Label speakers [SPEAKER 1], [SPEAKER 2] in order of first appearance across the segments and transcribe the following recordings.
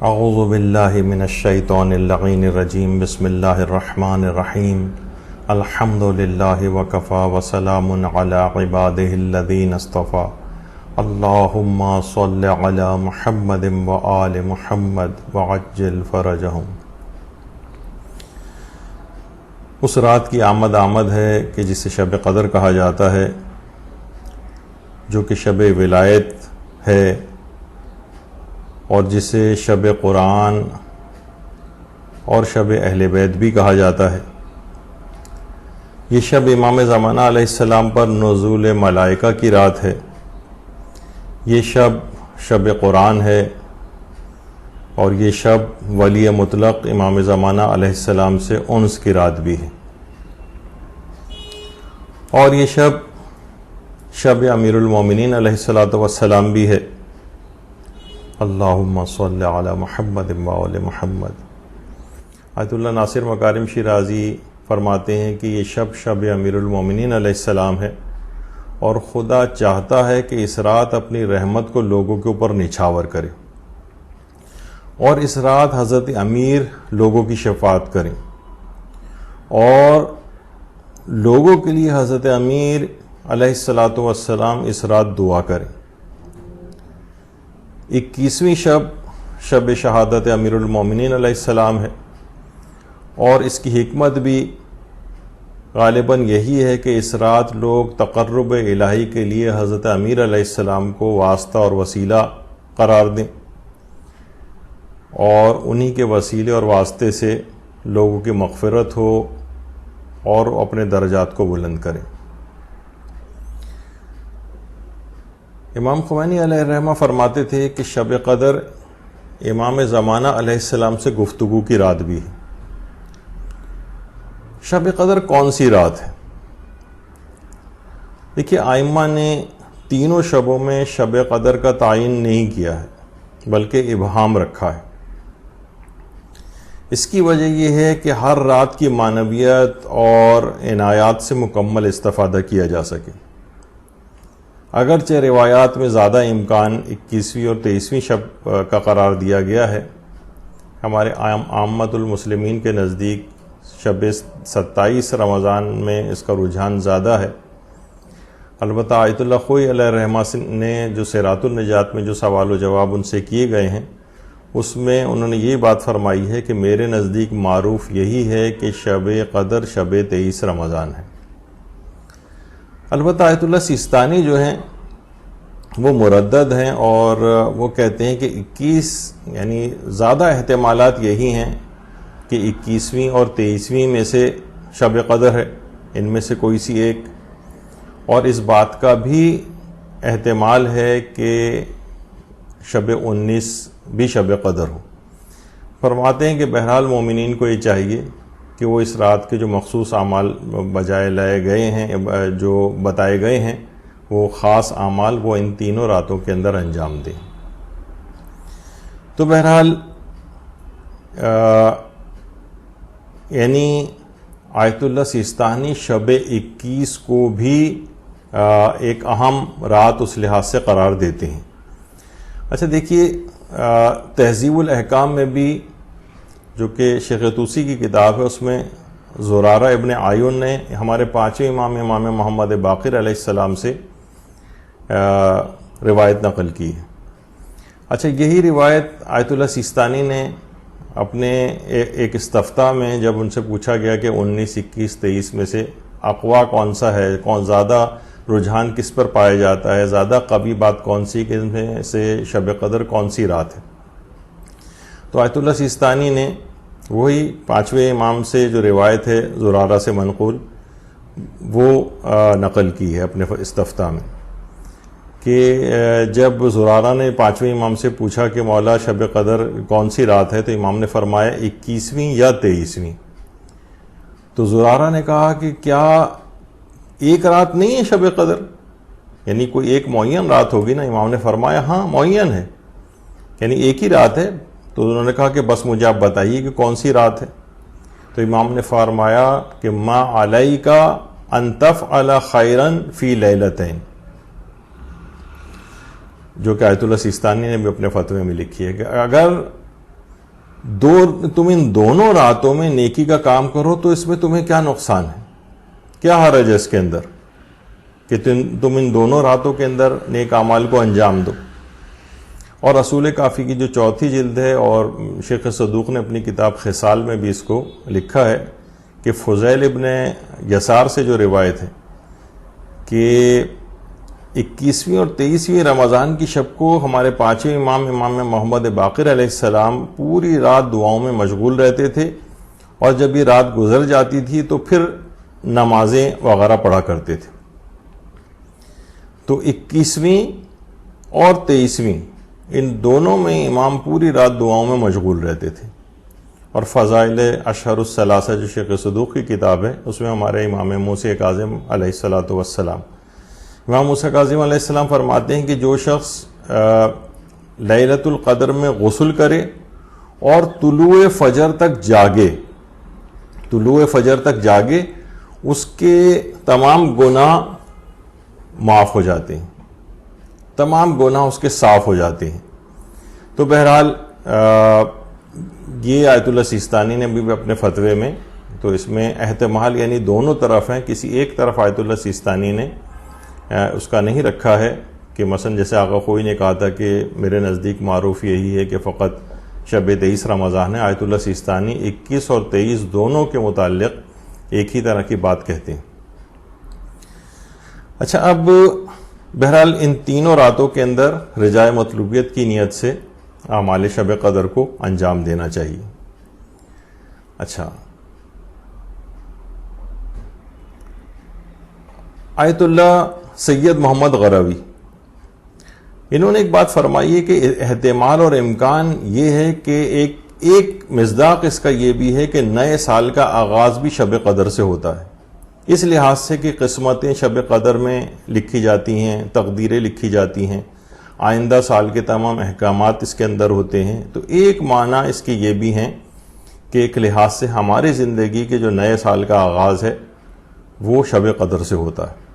[SPEAKER 1] اعوذ باللہ من الشیطان اللعین الرجیم بسم اللہ الرحمن الرحیم الحمد للہ وکفی وسلام علی عبادہ الذین اصطفی اللہم صل علی محمد وآل محمد وعجل فرجہم۔ اس رات کی آمد ہے کہ جسے شب قدر کہا جاتا ہے، جو کہ شب ولایت ہے، اور جسے شب قرآن اور شب اہل بیت بھی کہا جاتا ہے۔ یہ شب امام زمانہ علیہ السلام پر نزول ملائکہ کی رات ہے۔ یہ شب قرآن ہے، اور یہ شب ولی مطلق امام زمانہ علیہ السلام سے انس کی رات بھی ہے، اور یہ شب امیر المومنین علیہ السلام بھی ہے۔ اللہم صل علی محمد وآل محمد۔ آیت اللہ ناصر مکارم شیرازی فرماتے ہیں کہ یہ شب امیر المومنین علیہ السلام ہے، اور خدا چاہتا ہے کہ اس رات اپنی رحمت کو لوگوں کے اوپر نچھاور کرے، اور اس رات حضرت امیر لوگوں کی شفاعت کریں، اور لوگوں کے لیے حضرت امیر علیہ السلام اس رات دعا کریں۔ 21ویں شب شہادت امیر المومنین علیہ السلام ہے، اور اس کی حکمت بھی غالباً یہی ہے کہ اس رات لوگ تقرب الہی کے لیے حضرت امیر علیہ السلام کو واسطہ اور وسیلہ قرار دیں، اور انہی کے وسیلے اور واسطے سے لوگوں کی مغفرت ہو اور اپنے درجات کو بلند کریں۔ امام خمینی علیہ الرحمہ فرماتے تھے کہ شب قدر امام زمانہ علیہ السلام سے گفتگو کی رات بھی ہے۔ شب قدر کون سی رات ہے؟ دیکھیے، ائمہ نے تینوں شبوں میں شب قدر کا تعین نہیں کیا ہے، بلکہ ابہام رکھا ہے۔ اس کی وجہ یہ ہے کہ ہر رات کی معنویت اور عنایات سے مکمل استفادہ کیا جا سکے۔ اگرچہ روایات میں زیادہ امکان 21ویں اور 23ویں شب کا قرار دیا گیا ہے، ہمارے عامت المسلمین کے نزدیک شب 27 رمضان میں اس کا رجحان زیادہ ہے۔ البتہ آیت اللہ خوئی علیہ الرحمہ نے جو سیرات النجات میں جو سوال و جواب ان سے کیے گئے ہیں، اس میں انہوں نے یہ بات فرمائی ہے کہ میرے نزدیک معروف یہی ہے کہ شب قدر شب 23 رمضان ہے۔ البتہ آیت اللہ سیستانی جو ہیں وہ مردد ہیں، اور وہ کہتے ہیں کہ 21 یعنی زیادہ احتمالات یہی ہیں کہ 21ویں اور 23ویں میں سے شب قدر ہے، ان میں سے کوئی سی ایک، اور اس بات کا بھی احتمال ہے کہ شب 19 بھی شب قدر ہو۔ فرماتے ہیں کہ بہرحال مومنین کو یہ چاہیے کہ وہ اس رات کے جو مخصوص اعمال بجائے لائے گئے ہیں، جو بتائے گئے ہیں، وہ خاص اعمال وہ ان تینوں راتوں کے اندر انجام دیں۔ تو بہرحال یعنی آیت اللہ سیستانی شب 21 کو بھی ایک اہم رات اس لحاظ سے قرار دیتے ہیں۔ اچھا دیکھیے، تہذیب الاحکام میں بھی، جو کہ شیخ طوسی کی کتاب ہے، اس میں زرارہ ابن عیون نے ہمارے 5ویں امام محمد باقر علیہ السلام سے روایت نقل کی ہے۔ اچھا، یہی روایت آیت اللہ سیستانی نے اپنے ایک استفتاء میں جب ان سے پوچھا گیا کہ 19، 21، 23 میں سے اقوا کون سا ہے، کون زیادہ رجحان کس پر پایا جاتا ہے، زیادہ قوی بات کون سی، کہ ان میں سے شب قدر کون سی رات ہے، تو آیت اللہ سیستانی نے وہی 5ویں امام سے جو روایت ہے زرارہ سے منقول، وہ نقل کی ہے اپنے استفتاء میں، کہ جب زرارہ نے 5ویں امام سے پوچھا کہ مولا شب قدر کون سی رات ہے، تو امام نے فرمایا 21ویں یا 23ویں۔ تو زرارہ نے کہا کہ کیا ایک رات نہیں ہے شب قدر، یعنی کوئی ایک معین رات ہوگی نا؟ امام نے فرمایا ہاں معین ہے، یعنی ایک ہی رات ہے۔ تو انہوں نے کہا کہ بس مجھے آپ بتائیے کہ کون سی رات ہے۔ تو امام نے فرمایا کہ ما علیک ان تفعل خیرا فی لیلتین، جو کہ آیت اللہ سیستانی نے بھی اپنے فتوے میں لکھی ہے کہ اگر تم ان دونوں راتوں میں نیکی کا کام کرو تو اس میں تمہیں کیا نقصان ہے، کیا حرج ہے اس کے اندر کہ تم ان دونوں راتوں کے اندر نیک اعمال کو انجام دو۔ اور اصول کافی کی جو چوتھی جلد ہے، اور شیخ صدوق نے اپنی کتاب خصال میں بھی اس کو لکھا ہے کہ فضیل ابن یسار سے جو روایت ہے کہ 21ویں اور 23ویں رمضان کی شب کو ہمارے پانچویں امام محمد باقر علیہ السلام پوری رات دعاؤں میں مشغول رہتے تھے، اور جب یہ رات گزر جاتی تھی تو پھر نمازیں وغیرہ پڑھا کرتے تھے۔ تو 21ویں اور 23ویں ان دونوں میں امام پوری رات دعاؤں میں مشغول رہتے تھے۔ اور فضائل اشہر الثلاثہ جو شیخ صدوق کی کتاب ہے، اس میں ہمارے امام موسیٰ کاظم علیہ السلام امام موسیٰ کاظم علیہ السلام فرماتے ہیں کہ جو شخص لیلۃ القدر میں غسل کرے اور طلوع فجر تک جاگے اس کے تمام گناہ معاف ہو جاتے ہیں، تمام گناہ اس کے صاف ہو جاتے ہیں۔ تو بہرحال یہ آیت اللہ سیستانی نے بھی اپنے فتوے میں، تو اس میں احتمال یعنی دونوں طرف ہیں، کسی ایک طرف آیت اللہ سیستانی نے اس کا نہیں رکھا ہے کہ مثلا جیسے آقا خوئی نے کہا تھا کہ میرے نزدیک معروف یہی ہے کہ فقط شب 23 رمضان ہے۔ آیت اللہ سیستانی 21 اور 23 دونوں کے متعلق ایک ہی طرح کی بات کہتے ہیں۔ اچھا، اب بہرحال ان تینوں راتوں کے اندر رجاء مطلوبیت کی نیت سے اعمال شب قدر کو انجام دینا چاہیے۔ اچھا، آیت اللہ سید محمد غروی انہوں نے ایک بات فرمائی ہے کہ احتمال اور امکان یہ ہے کہ ایک مصداق اس کا یہ بھی ہے کہ نئے سال کا آغاز بھی شب قدر سے ہوتا ہے، اس لحاظ سے کہ قسمتیں شب قدر میں لکھی جاتی ہیں، تقدیریں لکھی جاتی ہیں، آئندہ سال کے تمام احکامات اس کے اندر ہوتے ہیں۔ تو ایک معنی اس کے یہ بھی ہیں کہ ایک لحاظ سے ہماری زندگی کے جو نئے سال کا آغاز ہے وہ شب قدر سے ہوتا ہے۔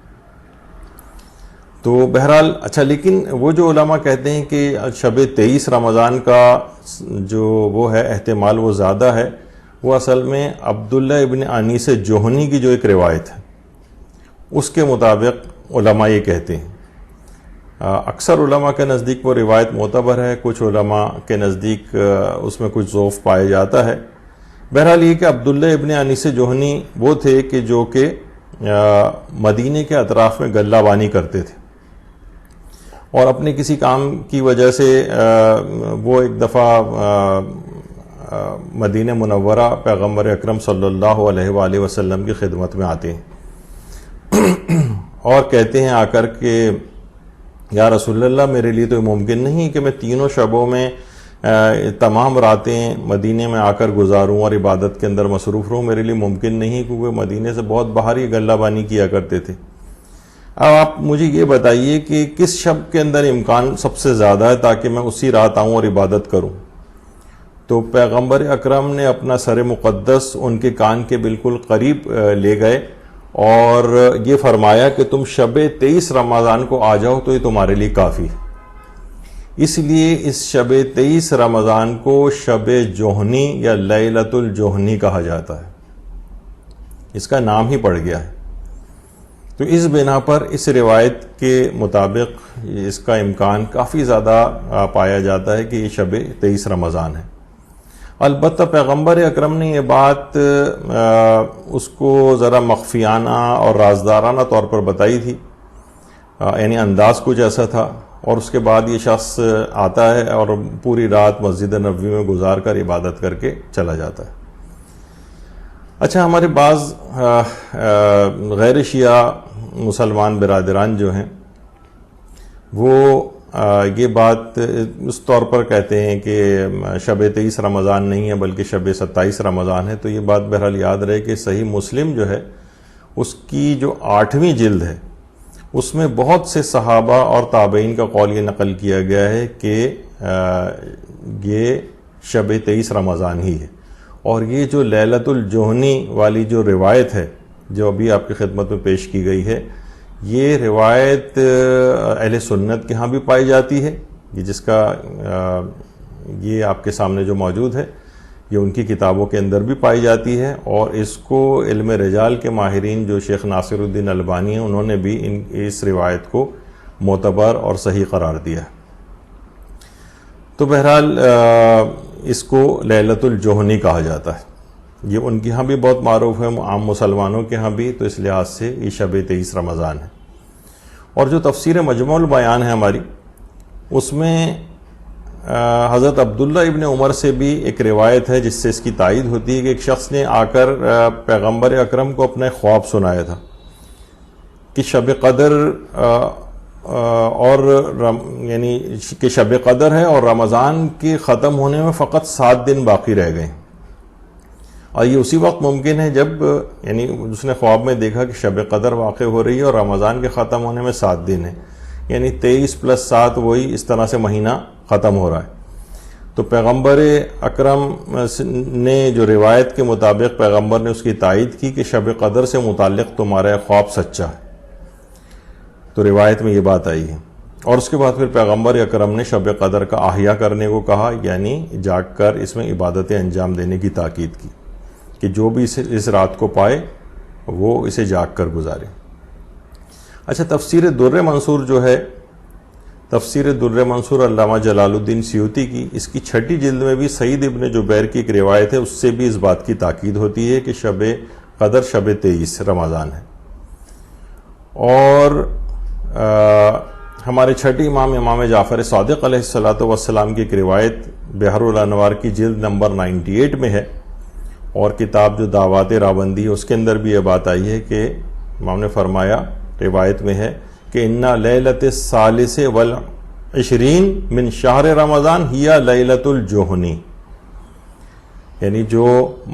[SPEAKER 1] تو بہرحال اچھا، لیکن وہ جو علماء کہتے ہیں کہ شب 23 رمضان کا جو وہ ہے احتمال وہ زیادہ ہے، وہ اصل میں عبداللہ ابن انیس جوہنی کی جو ایک روایت ہے اس کے مطابق علماء یہ کہتے ہیں۔ اکثر علماء کے نزدیک وہ روایت معتبر ہے، کچھ علماء کے نزدیک اس میں کچھ ضعف پایا جاتا ہے۔ بہرحال یہ کہ عبداللہ ابن انیس جوہنی وہ تھے کہ جو کہ مدینے کے اطراف میں غلہ بانی کرتے تھے، اور اپنے کسی کام کی وجہ سے وہ ایک دفعہ مدینہ منورہ پیغمبر اکرم صلی اللہ علیہ وآلہ وسلم کی خدمت میں آتے ہیں اور کہتے ہیں آ کر کہ یا رسول اللہ، میرے لیے تو ممکن نہیں کہ میں تینوں شبوں میں تمام راتیں مدینے میں آ کر گزاروں اور عبادت کے اندر مصروف رہوں، میرے لیے ممکن نہیں، کیونکہ مدینے سے بہت باہر ہی غلہ بانی کیا کرتے تھے۔ اب آپ مجھے یہ بتائیے کہ کس شب کے اندر امکان سب سے زیادہ ہے تاکہ میں اسی رات آؤں اور عبادت کروں؟ تو پیغمبر اکرم نے اپنا سر مقدس ان کے کان کے بالکل قریب لے گئے اور یہ فرمایا کہ تم شب 23 رمضان کو آ جاؤ تو یہ تمہارے لیے کافی ہے۔ اس لیے اس شب 23 رمضان کو شب جوہنی یا لیلۃ الجوہنی کہا جاتا ہے، اس کا نام ہی پڑ گیا ہے۔ تو اس بنا پر اس روایت کے مطابق اس کا امکان کافی زیادہ پایا جاتا ہے کہ یہ شب 23 رمضان ہے۔ البتہ پیغمبر اکرم نے یہ بات اس کو ذرا مخفیانہ اور رازدارانہ طور پر بتائی تھی، یعنی انداز کچھ ایسا تھا، اور اس کے بعد یہ شخص آتا ہے اور پوری رات مسجد نبوی میں گزار کر عبادت کر کے چلا جاتا ہے۔ اچھا، ہمارے بعض غیر شیعہ مسلمان برادران جو ہیں وہ یہ بات اس طور پر کہتے ہیں کہ شب 23 رمضان نہیں ہے بلکہ شب 27 رمضان ہے۔ تو یہ بات بہرحال یاد رہے کہ صحیح مسلم جو ہے اس کی جو 8ویں جلد ہے اس میں بہت سے صحابہ اور تابعین کا قول یہ نقل کیا گیا ہے کہ یہ شب 23 رمضان ہی ہے۔ اور یہ جو لیلۃ الجوہنی والی جو روایت ہے جو ابھی آپ کی خدمت میں پیش کی گئی ہے، یہ روایت اہل سنت کے ہاں بھی پائی جاتی ہے، یہ جس کا یہ آپ کے سامنے جو موجود ہے، یہ ان کی کتابوں کے اندر بھی پائی جاتی ہے، اور اس کو علم رجال کے ماہرین جو شیخ ناصر الدین البانی ہیں انہوں نے بھی اس روایت کو معتبر اور صحیح قرار دیا ہے۔ تو بہرحال اس کو لیلۃ الجہنی کہا جاتا ہے، یہ ان کے ہاں بھی بہت معروف ہے، عام مسلمانوں کے ہاں بھی، تو اس لحاظ سے یہ شب 23 رمضان ہے۔ اور جو تفسیر مجموع البیان ہے ہماری، اس میں حضرت عبداللہ ابن عمر سے بھی ایک روایت ہے جس سے اس کی تائید ہوتی ہے کہ ایک شخص نے آ کر پیغمبر اکرم کو اپنا خواب سنایا تھا کہ شب قدر یعنی کہ شب قدر ہے اور رمضان کے ختم ہونے میں فقط 7 دن باقی رہ گئے، اور یہ اسی وقت ممکن ہے جب یعنی اس نے خواب میں دیکھا کہ شب قدر واقع ہو رہی ہے اور رمضان کے ختم ہونے میں 7 دن ہیں، یعنی 23 + 7 وہی اس طرح سے مہینہ ختم ہو رہا ہے۔ تو پیغمبر اکرم نے جو روایت کے مطابق پیغمبر نے اس کی تائید کی کہ شب قدر سے متعلق تمہارا خواب سچا ہے، تو روایت میں یہ بات آئی ہے۔ اور اس کے بعد پھر پیغمبر اکرم نے شب قدر کا احیا کرنے کو کہا، یعنی جاگ کر اس میں عبادتیں انجام دینے کی تاکید کی کہ جو بھی اس رات کو پائے وہ اسے جاگ کر گزارے۔ اچھا، تفسیر در منصور جو ہے، تفسیر در منصور علامہ جلال الدین سیوطی کی، اس کی 6 جلد میں بھی سعید ابن جبیر کی ایک روایت ہے، اس سے بھی اس بات کی تاکید ہوتی ہے کہ شب قدر شب 23 رمضان ہے۔ اور ہمارے 6 امام جعفر صادق علیہ السلام کی ایک روایت بحر الانوار کی جلد نمبر 98 میں ہے، اور کتاب جو دعوات راوندی ہے اس کے اندر بھی یہ بات آئی ہے کہ امام نے فرمایا، روایت میں ہے کہ اِنَّ لیلۃ الثالث والعشرین من شہر رمضان ہی لیلۃ الجہنی، یعنی جو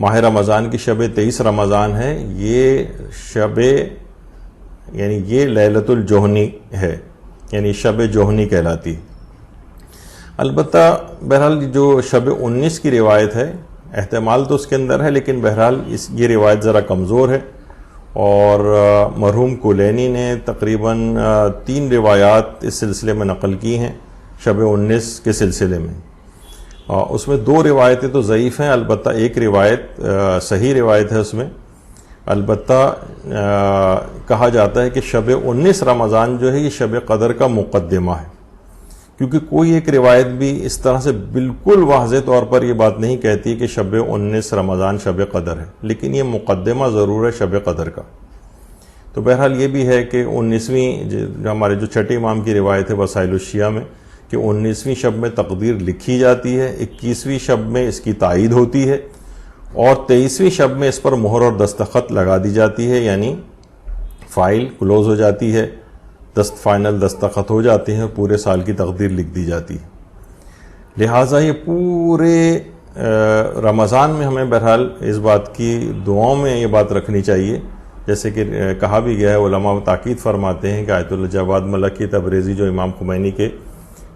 [SPEAKER 1] ماہ رمضان کی شب 23 رمضان ہے، یہ شب یعنی یہ لیلۃ الجہنی ہے، یعنی شب جوہنی کہلاتی۔ البتہ بہرحال جو شب 19 کی روایت ہے، احتمال تو اس کے اندر ہے، لیکن بہرحال یہ روایت ذرا کمزور ہے، اور مرحوم کلینی نے تقریباً 3 روایات اس سلسلے میں نقل کی ہیں شب 19 کے سلسلے میں، اس میں 2 روایتیں تو ضعیف ہیں، البتہ ایک روایت صحیح روایت ہے۔ اس میں البتہ کہا جاتا ہے کہ شب 19 رمضان جو ہے یہ شب قدر کا مقدمہ ہے، کیونکہ کوئی ایک روایت بھی اس طرح سے بالکل واضح طور پر یہ بات نہیں کہتی کہ شب 19 رمضان شب قدر ہے، لیکن یہ مقدمہ ضرور ہے شب قدر کا۔ تو بہرحال یہ بھی ہے کہ 19ویں ہمارے جو 6 امام کی روایت ہے وسائل الشیعہ میں، کہ 19ویں شب میں تقدیر لکھی جاتی ہے، 21ویں شب میں اس کی تائید ہوتی ہے، اور 23ویں شب میں اس پر مہر اور دستخط لگا دی جاتی ہے، یعنی فائل کلوز ہو جاتی ہے، فائنل دستخط ہو جاتے ہیں، پورے سال کی تقدیر لکھ دی جاتی ہے۔ لہٰذا یہ پورے رمضان میں ہمیں بہرحال اس بات کی دعاؤں میں یہ بات رکھنی چاہیے، جیسے کہ کہا بھی گیا ہے، علماء تاکید فرماتے ہیں کہ آیت اللہ جواد ملکی تبریزی جو امام خمینی کے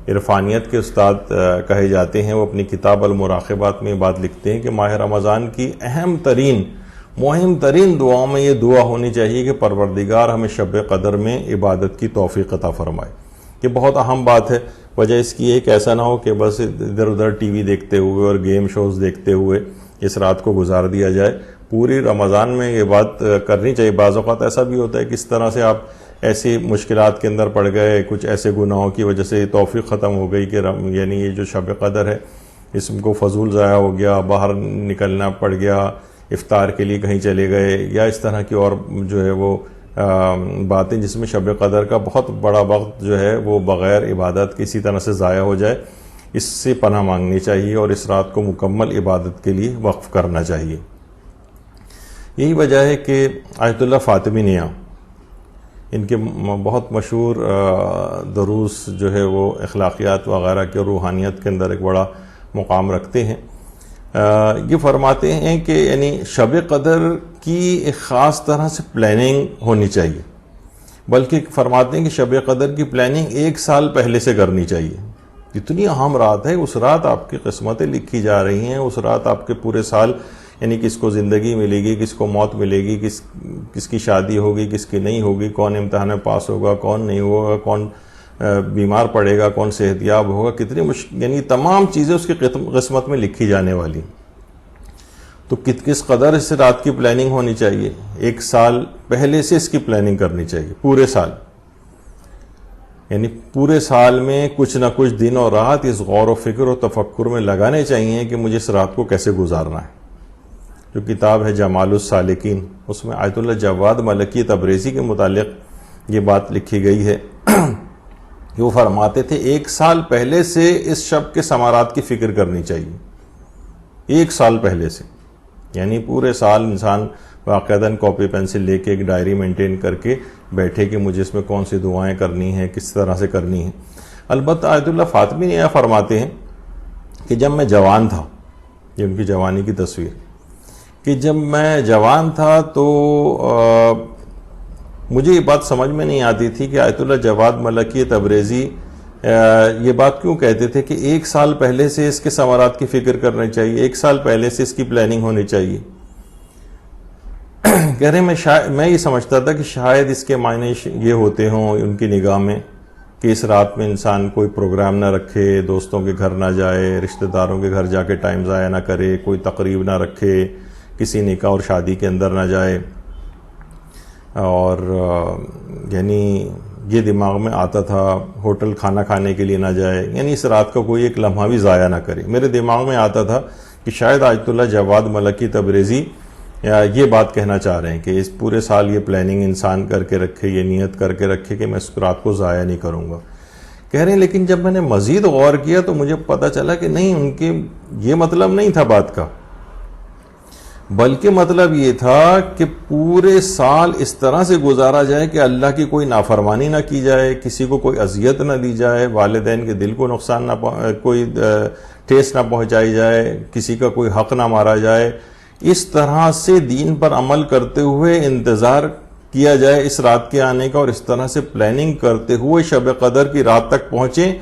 [SPEAKER 1] عرفانیت کے استاد کہے جاتے ہیں، وہ اپنی کتاب المراقبات میں یہ بات لکھتے ہیں کہ ماہ رمضان کی اہم ترین مہم ترین دعاؤں میں یہ دعا ہونی چاہیے کہ پروردگار ہمیں شب قدر میں عبادت کی توفیق عطا فرمائے۔ یہ بہت اہم بات ہے، وجہ اس کی ایک ایسا نہ ہو کہ بس ادھر ادھر ٹی وی دیکھتے ہوئے اور گیم شوز دیکھتے ہوئے اس رات کو گزار دیا جائے۔ پوری رمضان میں یہ بات کرنی چاہیے۔ بعض اوقات ایسا بھی ہوتا ہے کہ اس طرح سے آپ ایسی مشکلات کے اندر پڑ گئے، کچھ ایسے گناہوں کی وجہ سے توفیق ختم ہو گئی کہ یعنی یہ جو شب قدر ہے اس کو فضول ضائع ہو گیا، باہر نکلنا پڑ گیا، افطار کے لیے کہیں چلے گئے، یا اس طرح کی اور جو ہے وہ باتیں جس میں شب قدر کا بہت بڑا وقت جو ہے وہ بغیر عبادت کسی طرح سے ضائع ہو جائے، اس سے پناہ مانگنی چاہیے اور اس رات کو مکمل عبادت کے لیے وقف کرنا چاہیے۔ یہی وجہ ہے کہ آیت اللہ فاطمی نیاں ان کے بہت مشہور دروس جو ہے وہ اخلاقیات وغیرہ کے روحانیت کے اندر ایک بڑا مقام رکھتے ہیں۔ یہ فرماتے ہیں کہ یعنی شب قدر کی ایک خاص طرح سے پلاننگ ہونی چاہیے، بلکہ فرماتے ہیں کہ شب قدر کی پلاننگ 1 سال پہلے سے کرنی چاہیے۔ اتنی اہم رات ہے، اس رات آپ کی قسمتیں لکھی جا رہی ہیں، اس رات آپ کے پورے سال یعنی کس کو زندگی ملے گی، کس کو موت ملے گی، کس کی شادی ہوگی، کس کی نہیں ہوگی، کون امتحان میں پاس ہوگا، کون نہیں ہوگا، کون بیمار پڑے گا، کون صحت یاب ہوگا، کتنی یعنی تمام چیزیں اس کی قسمت میں لکھی جانے والی۔ تو کس قدر اس رات کی پلاننگ ہونی چاہیے؟ 1 سال پہلے سے اس کی پلاننگ کرنی چاہیے، پورے سال، یعنی پورے سال میں کچھ نہ کچھ دن اور رات اس غور و فکر و تفکر میں لگانے چاہیے کہ مجھے اس رات کو کیسے گزارنا ہے۔ جو کتاب ہے جمال السالکین، اس میں آیت اللہ جواد ملکی تبریزی کے متعلق یہ بات لکھی گئی ہے کہ وہ فرماتے تھے 1 سال پہلے سے اس شب کے ثمرات کی فکر کرنی چاہیے، 1 سال پہلے سے، یعنی پورے سال انسان باقاعدہ کاپی پینسل لے کے ایک ڈائری مینٹین کر کے بیٹھے کہ مجھے اس میں کون سی دعائیں کرنی ہیں، کس طرح سے کرنی ہیں۔ البتہ آیت اللہ فاطمی نے یہ فرماتے ہیں کہ جب میں جوان تھا، یہ ان کی جوانی کی تصویر، کہ جب میں جوان تھا تو مجھے یہ بات سمجھ میں نہیں آتی تھی کہ آیت اللہ جواد ملکی تبریزی یہ بات کیوں کہتے تھے کہ 1 سال پہلے سے اس کے ثمرات کی فکر کرنی چاہیے، 1 سال پہلے سے اس کی پلاننگ ہونی چاہیے۔ کہہ رہے میں یہ سمجھتا تھا کہ شاید اس کے معنی یہ ہوتے ہوں ان کی نگاہ میں کہ اس رات میں انسان کوئی پروگرام نہ رکھے، دوستوں کے گھر نہ جائے، رشتہ داروں کے گھر جا کے ٹائم ضائع نہ کرے، کوئی تقریب نہ رکھے، کسی نکاح اور شادی کے اندر نہ جائے، اور یعنی یہ دماغ میں آتا تھا ہوٹل کھانا کھانے کے لیے نہ جائے، یعنی اس رات کا کوئی ایک لمحہ بھی ضائع نہ کرے۔ میرے دماغ میں آتا تھا کہ شاید آیت اللہ جواد ملکی تبریزی یہ بات کہنا چاہ رہے ہیں کہ اس پورے سال یہ پلاننگ انسان کر کے رکھے، یہ نیت کر کے رکھے کہ میں اس رات کو ضائع نہیں کروں گا۔ کہہ رہے ہیں لیکن جب میں نے مزید غور کیا تو مجھے پتہ چلا کہ نہیں، ان کے یہ مطلب نہیں تھا بات کا، بلکہ مطلب یہ تھا کہ پورے سال اس طرح سے گزارا جائے کہ اللہ کی کوئی نافرمانی نہ کی جائے، کسی کو کوئی اذیت نہ دی جائے، والدین کے دل کو نقصان کوئی ٹھیس نہ پہنچائی جائے، کسی کا کوئی حق نہ مارا جائے، اس طرح سے دین پر عمل کرتے ہوئے انتظار کیا جائے اس رات کے آنے کا، اور اس طرح سے پلاننگ کرتے ہوئے شب قدر کی رات تک پہنچیں۔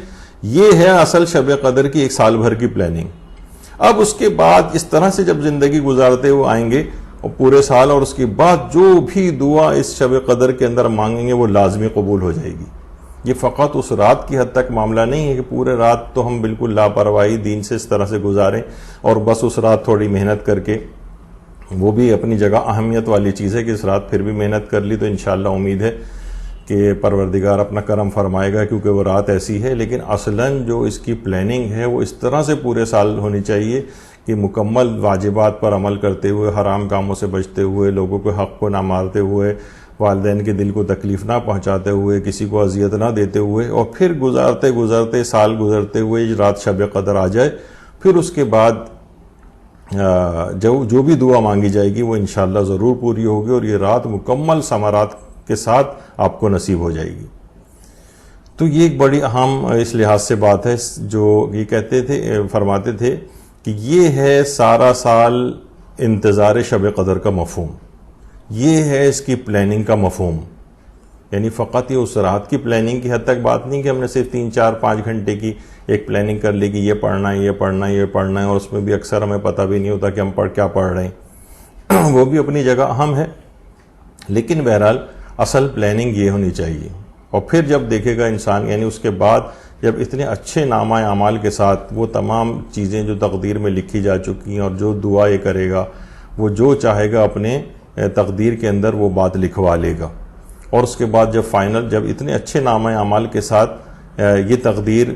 [SPEAKER 1] یہ ہے اصل شب قدر کی 1 سال بھر کی پلاننگ۔ اب اس کے بعد اس طرح سے جب زندگی گزارتے ہوئے آئیں گے اور پورے سال، اور اس کے بعد جو بھی دعا اس شب قدر کے اندر مانگیں گے وہ لازمی قبول ہو جائے گی۔ یہ فقط اس رات کی حد تک معاملہ نہیں ہے کہ پورے رات تو ہم بالکل لاپرواہی دین سے اس طرح سے گزاریں اور بس اس رات تھوڑی محنت کر کے، وہ بھی اپنی جگہ اہمیت والی چیز ہے کہ اس رات پھر بھی محنت کر لی تو انشاءاللہ امید ہے کہ پروردگار اپنا کرم فرمائے گا، کیونکہ وہ رات ایسی ہے۔ لیکن اصلاً جو اس کی پلاننگ ہے وہ اس طرح سے پورے سال ہونی چاہیے کہ مکمل واجبات پر عمل کرتے ہوئے، حرام کاموں سے بچتے ہوئے، لوگوں کے حق کو نہ مارتے ہوئے، والدین کے دل کو تکلیف نہ پہنچاتے ہوئے، کسی کو اذیت نہ دیتے ہوئے، اور پھر گزرتے سال گزرتے ہوئے رات شب قدر آ جائے، پھر اس کے بعد جو بھی دعا مانگی جائے گی وہ انشاءاللہ ضرور پوری ہوگی، اور یہ رات مکمل ثمرات کے ساتھ آپ کو نصیب ہو جائے گی۔ تو یہ ایک بڑی اہم اس لحاظ سے بات ہے جو یہ کہتے تھے، فرماتے تھے کہ یہ ہے سارا سال انتظار شب قدر کا مفہوم، یہ ہے اس کی پلاننگ کا مفہوم۔ یعنی فقط یہ اس رات کی پلاننگ کی حد تک بات نہیں کہ ہم نے صرف 3 4 5 گھنٹے کی ایک پلاننگ کر لی کہ یہ پڑھنا ہے، یہ پڑھنا ہے، یہ پڑھنا ہے، اور اس میں بھی اکثر ہمیں پتہ بھی نہیں ہوتا کہ ہم کیا پڑھ رہے ہیں، وہ بھی اپنی جگہ اہم ہے، لیکن بہرحال اصل پلاننگ یہ ہونی چاہیے۔ اور پھر جب دیکھے گا انسان، یعنی اس کے بعد جب اتنے اچھے نامہ اعمال کے ساتھ وہ تمام چیزیں جو تقدیر میں لکھی جا چکی ہیں، اور جو دعا یہ کرے گا، وہ جو چاہے گا اپنے تقدیر کے اندر وہ بات لکھوا لے گا، اور اس کے بعد جب اتنے اچھے نامہ اعمال کے ساتھ یہ تقدیر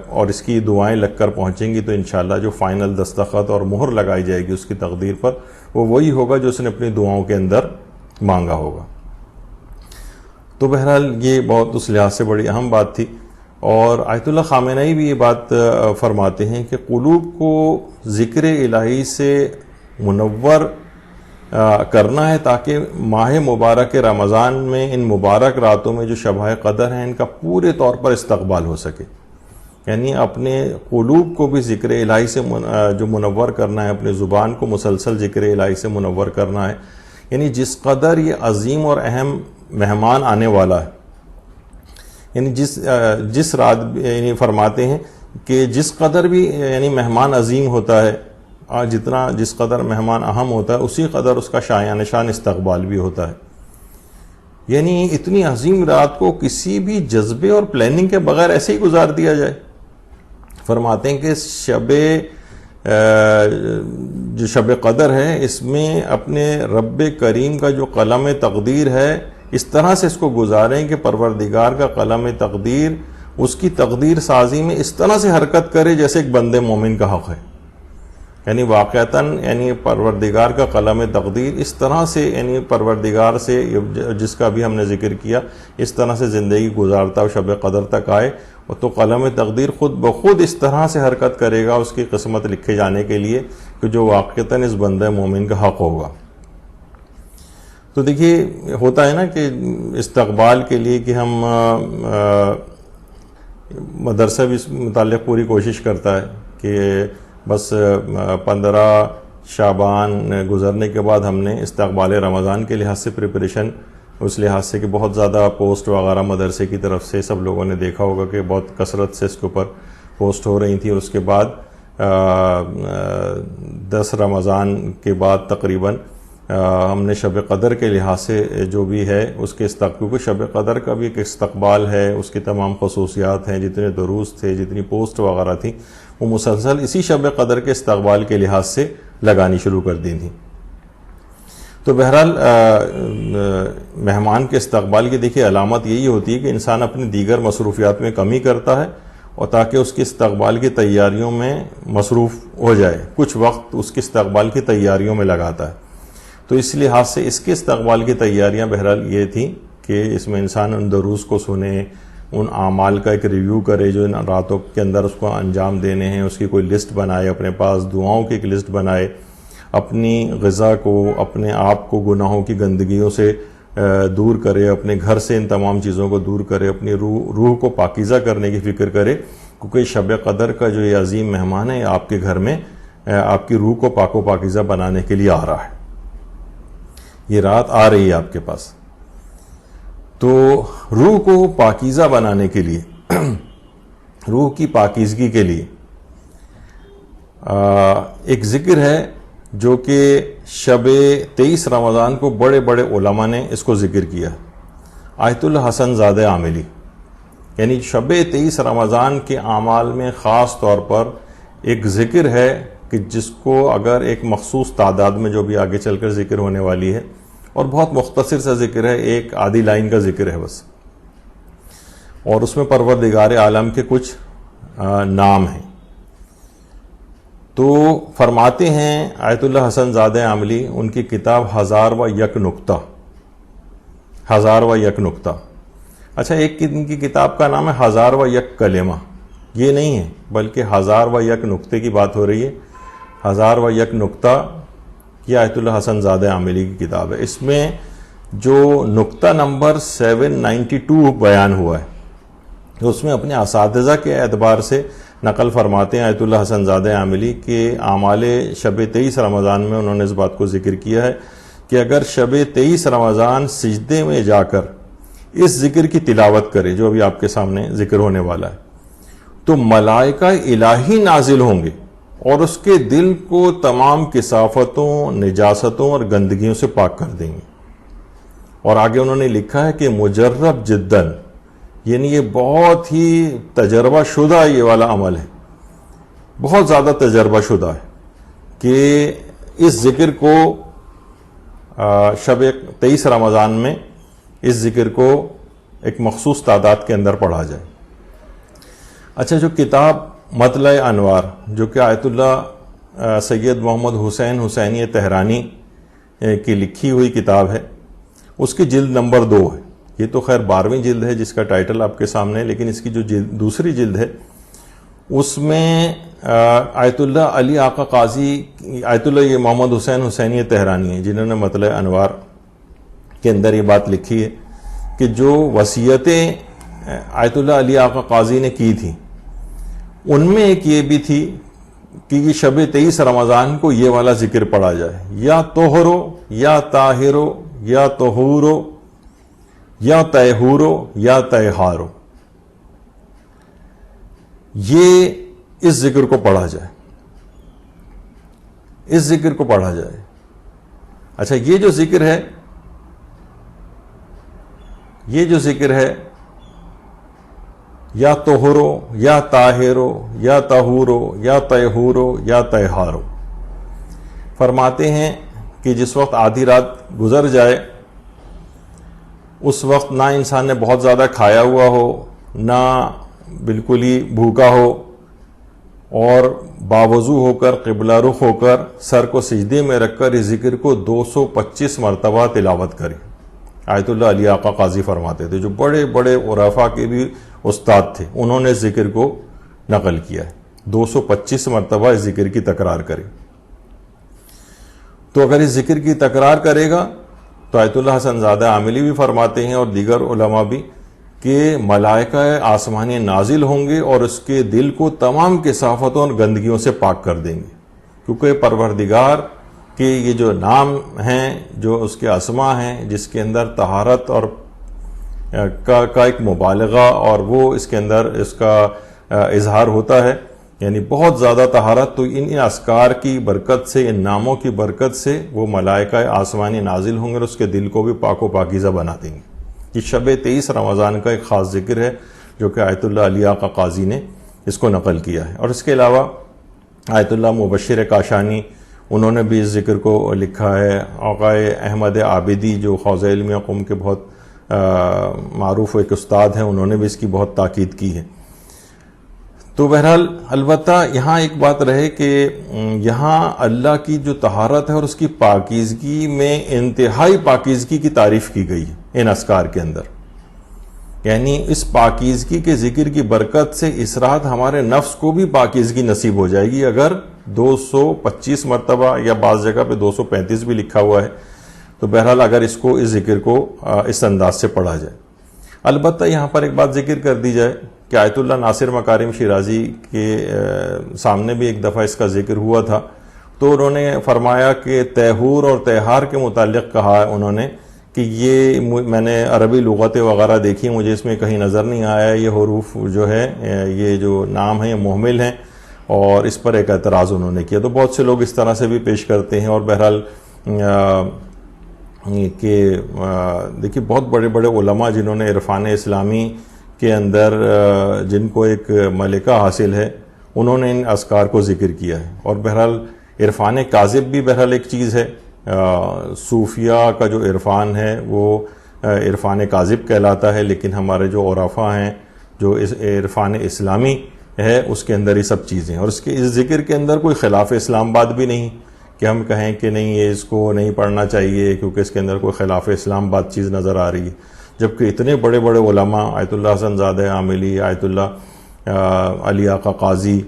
[SPEAKER 1] اور اس کی دعائیں لگ کر پہنچیں گی تو انشاءاللہ جو فائنل دستخط اور مہر لگائی جائے گی اس کی تقدیر پر، وہ وہی ہوگا جو اس نے اپنی دعاؤں کے اندر مانگا ہوگا۔ تو بہرحال یہ بہت اس لحاظ سے بڑی اہم بات تھی۔ اور آیت اللہ خامنہئی بھی یہ بات فرماتے ہیں کہ قلوب کو ذکر الہی سے منور کرنا ہے تاکہ ماہ مبارک رمضان میں ان مبارک راتوں میں جو شبہ قدر ہیں ان کا پورے طور پر استقبال ہو سکے۔ یعنی اپنے قلوب کو بھی ذکر الہی سے جو منور کرنا ہے، اپنے زبان کو مسلسل ذکر الہی سے منور کرنا ہے۔ یعنی جس قدر یہ عظیم اور اہم مہمان آنے والا ہے، یعنی جس رات، یعنی فرماتے ہیں کہ جس قدر بھی یعنی مہمان عظیم ہوتا ہے، جس قدر مہمان اہم ہوتا ہے اسی قدر اس کا شایان شان استقبال بھی ہوتا ہے۔ یعنی اتنی عظیم رات کو کسی بھی جذبے اور پلاننگ کے بغیر ایسے ہی گزار دیا جائے۔ فرماتے ہیں کہ جو شب قدر ہے اس میں اپنے رب کریم کا جو قلم تقدیر ہے اس طرح سے اس کو گزاریں کہ پروردگار کا قلم تقدیر اس کی تقدیر سازی میں اس طرح سے حرکت کرے جیسے ایک بندے مومن کا حق ہے. یعنی واقعتاً یعنی پروردگار کا قلم تقدیر اس طرح سے یعنی پروردگار سے جس کا بھی ہم نے ذکر کیا اس طرح سے زندگی گزارتا ہو شب قدر تک آئے تو قلم تقدیر خود بخود اس طرح سے حرکت کرے گا اس کی قسمت لکھے جانے کے لیے کہ جو واقعتاً اس بندے مومن کا حق ہوگا. تو دیکھیے ہوتا ہے نا کہ استقبال کے لیے کہ ہم مدرسہ بھی اس متعلق پوری کوشش کرتا ہے کہ بس 15 شعبان گزرنے کے بعد ہم نے استقبال رمضان کے لحاظ سے پریپریشن اس لحاظ سے کہ بہت زیادہ پوسٹ وغیرہ مدرسے کی طرف سے سب لوگوں نے دیکھا ہوگا کہ بہت کثرت سے اس کے اوپر پوسٹ ہو رہی تھی. اور اس کے بعد 10 رمضان کے بعد تقریباً ہم نے شب قدر کے لحاظ سے جو بھی ہے اس کے کیونکہ شب قدر کا بھی ایک استقبال ہے, اس کی تمام خصوصیات ہیں, جتنے دروس تھے, جتنی پوسٹ وغیرہ تھیں وہ مسلسل اسی شب قدر کے استقبال کے لحاظ سے لگانی شروع کر دی تھیں. تو بہرحال مہمان کے استقبال کی دیکھیے علامت یہی ہوتی ہے کہ انسان اپنی دیگر مصروفیات میں کمی کرتا ہے اور تاکہ اس کے استقبال کی تیاریوں میں مصروف ہو جائے, کچھ وقت اس کے استقبال کی تیاریوں میں لگاتا ہے. تو اس لحاظ سے اس کے استقبال کی تیاریاں بہرحال یہ تھیں کہ اس میں انسان ان دروس کو سنے, ان اعمال کا ایک ریویو کرے جو ان راتوں کے اندر اس کو انجام دینے ہیں, اس کی کوئی لسٹ بنائے, اپنے پاس دعاؤں کی ایک لسٹ بنائے, اپنی غذا کو, اپنے آپ کو گناہوں کی گندگیوں سے دور کرے, اپنے گھر سے ان تمام چیزوں کو دور کرے, اپنی روح کو پاکیزہ کرنے کی فکر کرے, کیونکہ شب قدر کا جو یہ عظیم مہمان ہے آپ کے گھر میں آپ کی روح کو پاک و پاکیزہ بنانے کے لیے آ رہا ہے. یہ رات آ رہی ہے آپ کے پاس, تو روح کو پاکیزہ بنانے کے لیے, روح کی پاکیزگی کے لیے ایک ذکر ہے جو کہ شب 23 رمضان کو بڑے بڑے علماء نے اس کو ذکر کیا. آیت اللہ حسن زادہ عاملی یعنی شب 23 رمضان کے اعمال میں خاص طور پر ایک ذکر ہے کہ جس کو اگر ایک مخصوص تعداد میں جو بھی آگے چل کر ذکر ہونے والی ہے, اور بہت مختصر سا ذکر ہے, ایک آدھی لائن کا ذکر ہے بس, اور اس میں پروردگار عالم کے کچھ نام ہیں. تو فرماتے ہیں آیت اللہ حسن زادہ عاملی, ان کی کتاب 1001 نکتہ, 1001 نکتہ. اچھا, ایک ان کی کتاب کا نام ہے 1001 کلمہ, یہ نہیں ہے بلکہ 1001 نکتے کی بات ہو رہی ہے. 1001 نکتہ یہ آیت اللہ حسن زادہ عاملی کی کتاب ہے. اس میں جو نکتہ نمبر 792 بیان ہوا ہے اس میں اپنے اساتذہ کے اعتبار سے نقل فرماتے ہیں آیت اللہ حسن زادہ عاملی کے اعمال شب 23 رمضان میں انہوں نے اس بات کو ذکر کیا ہے کہ اگر شب 23 رمضان سجدے میں جا کر اس ذکر کی تلاوت کرے جو ابھی آپ کے سامنے ذکر ہونے والا ہے, تو ملائکہ الہی نازل ہوں گے اور اس کے دل کو تمام کثافتوں, نجاستوں اور گندگیوں سے پاک کر دیں گے. اور آگے انہوں نے لکھا ہے کہ مجرب جدن, یعنی یہ بہت ہی تجربہ شدہ یہ والا عمل ہے, بہت زیادہ تجربہ شدہ ہے کہ اس ذکر کو شب 23 رمضان میں اس ذکر کو ایک مخصوص تعداد کے اندر پڑھا جائے. اچھا, جو کتاب مطلع انوار جو کہ آیت اللہ سید محمد حسین حسینی تہرانی کی لکھی ہوئی کتاب ہے, اس کی جلد نمبر 2 ہے. یہ تو خیر 12ویں جلد ہے جس کا ٹائٹل آپ کے سامنے ہے, لیکن اس کی جو دوسری جلد ہے اس میں آیت اللہ علی آقا قاضی, آیت اللہ یہ محمد حسین حسینی تہرانی ہیں جنہوں نے مطلع انوار کے اندر یہ بات لکھی ہے کہ جو وصیتیں آیت اللہ علی آقا قاضی نے کی تھیں ان میں ایک یہ بھی تھی کہ یہ شب 23 رمضان کو یہ والا ذکر پڑھا جائے, یا طہرو یا طاہرو یا طہورو یا تیہورو یا تیہارو, یہ اس ذکر کو پڑھا جائے, اس ذکر کو پڑھا جائے. اچھا, یہ جو ذکر ہے, یہ جو ذکر ہے یا طہرو یا طاہرو یا طہورو یا تیہورو یا تیہارو, فرماتے ہیں کہ جس وقت آدھی رات گزر جائے اس وقت نہ انسان نے بہت زیادہ کھایا ہوا ہو، نہ بالکل ہی بھوکا ہو، اور باوضو ہو کر قبلہ رخ ہو کر سر کو سجدے میں رکھ کر اس ذکر کو 225 مرتبہ تلاوت کرے۔ آیت اللہ علی آقا قاضی فرماتے تھے، جو بڑے بڑے عرفاء کے بھی استاد تھے، انہوں نے اس ذکر کو نقل کیا ہے، 225 مرتبہ اس ذکر کی تکرار کرے۔ تو اگر اس ذکر کی تکرار کرے گا تو آیت اللہ حسن زادہ عاملی بھی فرماتے ہیں اور دیگر علماء بھی کہ ملائکہ آسمانی نازل ہوں گے اور اس کے دل کو تمام کثافتوں اور گندگیوں سے پاک کر دیں گے، کیونکہ پروردگار کہ یہ جو نام ہیں، جو اس کے اسماء ہیں، جس کے اندر طہارت اور کا ایک مبالغہ اور وہ اس کے اندر اس کا اظہار ہوتا ہے، یعنی بہت زیادہ طہارت، تو ان اذکار کی برکت سے، ان ناموں کی برکت سے وہ ملائکہ آسمانی نازل ہوں گے اور اس کے دل کو بھی پاک و پاکیزہ بنا دیں گے۔ یہ شب 23 رمضان کا ایک خاص ذکر ہے جو کہ آیت اللہ علی آقا قاضی نے اس کو نقل کیا ہے۔ اور اس کے علاوہ آیت اللہ مبشر کاشانی، انہوں نے بھی اس ذکر کو لکھا ہے۔ آقا احمد عابدی جو حوزہ علمیہ قم کے بہت معروف ایک استاد ہیں، انہوں نے بھی اس کی بہت تاکید کی ہے۔ تو بہرحال البتہ یہاں ایک بات رہے کہ یہاں اللہ کی جو طہارت ہے اور اس کی پاکیزگی میں انتہائی پاکیزگی کی تعریف کی گئی ہے ان اذکار کے اندر، یعنی اس پاکیزگی کے ذکر کی برکت سے اس رات ہمارے نفس کو بھی پاکیزگی نصیب ہو جائے گی اگر 225 مرتبہ، یا بعض جگہ پہ 235 بھی لکھا ہوا ہے، تو بہرحال اگر اس ذکر کو اس انداز سے پڑھا جائے۔ البتہ یہاں پر ایک بات ذکر کر دی جائے کہ آیت اللہ ناصر مکارم شیرازی کے سامنے بھی ایک دفعہ اس کا ذکر ہوا تھا، تو انہوں نے فرمایا کہ تیہور اور تیہار کے متعلق کہا ہے انہوں نے کہ یہ میں نے عربی لغتیں وغیرہ دیکھی، مجھے اس میں کہیں نظر نہیں آیا یہ حروف جو ہے، یہ جو نام ہیں یہ مہمل ہیں، اور اس پر ایک اعتراض انہوں نے کیا۔ تو بہت سے لوگ اس طرح سے بھی پیش کرتے ہیں، اور بہرحال کہ دیکھیے بہت بڑے بڑے علماء جنہوں نے عرفان اسلامی کے اندر جن کو ایک ملکہ حاصل ہے، انہوں نے ان اذکار کو ذکر کیا ہے۔ اور بہرحال عرفان کاذب بھی بہرحال ایک چیز ہے، صوفیہ کا جو عرفان ہے وہ عرفان کاذب کہلاتا ہے، لیکن ہمارے جو عرفاء ہیں جو اس عرفان اسلامی ہے اس کے اندر یہ سب چیزیں، اور اس ذکر کے اندر کوئی خلاف اسلام بات بھی نہیں کہ ہم کہیں کہ نہیں یہ اس کو نہیں پڑھنا چاہیے کیونکہ اس کے اندر کوئی خلاف اسلام بات چیز نظر آ رہی ہے، جبکہ اتنے بڑے بڑے علماء آیت اللہ حسن زادہ عاملی، آیت اللہ علی آقا قاضی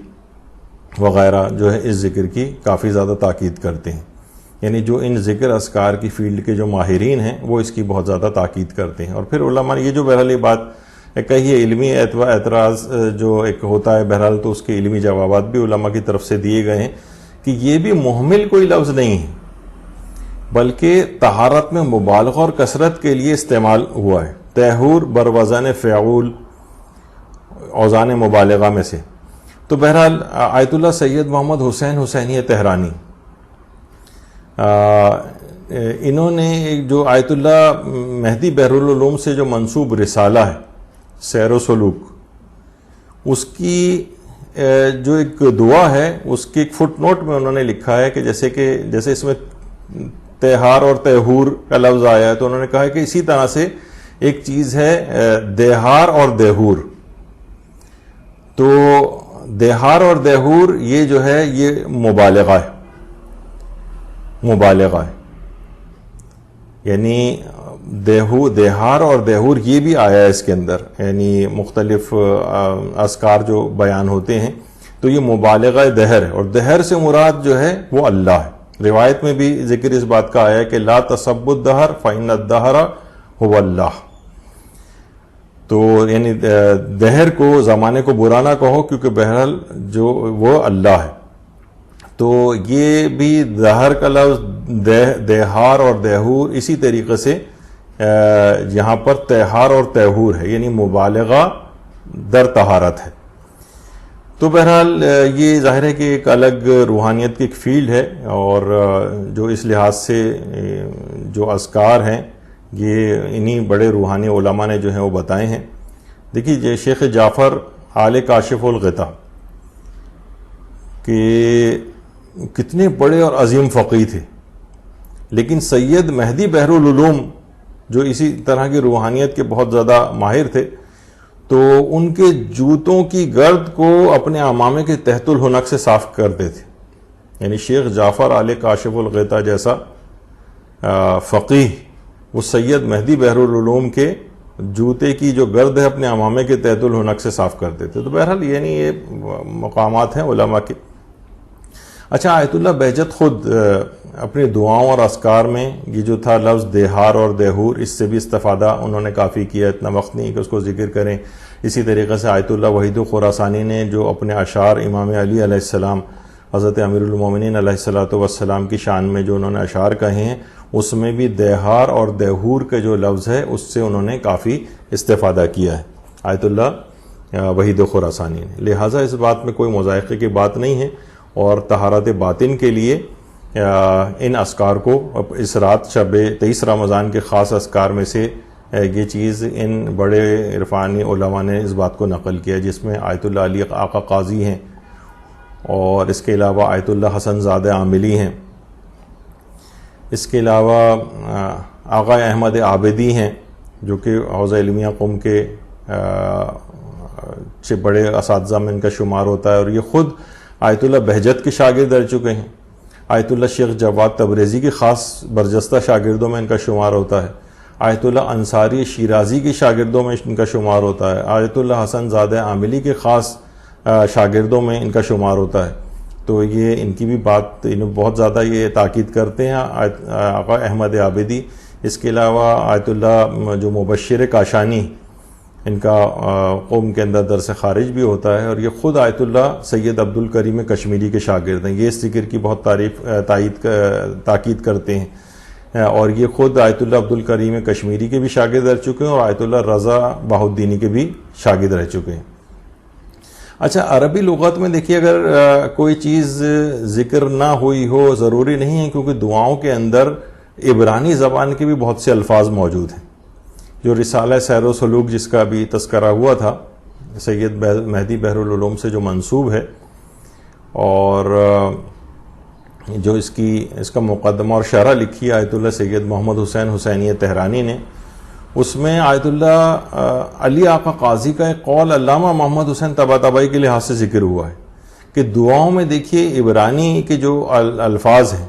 [SPEAKER 1] وغیرہ جو ہے اس ذکر کی کافی زیادہ تاکید کرتے ہیں، یعنی جو ان ذکر اذکار کی فیلڈ کے جو ماہرین ہیں وہ اس کی بہت زیادہ تاکید کرتے ہیں۔ اور پھر علماء نے یہ جو بہرحال یہ بات کہی ہے، علمی اعتراض جو ایک ہوتا ہے بہرحال، تو اس کے علمی جوابات بھی علماء کی طرف سے دیے گئے ہیں کہ یہ بھی محمل کوئی لفظ نہیں ہے، بلکہ طہارت میں مبالغہ اور کثرت کے لیے استعمال ہوا ہے۔ تیہور بروزن فعول، اوزان مبالغہ میں سے۔ تو بہرحال آیت اللہ سید محمد حسین حسینی تہرانی، انہوں نے جو آیت اللہ مہدی بحرالعلوم سے جو منسوب رسالہ ہے سیر و سلوک، اس کی جو ایک دعا ہے اس کے ایک فٹ نوٹ میں انہوں نے لکھا ہے کہ جیسے اس میں تیہار اور تیہور کا لفظ آیا ہے، تو انہوں نے کہا ہے کہ اسی طرح سے ایک چیز ہے دیہار اور دیہور۔ تو دیہار اور دیہور یہ جو ہے یہ مبالغہ ہے، یعنی دیہار اور دیہور یہ بھی آیا ہے اس کے اندر، یعنی مختلف اذکار جو بیان ہوتے ہیں، تو یہ مبالغہ دہر ہے، اور دہر سے مراد جو ہے وہ اللہ ہے۔ روایت میں بھی ذکر اس بات کا آیا ہے کہ لا تسبوا الدہر فإن الدہر هو اللہ، تو یعنی دہر کو، زمانے کو برا نہ کہو کیونکہ بہرحال جو وہ اللہ ہے۔ تو یہ بھی دہر کا لفظ دیہار اور دیہور اسی طریقے سے یہاں پر تیہار اور تیہور ہے، یعنی مبالغہ در طہارت ہے۔ تو بہرحال یہ ظاہر ہے کہ ایک الگ روحانیت کی ایک فیلڈ ہے، اور جو اس لحاظ سے جو اذکار ہیں یہ انہی بڑے روحانی علماء نے جو ہیں وہ بتائے ہیں۔ دیکھیے شیخ جعفر آل کاشف الغطا کہ کتنے بڑے اور عظیم فقیہ تھے، لیکن سید مہدی بحر العلوم جو اسی طرح کی روحانیت کے بہت زیادہ ماہر تھے، تو ان کے جوتوں کی گرد کو اپنے عمامے کے تحت الحنک سے صاف کرتے تھے. یعنی شیخ جعفر آل کاشف الغطا جیسا فقیہ وہ سید مہدی بحر العلوم کے جوتے کی جو گرد ہے اپنے عمامے کے تحت الحنک سے صاف کرتے تھے. تو بہرحال یعنی یہ مقامات ہیں علماء کے. اچھا، آیت اللہ بہجت خود اپنی دعاؤں اور اذکار میں یہ جو تھا لفظ دیہار اور دیہور، اس سے بھی استفادہ انہوں نے کافی کیا، اتنا وقت نہیں کہ اس کو ذکر کریں. اسی طریقے سے آیت اللہ وحید خراسانی نے جو اپنے اشعار امام علی علیہ السلام، حضرت امیر المومنین علیہ السلام کی شان میں جو انہوں نے اشعار کہے ہیں، اس میں بھی دیہار اور دیہور کے جو لفظ ہے اس سے انہوں نے کافی استفادہ کیا ہے آیت اللہ وحید خراسانی نے. لہٰذا اس بات میں کوئی مذائقے کی بات نہیں ہے، اور طہارت باطن کے لیے ان اذکار کو اس رات شب 23 رمضان کے خاص اذکار میں سے یہ چیز ان بڑے عرفانی علماء نے اس بات کو نقل کیا، جس میں آیت اللہ علی آقا قاضی ہیں، اور اس کے علاوہ آیت اللہ حسن زادہ عاملی ہیں، اس کے علاوہ آقا احمد عابدی ہیں جو کہ حوزہ علمیہ قم کے بڑے اساتذہ میں ان کا شمار ہوتا ہے، اور یہ خود آیت اللہ بہجت کے شاگرد رہ چکے ہیں. آیت اللہ شیخ جواد تبریزی کی خاص برجستہ شاگردوں میں ان کا شمار ہوتا ہے. آیت اللہ انصاری شیرازی کی شاگردوں میں ان کا شمار ہوتا ہے. آیت اللہ حسن زادہ عاملی کے خاص شاگردوں میں ان کا شمار ہوتا ہے. تو یہ ان کی بھی بات بہت زیادہ یہ تاکید کرتے ہیں آقا احمد عابدی. اس کے علاوہ آیت اللہ جو مبشر کاشانی، ان کا قوم کے اندر درس خارج بھی ہوتا ہے، اور یہ خود آیت اللہ سید عبد الکریم کشمیری کے شاگرد ہیں. یہ اس ذکر کی بہت تاکید کرتے ہیں، اور یہ خود آیت اللہ عبد الکریم کشمیری کے بھی شاگرد رہ چکے ہیں، اور آیت اللہ رضا بہاؤالدینی کے بھی شاگرد رہ چکے ہیں. اچھا، عربی لغت میں دیکھیے اگر کوئی چیز ذکر نہ ہوئی ہو ضروری نہیں ہے، کیونکہ دعاؤں کے اندر عبرانی زبان کے بھی بہت سے الفاظ موجود ہیں. جو رسالہ سیر و سلوک جس کا بھی تذکرہ ہوا تھا، سید مہدی بحر العلوم سے جو منسوب ہے، اور جو اس کا مقدمہ اور شرح لکھی آیت اللہ سید محمد حسین حسینی تہرانی نے، اس میں آیت اللہ علی آقا قاضی کا ایک قول علامہ محمد حسین طباطبائی کے لحاظ سے ذکر ہوا ہے کہ دعاؤں میں دیکھیے عبرانی کے جو الفاظ ہیں،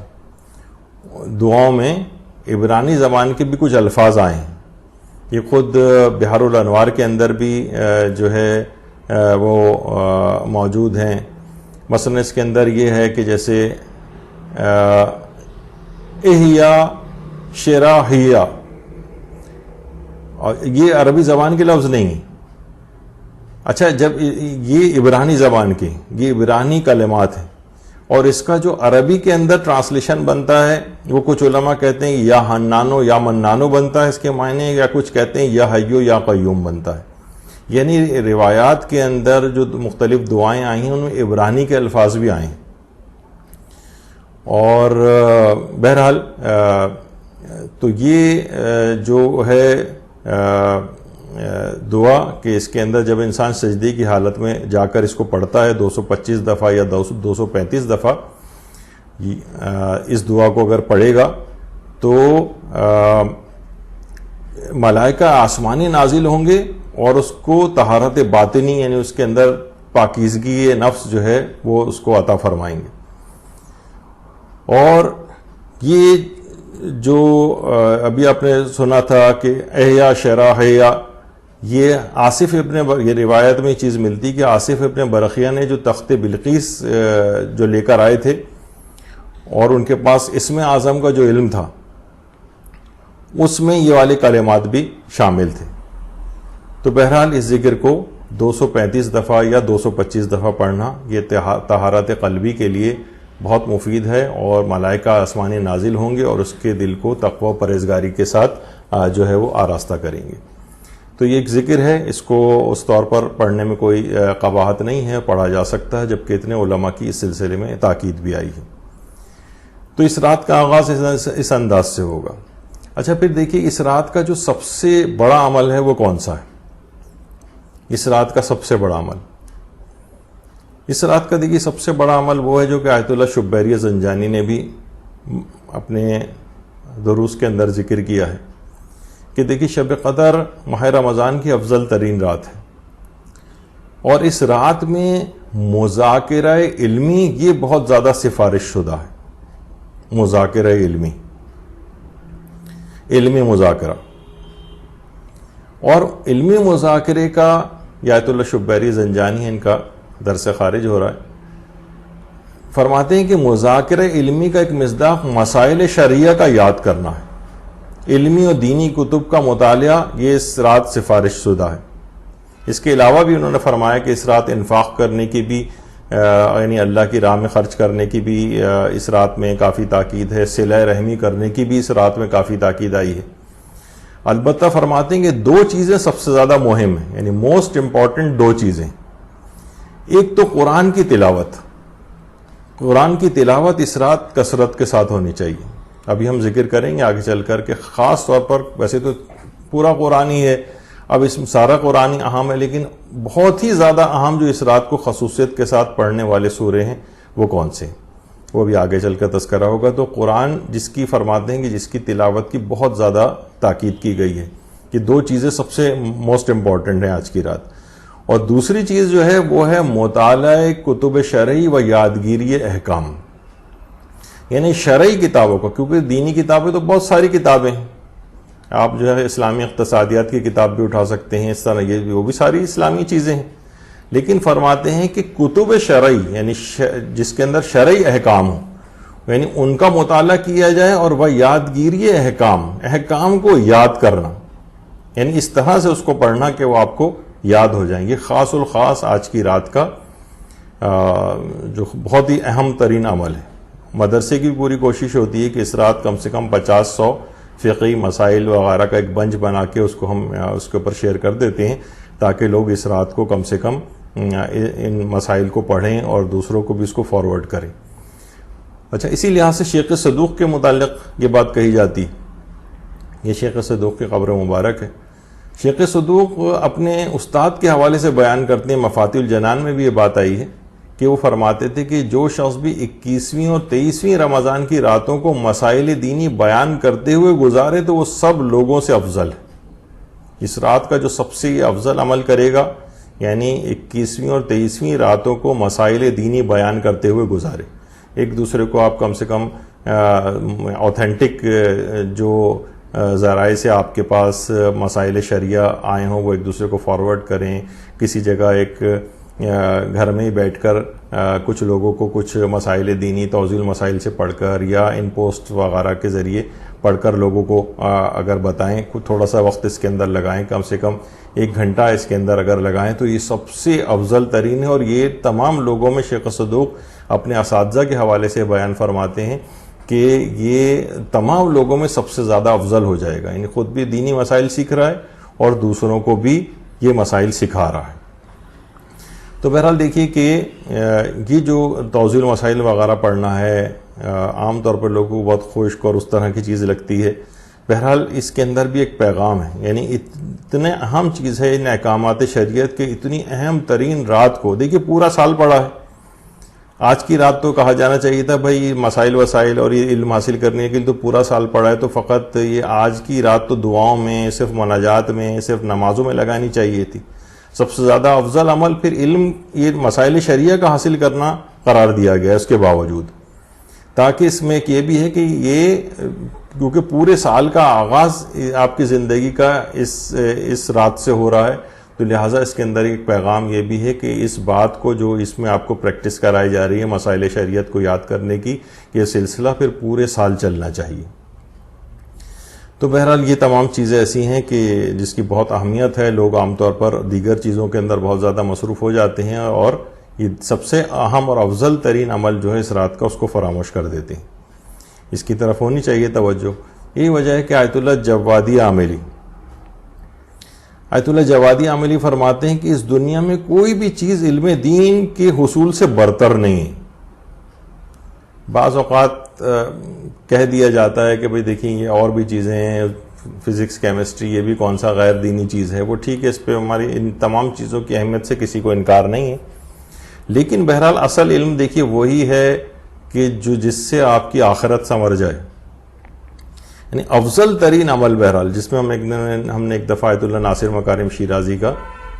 [SPEAKER 1] دعاؤں میں عبرانی زبان کے بھی کچھ الفاظ آئے ہیں. یہ خود بحار الانوار کے اندر بھی جو ہے وہ موجود ہیں. مثلا اس کے اندر یہ ہے کہ جیسے احیا شراحیہ، اور یہ عربی زبان کے لفظ نہیں. اچھا، جب یہ عبرانی زبان کے، یہ عبرانی کلمات ہیں، اور اس کا جو عربی کے اندر ٹرانسلیشن بنتا ہے، وہ کچھ علماء کہتے ہیں یا حنانو یا منانو بنتا ہے اس کے معنی، یا کچھ کہتے ہیں یا حیو یا قیوم بنتا ہے. یعنی روایات کے اندر جو مختلف دعائیں آئی ہیں ان میں عبرانی کے الفاظ بھی آئے ہیں. اور بہرحال تو یہ جو ہے دعا کہ اس کے اندر جب انسان سجدے کی حالت میں جا کر اس کو پڑھتا ہے 225 دفعہ یا 235 دفعہ، اس دعا کو اگر پڑھے گا تو ملائکہ آسمانی نازل ہوں گے اور اس کو طہارت باطنی، یعنی اس کے اندر پاکیزگی نفس جو ہے وہ اس کو عطا فرمائیں گے. اور یہ جو ابھی آپ نے سنا تھا کہ احیا شراحیہ، یہ آصف یہ روایت میں چیز ملتی کہ آصف ابن برقیہ نے جو تخت بلقیس جو لے کر آئے تھے، اور ان کے پاس اسم اعظم کا جو علم تھا، اس میں یہ والے کلمات بھی شامل تھے. تو بہرحال اس ذکر کو 235 دفعہ یا 225 دفعہ پڑھنا یہ طہارت قلبی کے لیے بہت مفید ہے، اور ملائکہ آسمانی نازل ہوں گے اور اس کے دل کو تقوی و پرہیزگاری کے ساتھ جو ہے وہ آراستہ کریں گے. تو یہ ایک ذکر ہے، اس کو اس طور پر پڑھنے میں کوئی قباحت نہیں ہے، پڑھا جا سکتا ہے، جبکہ اتنے علماء کی اس سلسلے میں تاکید بھی آئی ہے. تو اس رات کا آغاز اس انداز سے ہوگا. اچھا، پھر دیکھیے اس رات کا جو سب سے بڑا عمل ہے وہ کون سا ہے؟ اس رات کا سب سے بڑا عمل، اس رات کا دیکھیے سب سے بڑا عمل وہ ہے جو کہ آیت اللہ شبیری زنجانی نے بھی اپنے دروس کے اندر ذکر کیا ہے کہ دیکھیے شب قدر ماہ رمضان کی افضل ترین رات ہے، اور اس رات میں مذاکرہ علمی یہ بہت زیادہ سفارش شدہ ہے۔ مذاکرہ علمی مذاکرہ، اور علمی مذاکرے کا آیت اللہ شبیری زنجانی ان کا درس خارج ہو رہا ہے، فرماتے ہیں کہ مذاکرہ علمی کا ایک مصداق مسائل شرعیہ کا یاد کرنا ہے۔ علمی اور دینی کتب کا مطالعہ یہ اس رات سفارش شدہ ہے۔ اس کے علاوہ بھی انہوں نے فرمایا کہ اس رات انفاق کرنے کی بھی یعنی اللہ کی راہ میں خرچ کرنے کی بھی اس رات میں کافی تاکید ہے، صلہ رحمی کرنے کی بھی اس رات میں کافی تاکید آئی ہے۔ البتہ فرماتے ہیں کہ دو چیزیں سب سے زیادہ مہم ہیں، یعنی موسٹ امپورٹنٹ دو چیزیں۔ ایک تو قرآن کی تلاوت، قرآن کی تلاوت اس رات کثرت کے ساتھ ہونی چاہیے۔ ابھی ہم ذکر کریں گے آگے چل کر کہ خاص طور پر ویسے تو پورا قرآن ہی ہے، اب اس میں سارا قرآن ہی اہم ہے، لیکن بہت ہی زیادہ اہم جو اس رات کو خصوصیت کے ساتھ پڑھنے والے سورے ہیں وہ کون سے ہیں، وہ بھی آگے چل کر تذکرہ ہوگا۔ تو قرآن جس کی فرماتے ہیں کہ جس کی تلاوت کی بہت زیادہ تاکید کی گئی ہے، کہ دو چیزیں سب سے موسٹ امپورٹنٹ ہیں آج کی رات۔ اور دوسری چیز جو ہے وہ ہے مطالعہ کتب شرعی و یادگیری احکام، یعنی شرعی کتابوں کو، کیونکہ دینی کتابیں تو بہت ساری کتابیں ہیں، آپ جو ہے اسلامی اقتصادیات کی کتاب بھی اٹھا سکتے ہیں، اس طرح یہ وہ بھی ساری اسلامی چیزیں ہیں، لیکن فرماتے ہیں کہ کتب شرعی یعنی جس کے اندر شرعی احکام ہوں، یعنی ان کا مطالعہ کیا جائے، اور وہ یادگیری احکام کو یاد کرنا، یعنی اس طرح سے اس کو پڑھنا کہ وہ آپ کو یاد ہو جائیں۔ یہ خاص الخاص آج کی رات کا جو بہت ہی اہم ترین عمل ہے۔ مدرسے کی پوری کوشش ہوتی ہے کہ اس رات کم سے کم 50-100 فقہی مسائل وغیرہ کا ایک بنچ بنا کے اس کو ہم اس کے اوپر شیئر کر دیتے ہیں، تاکہ لوگ اس رات کو کم سے کم ان مسائل کو پڑھیں اور دوسروں کو بھی اس کو فارورڈ کریں۔ اچھا، اسی لحاظ سے شیخ صدوق کے متعلق یہ بات کہی جاتی، یہ شیخ صدوق کی قبر مبارک ہے۔ شیخ صدوق اپنے استاد کے حوالے سے بیان کرتے ہیں، مفاتیح الجنان میں بھی یہ بات آئی ہے کہ وہ فرماتے تھے کہ جو شخص بھی 21ویں اور 23ویں رمضان کی راتوں کو مسائل دینی بیان کرتے ہوئے گزارے تو وہ سب لوگوں سے افضل ہے۔ اس رات کا جو سب سے افضل عمل کرے گا، یعنی 21ویں اور 23ویں راتوں کو مسائل دینی بیان کرتے ہوئے گزارے، ایک دوسرے کو آپ کم سے کم اوتھینٹک جو ذرائع سے آپ کے پاس مسائل شرعیہ آئے ہوں وہ ایک دوسرے کو فارورڈ کریں، کسی جگہ ایک گھر میں ہی بیٹھ کر کچھ لوگوں کو کچھ مسائل دینی توضیح المسائل سے پڑھ کر یا ان پوسٹ وغیرہ کے ذریعے پڑھ کر لوگوں کو اگر بتائیں، تھوڑا سا وقت اس کے اندر لگائیں، کم سے کم 1 گھنٹہ اس کے اندر اگر لگائیں تو یہ سب سے افضل ترین ہے۔ اور یہ تمام لوگوں میں شیخ صدوق اپنے اساتذہ کے حوالے سے بیان فرماتے ہیں کہ یہ تمام لوگوں میں سب سے زیادہ افضل ہو جائے گا، یعنی خود بھی دینی مسائل سیکھ رہا ہے اور دوسروں کو بھی یہ مسائل سکھا رہا ہے۔ تو بہرحال دیکھیے کہ یہ جو توضیح المسائل وغیرہ پڑھنا ہے عام طور پر لوگوں کو بہت خشک اور اس طرح کی چیز لگتی ہے، بہرحال اس کے اندر بھی ایک پیغام ہے، یعنی اتنے اہم چیز ہے ان احکامات شریعت کے، اتنی اہم ترین رات کو دیکھیے پورا سال پڑا ہے۔ آج کی رات تو کہا جانا چاہیے تھا بھائی مسائل وسائل اور یہ علم حاصل کرنے کے لیے تو پورا سال پڑا ہے، تو فقط یہ آج کی رات تو دعاؤں میں، صرف مناجات میں، صرف نمازوں میں لگانی چاہیے تھی۔ سب سے زیادہ افضل عمل پھر علم، یہ مسائل شرعیہ کا حاصل کرنا قرار دیا گیا اس کے باوجود، تاکہ اس میں ایک یہ بھی ہے کہ یہ کیونکہ پورے سال کا آغاز آپ کی زندگی کا اس رات سے ہو رہا ہے، تو لہٰذا اس کے اندر ایک پیغام یہ بھی ہے کہ اس بات کو جو اس میں آپ کو پریکٹس کرائی جا رہی ہے مسائل شریعت کو یاد کرنے کی، یہ سلسلہ پھر پورے سال چلنا چاہیے۔ تو بہرحال یہ تمام چیزیں ایسی ہیں کہ جس کی بہت اہمیت ہے، لوگ عام طور پر دیگر چیزوں کے اندر بہت زیادہ مصروف ہو جاتے ہیں اور یہ سب سے اہم اور افضل ترین عمل جو ہے اس رات کا اس کو فراموش کر دیتے ہیں۔ اس کی طرف ہونی چاہیے توجہ۔ یہی وجہ ہے کہ آیت اللہ جوادی عاملی، آیت اللہ جوادی عاملی فرماتے ہیں کہ اس دنیا میں کوئی بھی چیز علم دین کے حصول سے برتر نہیں ہے۔ بعض اوقات کہہ دیا جاتا ہے کہ بھئی دیکھیں یہ اور بھی چیزیں ہیں، فزکس کیمسٹری، یہ بھی کون سا غیر دینی چیز ہے، وہ ٹھیک ہے، اس پہ ہماری ان تمام چیزوں کی اہمیت سے کسی کو انکار نہیں ہے، لیکن بہرحال اصل علم دیکھیے وہی ہے کہ جس سے آپ کی آخرت سنور جائے. یعنی افضل ترین عمل بہرحال، جس میں ہم نے ایک دفعہ آیت اللہ ناصر مکارم شیرازی کا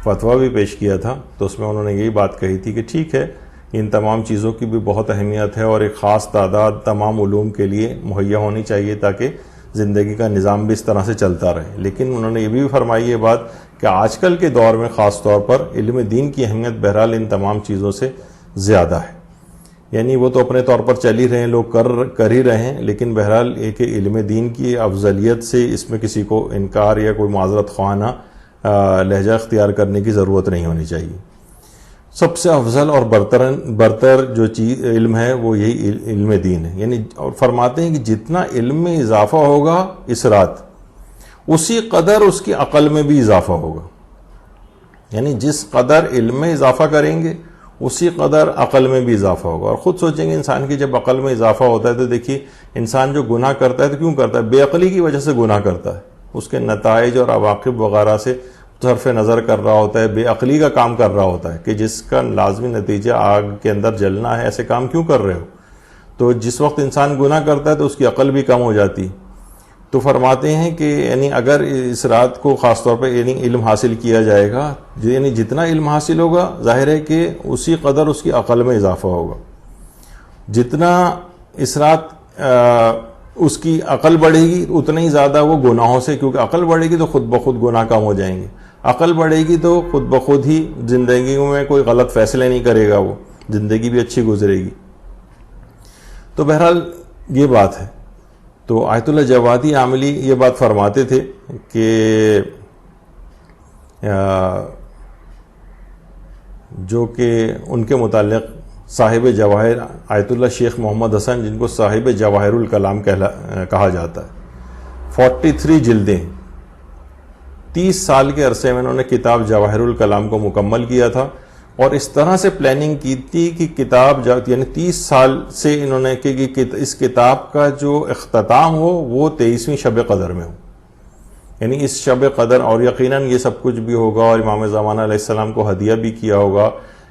[SPEAKER 1] فتویٰ بھی پیش کیا تھا، تو اس میں انہوں نے یہی بات کہی تھی کہ ٹھیک ہے ان تمام چیزوں کی بھی بہت اہمیت ہے اور ایک خاص تعداد تمام علوم کے لیے مہیا ہونی چاہیے تاکہ زندگی کا نظام بھی اس طرح سے چلتا رہے. لیکن انہوں نے یہ بھی فرمائی یہ بات کہ آج کل کے دور میں خاص طور پر علم دین کی اہمیت بہرحال ان تمام چیزوں سے زیادہ ہے. یعنی وہ تو اپنے طور پر چل ہی رہے ہیں، لوگ کر ہی رہے ہیں، لیکن بہرحال ایک علم دین کی افضلیت سے اس میں کسی کو انکار یا کوئی معذرت خواہانہ لہجہ اختیار کرنے کی ضرورت نہیں ہونی چاہیے. سب سے افضل اور برتر جو چیز علم ہے وہ یہی علم دین ہے. یعنی اور فرماتے ہیں کہ جتنا علم میں اضافہ ہوگا اس رات، اسی قدر اس کی عقل میں بھی اضافہ ہوگا. یعنی جس قدر علم میں اضافہ کریں گے اسی قدر عقل میں بھی اضافہ ہوگا. اور خود سوچیں گے انسان کی جب عقل میں اضافہ ہوتا ہے تو دیکھیے انسان جو گناہ کرتا ہے تو کیوں کرتا ہے؟ بے عقلی کی وجہ سے گناہ کرتا ہے. اس کے نتائج اور عواقب وغیرہ سے صرف نظر کر رہا ہوتا ہے، بے عقلی کا کام کر رہا ہوتا ہے کہ جس کا لازمی نتیجہ آگ کے اندر جلنا ہے، ایسے کام کیوں کر رہے ہو؟ تو جس وقت انسان گناہ کرتا ہے تو اس کی عقل بھی کم ہو جاتی. تو فرماتے ہیں کہ یعنی اگر اس رات کو خاص طور پہ یعنی علم حاصل کیا جائے گا، یعنی جتنا علم حاصل ہوگا ظاہر ہے کہ اسی قدر اس کی عقل میں اضافہ ہوگا. جتنا اس رات اس کی عقل بڑھے گی اتنا ہی زیادہ وہ گناہوں سے، کیونکہ عقل بڑھے گی تو خود بخود گناہ کم ہو جائیں گے. عقل بڑھے گی تو خود بخود ہی زندگی میں کوئی غلط فیصلے نہیں کرے گا، وہ زندگی بھی اچھی گزرے گی. تو بہرحال یہ بات ہے. تو آیت اللہ جوادی عاملی یہ بات فرماتے تھے کہ جو کہ ان کے متعلق صاحب جواہر آیت اللہ شیخ محمد حسن، جن کو صاحب جواہر الکلام کہا جاتا ہے، 43 جلدیں 30 سال کے عرصے میں انہوں نے کتاب جواہر الکلام کو مکمل کیا تھا. اور اس طرح سے پلاننگ کی تھی کہ کتاب یعنی 30 سال سے انہوں نے کہ اس کتاب کا جو اختتام ہو وہ 23ویں شب قدر میں ہو. یعنی اس شب قدر، اور یقیناً یہ سب کچھ بھی ہوگا اور امام زمانہ علیہ السلام کو ہدیہ بھی کیا ہوگا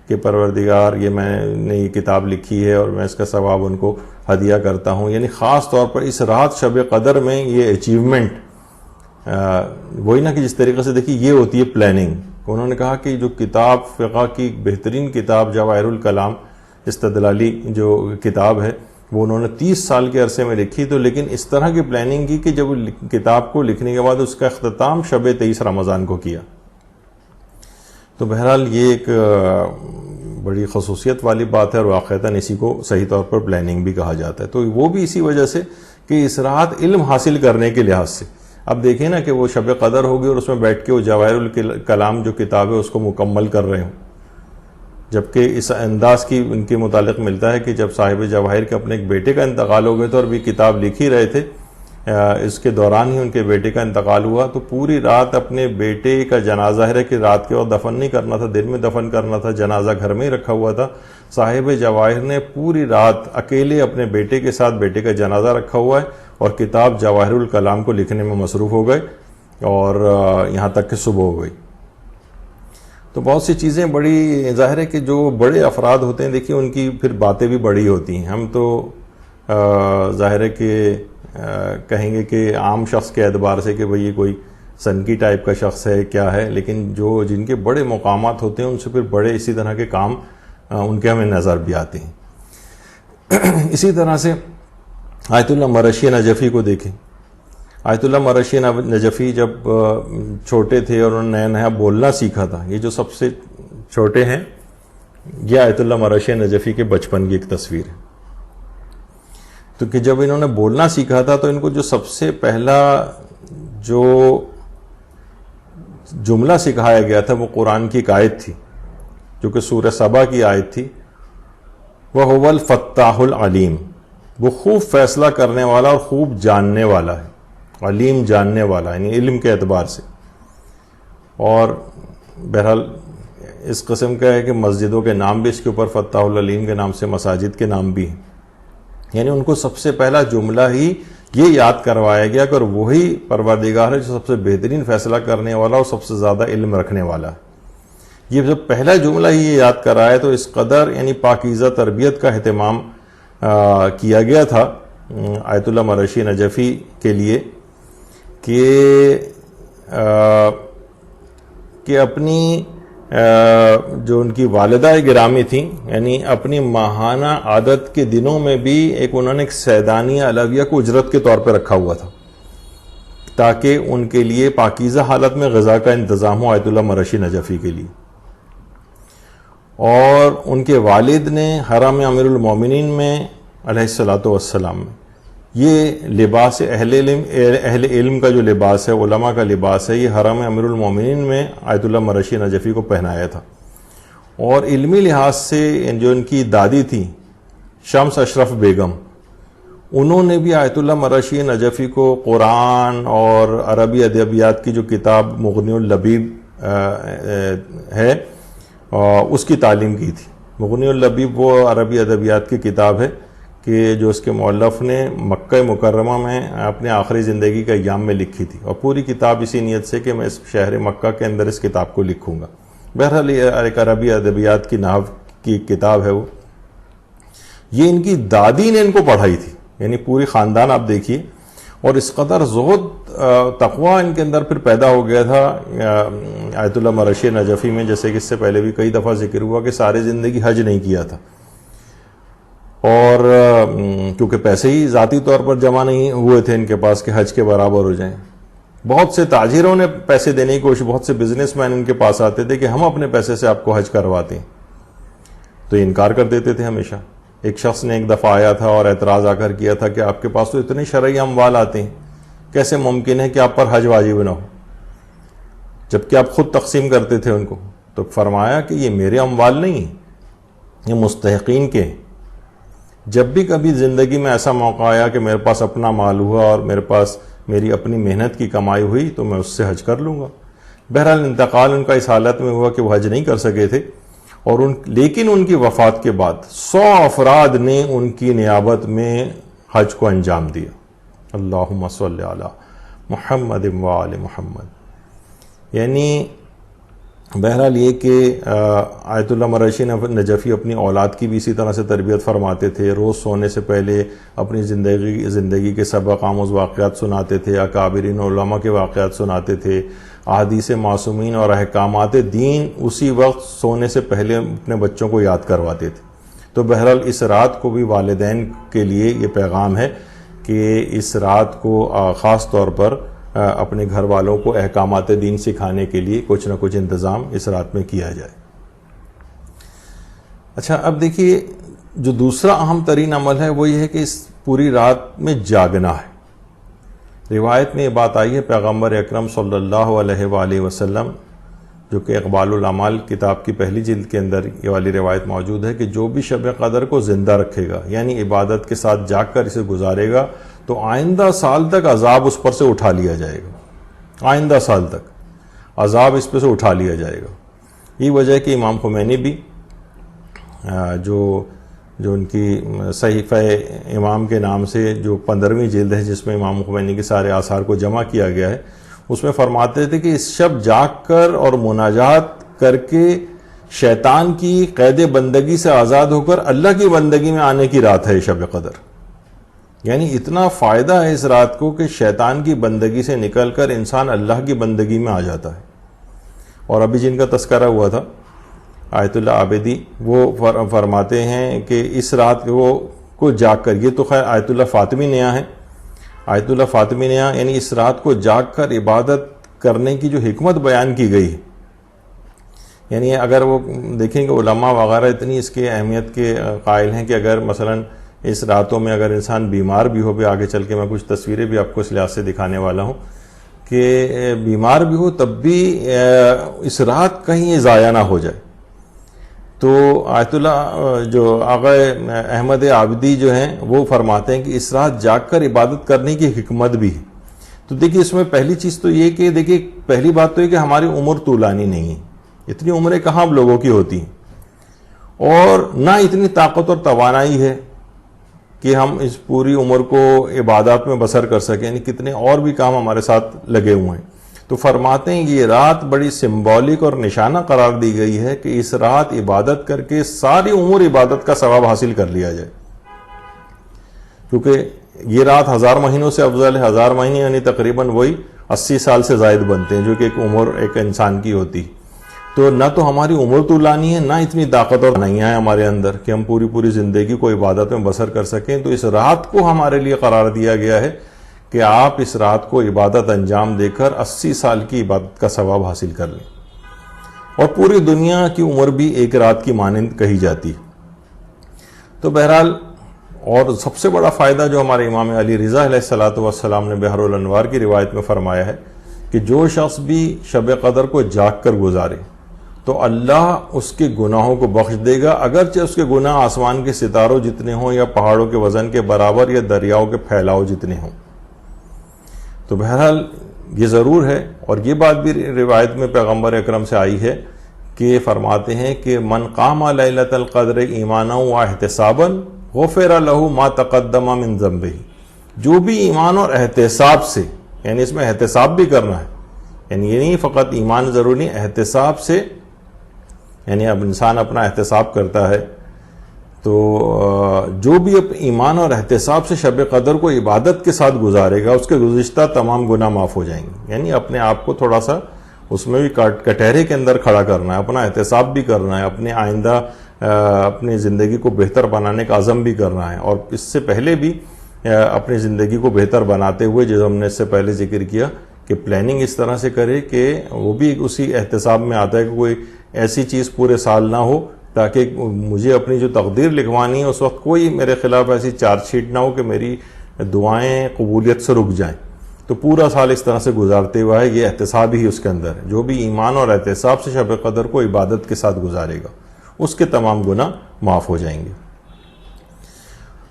[SPEAKER 1] کہ پروردگار یہ میں نے یہ کتاب لکھی ہے اور میں اس کا ثواب ان کو ہدیہ کرتا ہوں. یعنی خاص طور پر اس رات شب قدر میں یہ اچیومنٹ، وہی نا کہ جس طریقے سے دیکھیے یہ ہوتی ہے پلاننگ. انہوں نے کہا کہ جو کتاب فقہ کی بہترین کتاب جواہر الکلام استدلالی جو کتاب ہے وہ انہوں نے 30 سال کے عرصے میں لکھی. تو لیکن اس طرح کی پلاننگ کی کہ جب کتاب کو لکھنے کے بعد اس کا اختتام شب 23 رمضان کو کیا. تو بہرحال یہ ایک بڑی خصوصیت والی بات ہے اور واقعتاً اسی کو صحیح طور پر پلاننگ بھی کہا جاتا ہے. تو وہ بھی اسی وجہ سے کہ اس رات علم حاصل کرنے کے لحاظ سے. اب دیکھیں نا کہ وہ شب قدر ہوگی اور اس میں بیٹھ کے وہ جواہر الکلام جو کتاب ہے اس کو مکمل کر رہے ہوں. جبکہ اس انداز کی ان کے متعلق ملتا ہے کہ جب صاحب جواہر کے اپنے ایک بیٹے کا انتقال ہو گئے تو اور بھی کتاب لکھ ہی رہے تھے، اس کے دوران ہی ان کے بیٹے کا انتقال ہوا. تو پوری رات اپنے بیٹے کا جنازہ ہے کہ رات کے وقت دفن نہیں کرنا تھا، دن میں دفن کرنا تھا، جنازہ گھر میں ہی رکھا ہوا تھا. صاحب جواہر نے پوری رات اکیلے اپنے بیٹے کے ساتھ بیٹے کا جنازہ رکھا ہوا ہے اور کتاب جواہر الکلام کو لکھنے میں مصروف ہو گئے اور یہاں تک کہ صبح ہو گئی. تو بہت سی چیزیں بڑی ظاہر ہے کہ جو بڑے افراد ہوتے ہیں دیکھیے ان کی پھر باتیں بھی بڑی ہوتی ہیں. ہم تو ظاہر ہے کہ کہیں گے کہ عام شخص کے اعتبار سے کہ بھئی یہ کوئی سنکی ٹائپ کا شخص ہے کیا ہے، لیکن جو جن کے بڑے مقامات ہوتے ہیں ان سے پھر بڑے اسی طرح کے کام ان کے ہمیں نظر بھی آتے ہیں. اسی طرح سے آیت اللہ مرشی نجفی کو دیکھیں. آیت اللہ مرشی نجفی جب چھوٹے تھے اور انہوں نے نیا بولنا سیکھا تھا، یہ جو سب سے چھوٹے ہیں یہ آیت اللہ مرشی نجفی کے بچپن کی ایک تصویر ہے. تو کہ جب انہوں نے بولنا سیکھا تھا تو ان کو جو سب سے پہلا جو جملہ سکھایا گیا تھا وہ قرآن کی ایک آیت تھی جو کہ سورہ سبا کی آیت تھی، وَهُوَ الْفَتَّاحُ الْعَلِيمُ. وہ خوب فیصلہ کرنے والا اور خوب جاننے والا ہے، علیم جاننے والا یعنی علم کے اعتبار سے. اور بہرحال اس قسم کا ہے کہ مسجدوں کے نام بھی اس کے اوپر فتاح العلیم کے نام سے مساجد کے نام بھی ہیں. یعنی ان کو سب سے پہلا جملہ ہی یہ یاد کروایا گیا کہ وہی پروردگار ہے جو سب سے بہترین فیصلہ کرنے والا اور سب سے زیادہ علم رکھنے والا ہے. یہ جب پہلا جملہ ہی یہ یاد کر رہا ہے تو اس قدر یعنی پاکیزہ تربیت کا اہتمام کیا گیا تھا آیت اللہ مرشی نجفی کے لیے کہ اپنی جو ان کی والدہ گرامی تھیں یعنی اپنی ماہانہ عادت کے دنوں میں بھی انہوں نے ایک سیدانیہ علویہ کو اجرت کے طور پہ رکھا ہوا تھا تاکہ ان کے لیے پاکیزہ حالت میں غذا کا انتظام ہو آیت اللہ مرشی نجفی کے لیے. اور ان کے والد نے حرم امیر المومنین میں علیہ الصلاۃ والسلام میں یہ لباس اہل علم کا جو لباس ہے، علماء کا لباس ہے، یہ حرم امیر المومنین میں آیت اللہ مرشی نجفی کو پہنایا تھا. اور علمی لحاظ سے جو ان کی دادی تھی شمس اشرف بیگم، انہوں نے بھی آیت اللہ مرشی نجفی کو قرآن اور عربی ادبیات کی جو کتاب مغنی اللبیب ہے اس کی تعلیم کی تھی. مغنی اللبیب وہ عربی ادبیات کی کتاب ہے کہ جو اس کے مؤلف نے مکہ مکرمہ میں اپنے آخری زندگی کا ایام میں لکھی تھی، اور پوری کتاب اسی نیت سے کہ میں اس شہر مکہ کے اندر اس کتاب کو لکھوں گا. بہرحال ایک عربی ادبیات کی نحو کی کتاب ہے وہ. یہ ان کی دادی نے ان کو پڑھائی تھی، یعنی پوری خاندان آپ دیکھیے. اور اس قدر زہد تقوی ان کے اندر پھر پیدا ہو گیا تھا آیت اللہ مرشی نجفی میں، جیسے کہ اس سے پہلے بھی کئی دفعہ ذکر ہوا کہ سارے زندگی حج نہیں کیا تھا، اور کیونکہ پیسے ہی ذاتی طور پر جمع نہیں ہوئے تھے ان کے پاس کہ حج کے برابر ہو جائیں. بہت سے تاجروں نے پیسے دینے کی کوشش، بہت سے بزنس مین ان کے پاس آتے تھے کہ ہم اپنے پیسے سے آپ کو حج کرواتے ہیں، تو یہ انکار کر دیتے تھے ہمیشہ. ایک شخص نے ایک دفعہ آیا تھا اور اعتراض آ کر کیا تھا کہ آپ کے پاس تو اتنے شرعی اموال آتے ہیں، کیسے ممکن ہے کہ آپ پر حج واجب نہ ہو جبکہ آپ خود تقسیم کرتے تھے ان کو؟ تو فرمایا کہ یہ میرے اموال نہیں ہیں، یہ مستحقین کے ہیں. جب بھی کبھی زندگی میں ایسا موقع آیا کہ میرے پاس اپنا مال ہوا اور میرے پاس میری اپنی محنت کی کمائی ہوئی تو میں اس سے حج کر لوں گا. بہرحال انتقال ان کا اس حالت میں ہوا کہ وہ حج نہیں کر سکے تھے، اور لیکن ان کی وفات کے بعد 100 افراد نے ان کی نیابت میں حج کو انجام دیا. اللہم صلی علی محمد و آل محمد. یعنی بہرحال یہ کہ آیت اللہ مرشی نجفی اپنی اولاد کی بھی اسی طرح سے تربیت فرماتے تھے. روز سونے سے پہلے اپنی زندگی کے سبق آموز واقعات سناتے تھے، اکابرین علماء کے واقعات سناتے تھے، احادیث معصومین اور احکامات دین اسی وقت سونے سے پہلے اپنے بچوں کو یاد کرواتے تھے. تو بہرحال اس رات کو بھی والدین کے لیے یہ پیغام ہے کہ اس رات کو خاص طور پر اپنے گھر والوں کو احکامات دین سکھانے کے لیے کچھ نہ کچھ انتظام اس رات میں کیا جائے. اچھا، اب دیکھیے جو دوسرا اہم ترین عمل ہے وہ یہ ہے کہ اس پوری رات میں جاگنا ہے. روایت میں یہ بات آئی ہے، پیغمبر اکرم صلی اللہ علیہ وآلہ وسلم، جو کہ اقبال الاعمال کتاب کی پہلی جلد کے اندر یہ والی روایت موجود ہے، کہ جو بھی شب قدر کو زندہ رکھے گا یعنی عبادت کے ساتھ جاگ کر اسے گزارے گا تو آئندہ سال تک عذاب اس پر سے اٹھا لیا جائے گا. آئندہ سال تک عذاب اس پہ سے اٹھا لیا جائے گا. یہ وجہ ہے کہ امام خمینی بھی جو ان کی صحیفہ امام کے نام سے جو 15ویں جلد ہے جس میں امام خمینی کے سارے آثار کو جمع کیا گیا ہے، اس میں فرماتے تھے کہ اس شب جاگ کر اور مناجات کر کے شیطان کی قید بندگی سے آزاد ہو کر اللہ کی بندگی میں آنے کی رات ہے شب قدر. یعنی اتنا فائدہ ہے اس رات کو کہ شیطان کی بندگی سے نکل کر انسان اللہ کی بندگی میں آ جاتا ہے. اور ابھی جن کا تذکرہ ہوا تھا آیت اللہ عابدی، وہ فرماتے ہیں کہ اس رات کو جاگ کر، یہ تو خیر آیت اللہ فاطمی نیا ہے، آیت اللہ فاطمی نیا یعنی اس رات کو جاگ کر عبادت کرنے کی جو حکمت بیان کی گئی ہے. یعنی اگر وہ دیکھیں کہ علماء وغیرہ اتنی اس کی اہمیت کے قائل ہیں کہ اگر مثلا اس راتوں میں اگر انسان بیمار بھی ہو، بھی آگے چل کے میں کچھ تصویریں بھی آپ کو اس لحاظ سے دکھانے والا ہوں کہ بیمار بھی ہو تب بھی اس رات کہیں یہ ضائع نہ ہو جائے. تو آیت اللہ جو آقا احمد عابدی جو ہیں وہ فرماتے ہیں کہ اس رات جاگ کر عبادت کرنے کی حکمت بھی ہے. تو دیکھیے اس میں پہلی چیز تو یہ کہ دیکھیے پہلی بات تو یہ کہ ہماری عمر طولانی نہیں ہے، اتنی عمریں کہاں ہم لوگوں کی ہوتی ہیں، اور نہ اتنی طاقت اور توانائی ہے کہ ہم اس پوری عمر کو عبادات میں بسر کر سکیں. یعنی کتنے اور بھی کام ہمارے ساتھ لگے ہوئے ہیں. تو فرماتے ہیں کہ یہ رات بڑی سمبولک اور نشانہ قرار دی گئی ہے کہ اس رات عبادت کر کے ساری عمر عبادت کا ثواب حاصل کر لیا جائے، کیونکہ یہ رات 1000 مہینوں سے افضل ہے. 1000 مہینے یعنی تقریباً وہی 80 سال سے زائد بنتے ہیں، جو کہ ایک عمر ایک انسان کی ہوتی. تو نہ تو ہماری عمر طولانی ہے، نہ اتنی طاقت اور نہیں ہے ہمارے اندر کہ ہم پوری زندگی کو عبادت میں بسر کر سکیں. تو اس رات کو ہمارے لیے قرار دیا گیا ہے کہ آپ اس رات کو عبادت انجام دے کر 80 سال کی عبادت کا ثواب حاصل کر لیں. اور پوری دنیا کی عمر بھی ایک رات کی مانند کہی جاتی. تو بہرحال، اور سب سے بڑا فائدہ جو ہمارے امام علی رضا علیہ الصلوۃ والسلام نے بحر الانوار کی روایت میں فرمایا ہے کہ جو شخص بھی شب قدر کو جاگ کر گزارے تو اللہ اس کے گناہوں کو بخش دے گا، اگرچہ اس کے گناہ آسمان کے ستاروں جتنے ہوں یا پہاڑوں کے وزن کے برابر یا دریاؤں کے پھیلاؤ جتنے ہوں. تو بہرحال یہ ضرور ہے، اور یہ بات بھی روایت میں پیغمبر اکرم سے آئی ہے کہ فرماتے ہیں کہ من قام لیلۃ القدر ایمانا واحتسابا غفر له ما تقدم من ذنبه. جو بھی ایمان اور احتساب سے، یعنی اس میں احتساب بھی کرنا ہے، یعنی یہ نہیں فقط ایمان ضروری نہیں، احتساب سے، یعنی اب انسان اپنا احتساب کرتا ہے تو جو بھی ایمان اور احتساب سے شب قدر کو عبادت کے ساتھ گزارے گا اس کے گزشتہ تمام گناہ معاف ہو جائیں گے. یعنی اپنے آپ کو تھوڑا سا اس میں بھی کٹہرے کے اندر کھڑا کرنا ہے، اپنا احتساب بھی کرنا ہے، اپنے آئندہ اپنی زندگی کو بہتر بنانے کا عزم بھی کرنا ہے. اور اس سے پہلے بھی اپنی زندگی کو بہتر بناتے ہوئے، جیسے ہم نے اس سے پہلے ذکر کیا کہ پلاننگ اس طرح سے کرے کہ وہ بھی اسی احتساب میں آتا ہے کہ کوئی ایسی چیز پورے سال نہ ہو تاکہ مجھے اپنی جو تقدیر لکھوانی ہے اس وقت کوئی میرے خلاف ایسی چارج شیٹ نہ ہو کہ میری دعائیں قبولیت سے رک جائیں. تو پورا سال اس طرح سے گزارتے ہوا ہے، یہ احتساب ہی اس کے اندر ہے. جو بھی ایمان اور احتساب سے شب قدر کو عبادت کے ساتھ گزارے گا اس کے تمام گناہ معاف ہو جائیں گے.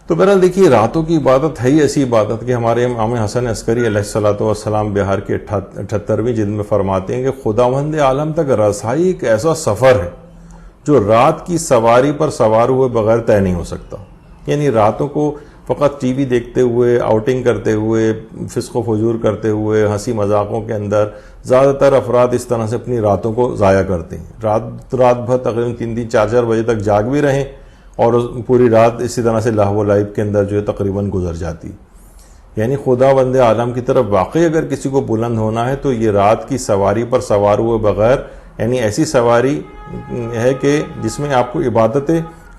[SPEAKER 1] تو بہرحال دیکھیے، راتوں کی عبادت ہے ہی ایسی عبادت کہ ہمارے امام حسن عسکری علیہ الصلوۃ والسلام بہار کے 78ویں جلد میں فرماتے ہیں کہ خداوند عالم تک رسائی ایک ایسا سفر ہے جو رات کی سواری پر سوار ہوئے بغیر طے نہیں ہو سکتا. یعنی راتوں کو فقط ٹی وی دیکھتے ہوئے، آؤٹنگ کرتے ہوئے، فسق و فجور کرتے ہوئے، ہنسی مذاقوں کے اندر زیادہ تر افراد اس طرح سے اپنی راتوں کو ضائع کرتے ہیں. رات بھر تقریباً 3-4 بجے تک جاگ بھی رہیں اور پوری رات اسی طرح سے لہو و لعب کے اندر جو ہے تقریباً گزر جاتی. یعنی خدا بند عالم کی طرف واقعی اگر کسی کو بلند ہونا ہے تو یہ رات کی سواری پر سوار ہوئے بغیر، یعنی ایسی سواری ہے کہ جس میں آپ کو عبادت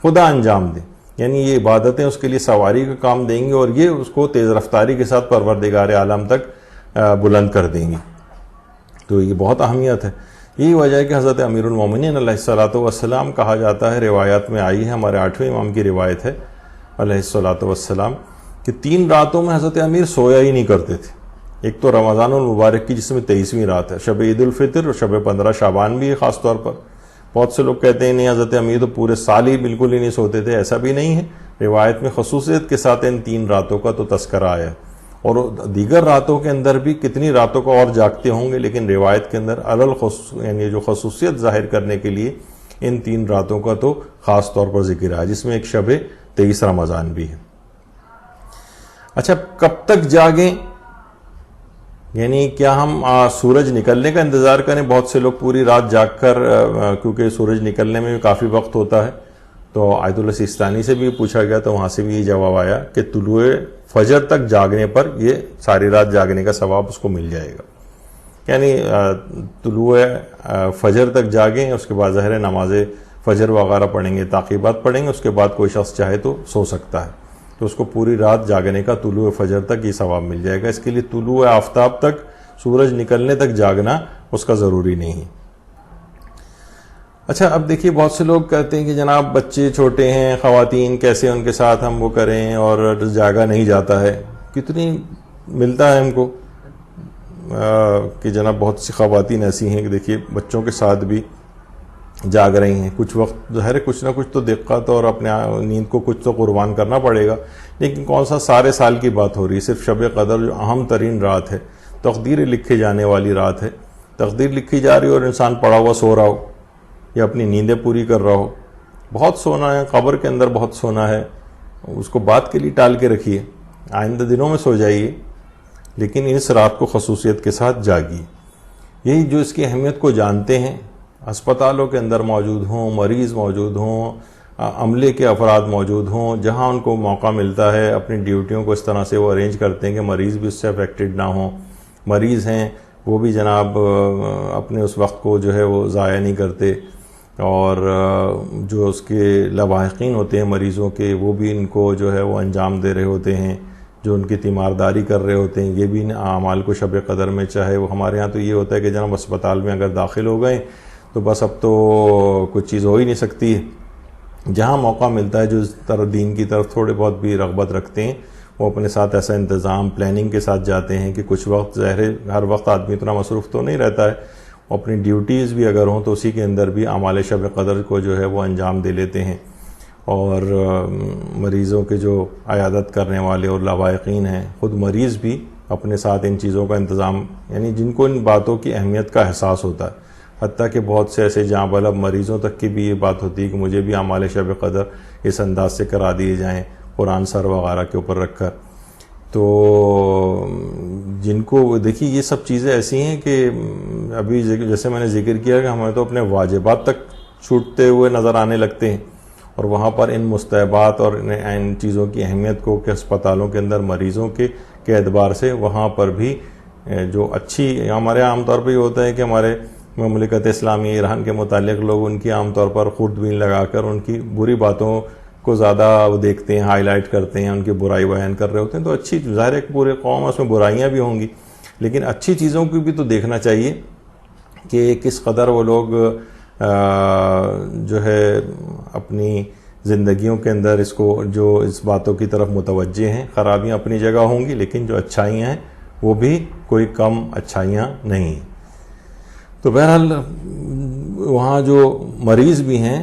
[SPEAKER 1] خدا انجام دیں. یعنی یہ عبادتیں اس کے لیے سواری کا کام دیں گی اور یہ اس کو تیز رفتاری کے ساتھ پروردگار عالم تک بلند کر دیں گی. تو یہ بہت اہمیت ہے. یہی وجہ ہے کہ حضرت امیر المومنین علیہ الصلوۃ والسلام کہا جاتا ہے، روایات میں آئی ہے، ہمارے 8ویں امام کی روایت ہے علیہ الصلوۃ والسلام، کہ 3 راتوں میں حضرت امیر سویا ہی نہیں کرتے تھے. ایک تو رمضان المبارک کی جس میں 23ویں رات ہے، شب عید الفطر اور شب 15 شعبان بھی ہے خاص طور پر. بہت سے لوگ کہتے ہیں نہیں حضرت امیر تو پورے سال ہی بالکل ہی نہیں سوتے تھے. ایسا بھی نہیں ہے، روایت میں خصوصیت کے ساتھ ان 3 راتوں کا تو تذکرہ آیا ہے. اور دیگر راتوں کے اندر بھی کتنی راتوں کو اور جاگتے ہوں گے، لیکن روایت کے اندر یعنی جو خصوصیت ظاہر کرنے کے لیے ان 3 راتوں کا تو خاص طور پر ذکر ہے، جس میں ایک شب 23 رمضان بھی ہے. اچھا، کب تک جاگیں؟ یعنی کیا ہم سورج نکلنے کا انتظار کریں؟ بہت سے لوگ پوری رات جاگ کر، کیونکہ سورج نکلنے میں بھی کافی وقت ہوتا ہے، تو آیت اللہ سیستانی سے بھی پوچھا گیا تو وہاں سے بھی یہ جواب آیا کہ طلوع فجر تک جاگنے پر یہ ساری رات جاگنے کا ثواب اس کو مل جائے گا. یعنی طلوع فجر تک جاگیں، اس کے بعد ظاہر نماز فجر وغیرہ پڑھیں گے، تعقیبات پڑھیں گے، اس کے بعد کوئی شخص چاہے تو سو سکتا ہے، تو اس کو پوری رات جاگنے کا طلوع فجر تک یہ ثواب مل جائے گا. اس کے لیے طلوع آفتاب تک، سورج نکلنے تک جاگنا اس کا ضروری نہیں ہے. اچھا، اب دیکھیے، بہت سے لوگ کہتے ہیں کہ جناب بچے چھوٹے ہیں، خواتین، کیسے ان کے ساتھ ہم وہ کریں اور جاگا نہیں جاتا ہے. کتنی ملتا ہے ہم کو کہ جناب بہت سی خواتین ایسی ہیں کہ دیکھیے بچوں کے ساتھ بھی جاگ رہی ہیں. کچھ وقت ظاہر ہے کچھ نہ کچھ تو دقت اور اپنے نیند کو کچھ تو قربان کرنا پڑے گا، لیکن کون سا سارے سال کی بات ہو رہی ہے. صرف شب قدر جو اہم ترین رات ہے، تقدیر لکھے جانے والی رات ہے، تقدیر لکھی جا رہی ہے اور انسان پڑا ہوا سو رہا ہو یا اپنی نیندیں پوری کر رہا ہو. بہت سونا ہے، قبر کے اندر بہت سونا ہے، اس کو بعد کے لیے ٹال کے رکھیے، آئندہ دنوں میں سو جائیے، لیکن اس رات کو خصوصیت کے ساتھ جاگیے. یہی جو اس کی اہمیت کو جانتے ہیں، ہسپتالوں کے اندر موجود ہوں، مریض موجود ہوں، عملے کے افراد موجود ہوں، جہاں ان کو موقع ملتا ہے اپنی ڈیوٹیوں کو اس طرح سے وہ ارینج کرتے ہیں کہ مریض بھی اس سے افیکٹڈ نہ ہوں، مریض ہیں وہ بھی جناب اپنے اس وقت کو جو ہے وہ ضائع نہیں کرتے، اور جو اس کے لواحقین ہوتے ہیں مریضوں کے وہ بھی ان کو جو ہے وہ انجام دے رہے ہوتے ہیں، جو ان کی تیمارداری کر رہے ہوتے ہیں، یہ بھی ان اعمال کو شب قدر میں، چاہے وہ ہمارے ہاں تو یہ ہوتا ہے کہ جناب اسپتال میں اگر داخل ہو گئے تو بس اب تو کچھ چیز ہو ہی نہیں سکتی ہے۔ جہاں موقع ملتا ہے جو اس طرح دین کی طرف تھوڑے بہت بھی رغبت رکھتے ہیں وہ اپنے ساتھ ایسا انتظام پلاننگ کے ساتھ جاتے ہیں کہ کچھ وقت ظاہر ہر وقت آدمی اتنا مصروف تو نہیں رہتا ہے، اپنی ڈیوٹیز بھی اگر ہوں تو اسی کے اندر بھی اعمال شب قدر کو جو ہے وہ انجام دے لیتے ہیں، اور مریضوں کے جو عیادت کرنے والے اور لواحقین ہیں، خود مریض بھی اپنے ساتھ ان چیزوں کا انتظام، یعنی جن کو ان باتوں کی اہمیت کا احساس ہوتا ہے، حتیٰ کہ بہت سے ایسے جاں بلب مریضوں تک کی بھی یہ بات ہوتی ہے کہ مجھے بھی اعمال شب قدر اس انداز سے کرا دیے جائیں، قرآن سر وغیرہ کے اوپر رکھ کر۔ تو جن کو دیکھیے یہ سب چیزیں ایسی ہیں کہ ابھی جیسے میں نے ذکر کیا کہ ہمیں تو اپنے واجبات تک چھوٹتے ہوئے نظر آنے لگتے ہیں، اور وہاں پر ان مستحبات اور ان چیزوں کی اہمیت کو کہ اسپتالوں کے اندر مریضوں کے اعتبار سے وہاں پر بھی جو اچھی، ہمارے عام طور پہ یہ ہوتا ہے کہ ہمارے مملکت اسلامی ایران کے متعلق لوگ ان کی عام طور پر خوردبین لگا کر ان کی بری باتوں کو زیادہ وہ دیکھتے ہیں، ہائی لائٹ کرتے ہیں، ان کی برائی بیان کر رہے ہوتے ہیں۔ تو اچھی ظاہر ہے کہ پورے قوم اس میں برائیاں بھی ہوں گی، لیکن اچھی چیزوں کو بھی تو دیکھنا چاہیے کہ کس قدر وہ لوگ جو ہے اپنی زندگیوں کے اندر اس کو جو اس باتوں کی طرف متوجہ ہیں۔ خرابیاں اپنی جگہ ہوں گی لیکن جو اچھائیاں ہیں وہ بھی کوئی کم اچھائیاں نہیں ہیں۔ تو بہرحال وہاں جو مریض بھی ہیں،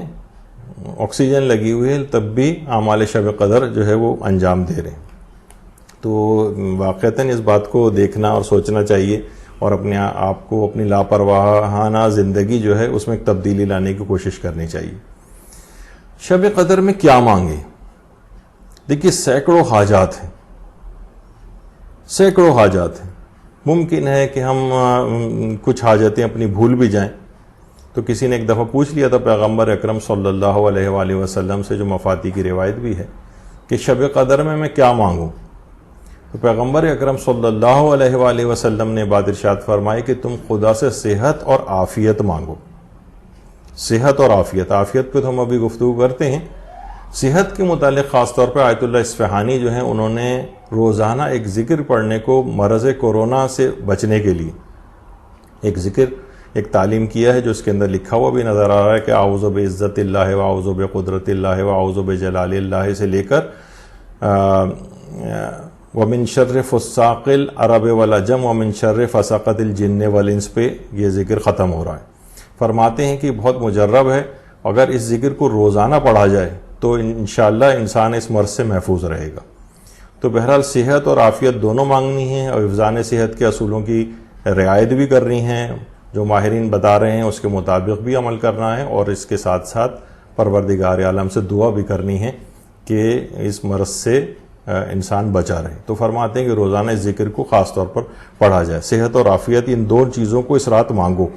[SPEAKER 1] آکسیجن لگی ہوئی ہے، تب بھی اعمال شب قدر جو ہے وہ انجام دے رہے ہیں۔ تو واقعتاً اس بات کو دیکھنا اور سوچنا چاہیے، اور اپنے آپ کو اپنی لاپرواہانہ زندگی جو ہے اس میں ایک تبدیلی لانے کی کوشش کرنی چاہیے۔ شب قدر میں کیا مانگے؟ دیکھیے سینکڑوں حاجات ہیں، سینکڑوں حاجات ہیں۔ ممکن ہے کہ ہم کچھ حاجتیں اپنی بھول بھی جائیں۔ تو کسی نے ایک دفعہ پوچھ لیا تھا پیغمبر اکرم صلی اللہ علیہ وآلہ وسلم سے، جو مفاتی کی روایت بھی ہے، کہ شب قدر میں کیا مانگوں؟ تو پیغمبر اکرم صلی اللہ علیہ وآلہ وسلم نے بات ارشاد فرمائی کہ تم خدا سے صحت اور عافیت مانگو۔ صحت اور عافیت، عافیت پہ تو ہم ابھی گفتگو کرتے ہیں۔ صحت کے متعلق خاص طور پہ آیت اللہ اصفہانی جو ہیں انہوں نے روزانہ ایک ذکر پڑھنے کو مرض کورونا سے بچنے کے لیے ایک ذکر، ایک تعلیم کیا ہے، جو اس کے اندر لکھا ہوا بھی نظر آ رہا ہے کہ اعوذ بعزت اللہ و اعوذ بقدرت اللہ و اعوذ بجلال اللہ سے لے کر ومن شر فساق العرب والعجم ومن شر فسقۃ الجن والانس پہ یہ ذکر ختم ہو رہا ہے۔ فرماتے ہیں کہ بہت مجرب ہے، اگر اس ذکر کو روزانہ پڑھا جائے تو انشاءاللہ انسان اس مرض سے محفوظ رہے گا۔ تو بہرحال صحت اور عافیت دونوں مانگنی ہیں، اور حفظان صحت کے اصولوں کی رعایت بھی کرنی ہے، جو ماہرین بتا رہے ہیں اس کے مطابق بھی عمل کرنا ہے، اور اس کے ساتھ ساتھ پروردگار عالم سے دعا بھی کرنی ہے کہ اس مرض سے انسان بچا رہے۔ تو فرماتے ہیں کہ روزانہ اس ذکر کو خاص طور پر پڑھا جائے۔ صحت اور عافیت، ان دو چیزوں کو اس رات مانگو۔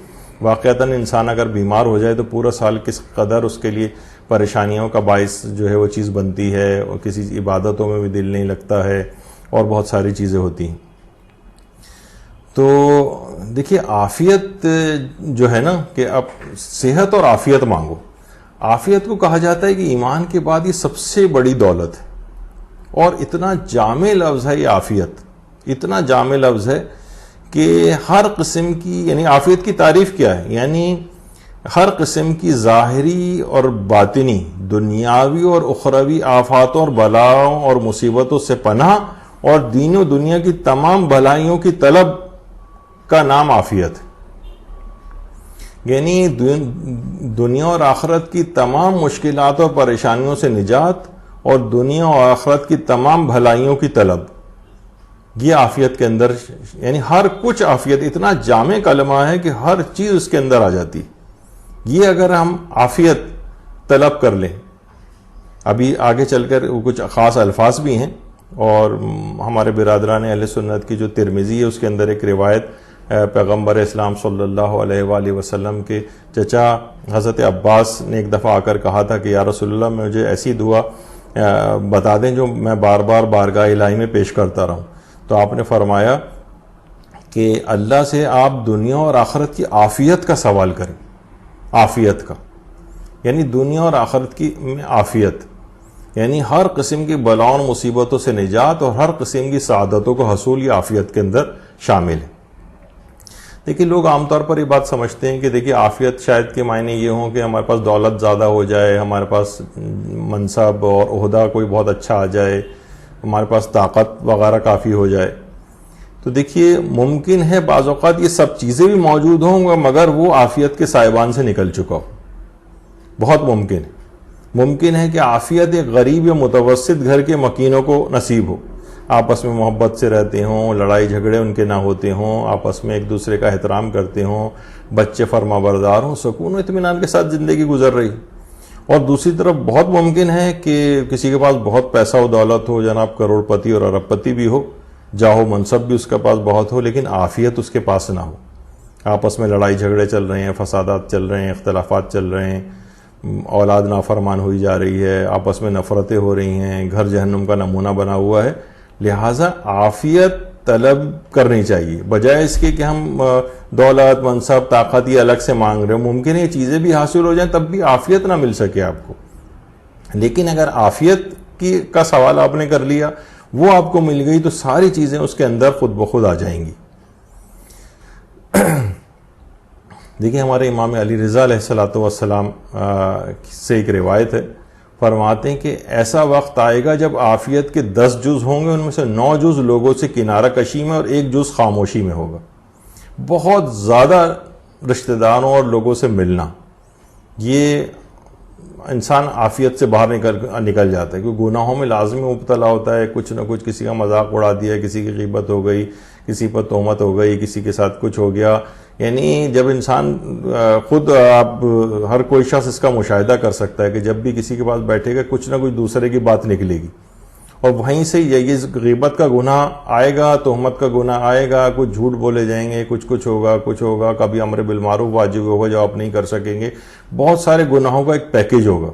[SPEAKER 1] واقعتاً انسان اگر بیمار ہو جائے تو پورا سال کس قدر اس کے لیے پریشانیوں کا باعث جو ہے وہ چیز بنتی ہے، اور کسی عبادتوں میں بھی دل نہیں لگتا ہے، اور بہت ساری چیزیں ہوتی ہیں۔ تو دیکھیے عافیت جو ہے نا، کہ اب صحت اور عافیت مانگو۔ عافیت کو کہا جاتا ہے کہ ایمان کے بعد یہ سب سے بڑی دولت ہے، اور اتنا جامع لفظ ہے یہ عافیت، اتنا جامع لفظ ہے کہ ہر قسم کی، یعنی عافیت کی تعریف کیا ہے؟ یعنی ہر قسم کی ظاہری اور باطنی، دنیاوی اور اخروی آفاتوں اور بلاؤں اور مصیبتوں سے پناہ، اور دین و دنیا کی تمام بھلائیوں کی طلب کا نام عافیت ہے۔ یعنی دنیا اور آخرت کی تمام مشکلات اور پریشانیوں سے نجات، اور دنیا اور آخرت کی تمام بھلائیوں کی طلب، یہ عافیت کے اندر، یعنی ہر کچھ عافیت، اتنا جامع کلمہ ہے کہ ہر چیز اس کے اندر آ جاتی۔ یہ اگر ہم عافیت طلب کر لیں، ابھی آگے چل کر کچھ خاص الفاظ بھی ہیں، اور ہمارے برادران اہل سنت کی جو ترمذی ہے اس کے اندر ایک روایت پیغمبر اسلام صلی اللہ علیہ وآلہ وسلم کے چچا حضرت عباس نے ایک دفعہ آ کر کہا تھا کہ یا رسول اللہ مجھے ایسی دعا بتا دیں جو میں بار بار بارگاہ الہی میں پیش کرتا رہوں. تو آپ نے فرمایا کہ اللہ سے آپ دنیا اور آخرت کی عافیت کا سوال کریں. عافیت کا یعنی دنیا اور آخرت کی میں عافیت، یعنی ہر قسم کی بلاؤں اور مصیبتوں سے نجات اور ہر قسم کی سعادتوں کو حصول یہ عافیت کے اندر شامل ہے. دیکھیے لوگ عام طور پر یہ بات سمجھتے ہیں کہ دیکھیے عافیت شاید کے معنی یہ ہوں کہ ہمارے پاس دولت زیادہ ہو جائے، ہمارے پاس منصب اور عہدہ کوئی بہت اچھا آ جائے، ہمارے پاس طاقت وغیرہ کافی ہو جائے. تو دیکھیے ممکن ہے بعض اوقات یہ سب چیزیں بھی موجود ہوں مگر وہ عافیت کے سائبان سے نکل چکا ہو. بہت ممکن ہے کہ عافیت ایک غریب یا متوسط گھر کے مکینوں کو نصیب ہو، آپس میں محبت سے رہتے ہوں، لڑائی جھگڑے ان کے نہ ہوتے ہوں، آپس میں ایک دوسرے کا احترام کرتے ہوں، بچے فرما بردار ہوں، سکون و اطمینان کے ساتھ زندگی گزر رہی. اور دوسری طرف بہت ممکن ہے کہ کسی کے پاس بہت پیسہ و دولت ہو، جناب کروڑ پتی اور ارب پتی بھی ہو، جاہو منصب بھی اس کے پاس بہت ہو، لیکن عافیت اس کے پاس نہ ہو. آپس میں لڑائی جھگڑے چل رہے ہیں، فسادات چل رہے ہیں، اختلافات چل رہے ہیں، اولاد نافرمان ہوئی جا رہی ہے، آپس میں نفرتیں ہو رہی ہیں، گھر جہنم کا نمونہ بنا ہوا ہے. لہٰذا عافیت طلب کرنی چاہیے بجائے اس کے کہ ہم دولت منصب طاقت یہ الگ سے مانگ رہے ہیں. ممکن ہے یہ چیزیں بھی حاصل ہو جائیں تب بھی عافیت نہ مل سکے آپ کو. لیکن اگر عافیت کا سوال آپ نے کر لیا، وہ آپ کو مل گئی، تو ساری چیزیں اس کے اندر خود بخود آ جائیں گی. دیکھیں ہمارے امام علی رضا علیہ السلام سے ایک روایت ہے، فرماتے ہیں کہ ایسا وقت آئے گا جب عافیت کے 10 جز ہوں گے، ان میں سے 9 جز لوگوں سے کنارہ کشی میں اور 1 جز خاموشی میں ہوگا. بہت زیادہ رشتہ داروں اور لوگوں سے ملنا، یہ انسان عافیت سے باہر نکل جاتا ہے، کیونکہ گناہوں میں لازمی مبتلا ہوتا ہے. کچھ نہ کچھ کسی کا مذاق اڑا دیا، کسی کی غیبت ہو گئی، کسی پر تہمت ہو گئی، کسی کے ساتھ کچھ ہو گیا. یعنی جب انسان خود آپ ہر کوئی شخص اس کا مشاہدہ کر سکتا ہے کہ جب بھی کسی کے پاس بیٹھے گا کچھ نہ کچھ دوسرے کی بات نکلے گی، اور وہیں سے یہ غیبت کا گناہ آئے گا، تہمت کا گناہ آئے گا، کچھ جھوٹ بولے جائیں گے، کچھ ہوگا، کبھی امر بالمعروف واجب ہوگا جو آپ نہیں کر سکیں گے. بہت سارے گناہوں کا ایک پیکیج ہوگا.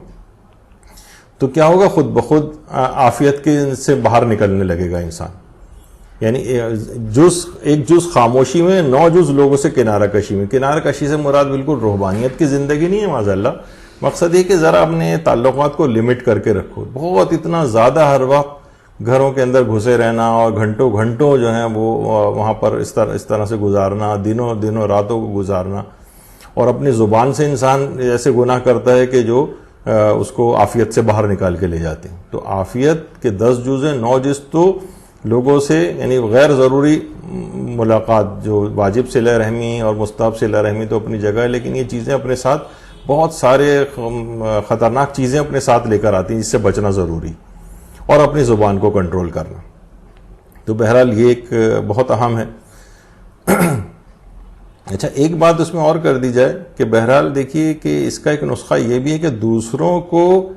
[SPEAKER 1] تو کیا ہوگا؟ خود بخود عافیت کے سے باہر نکلنے لگے گا انسان. یعنی 1 جز خاموشی میں، 9 جز لوگوں سے کنارہ کشی میں. کنارہ کشی سے مراد بالکل روحانیت کی زندگی نہیں ہے معاذ اللہ. مقصد یہ کہ ذرا اپنے تعلقات کو لمٹ کر کے رکھو. بہت اتنا زیادہ ہر وقت گھروں کے اندر گھسے رہنا اور گھنٹوں جو ہیں وہ وہاں پر اس طرح سے گزارنا، دنوں راتوں کو گزارنا، اور اپنی زبان سے انسان ایسے گناہ کرتا ہے کہ جو اس کو عافیت سے باہر نکال کے لے جاتے ہیں. تو عافیت کے 10 جز ہیں، 9 جز تو لوگوں سے، یعنی غیر ضروری ملاقات، جو واجب صلہ رحمی اور مستحب صلہ رحمی تو اپنی جگہ ہے، لیکن یہ چیزیں اپنے ساتھ بہت سارے خطرناک چیزیں اپنے ساتھ لے کر آتی ہیں، جس سے بچنا ضروری، اور اپنی زبان کو کنٹرول کرنا. تو بہرحال یہ ایک بہت اہم ہے. اچھا ایک بات اس میں اور کر دی جائے کہ بہرحال دیکھیے کہ اس کا ایک نسخہ یہ بھی ہے کہ دوسروں کو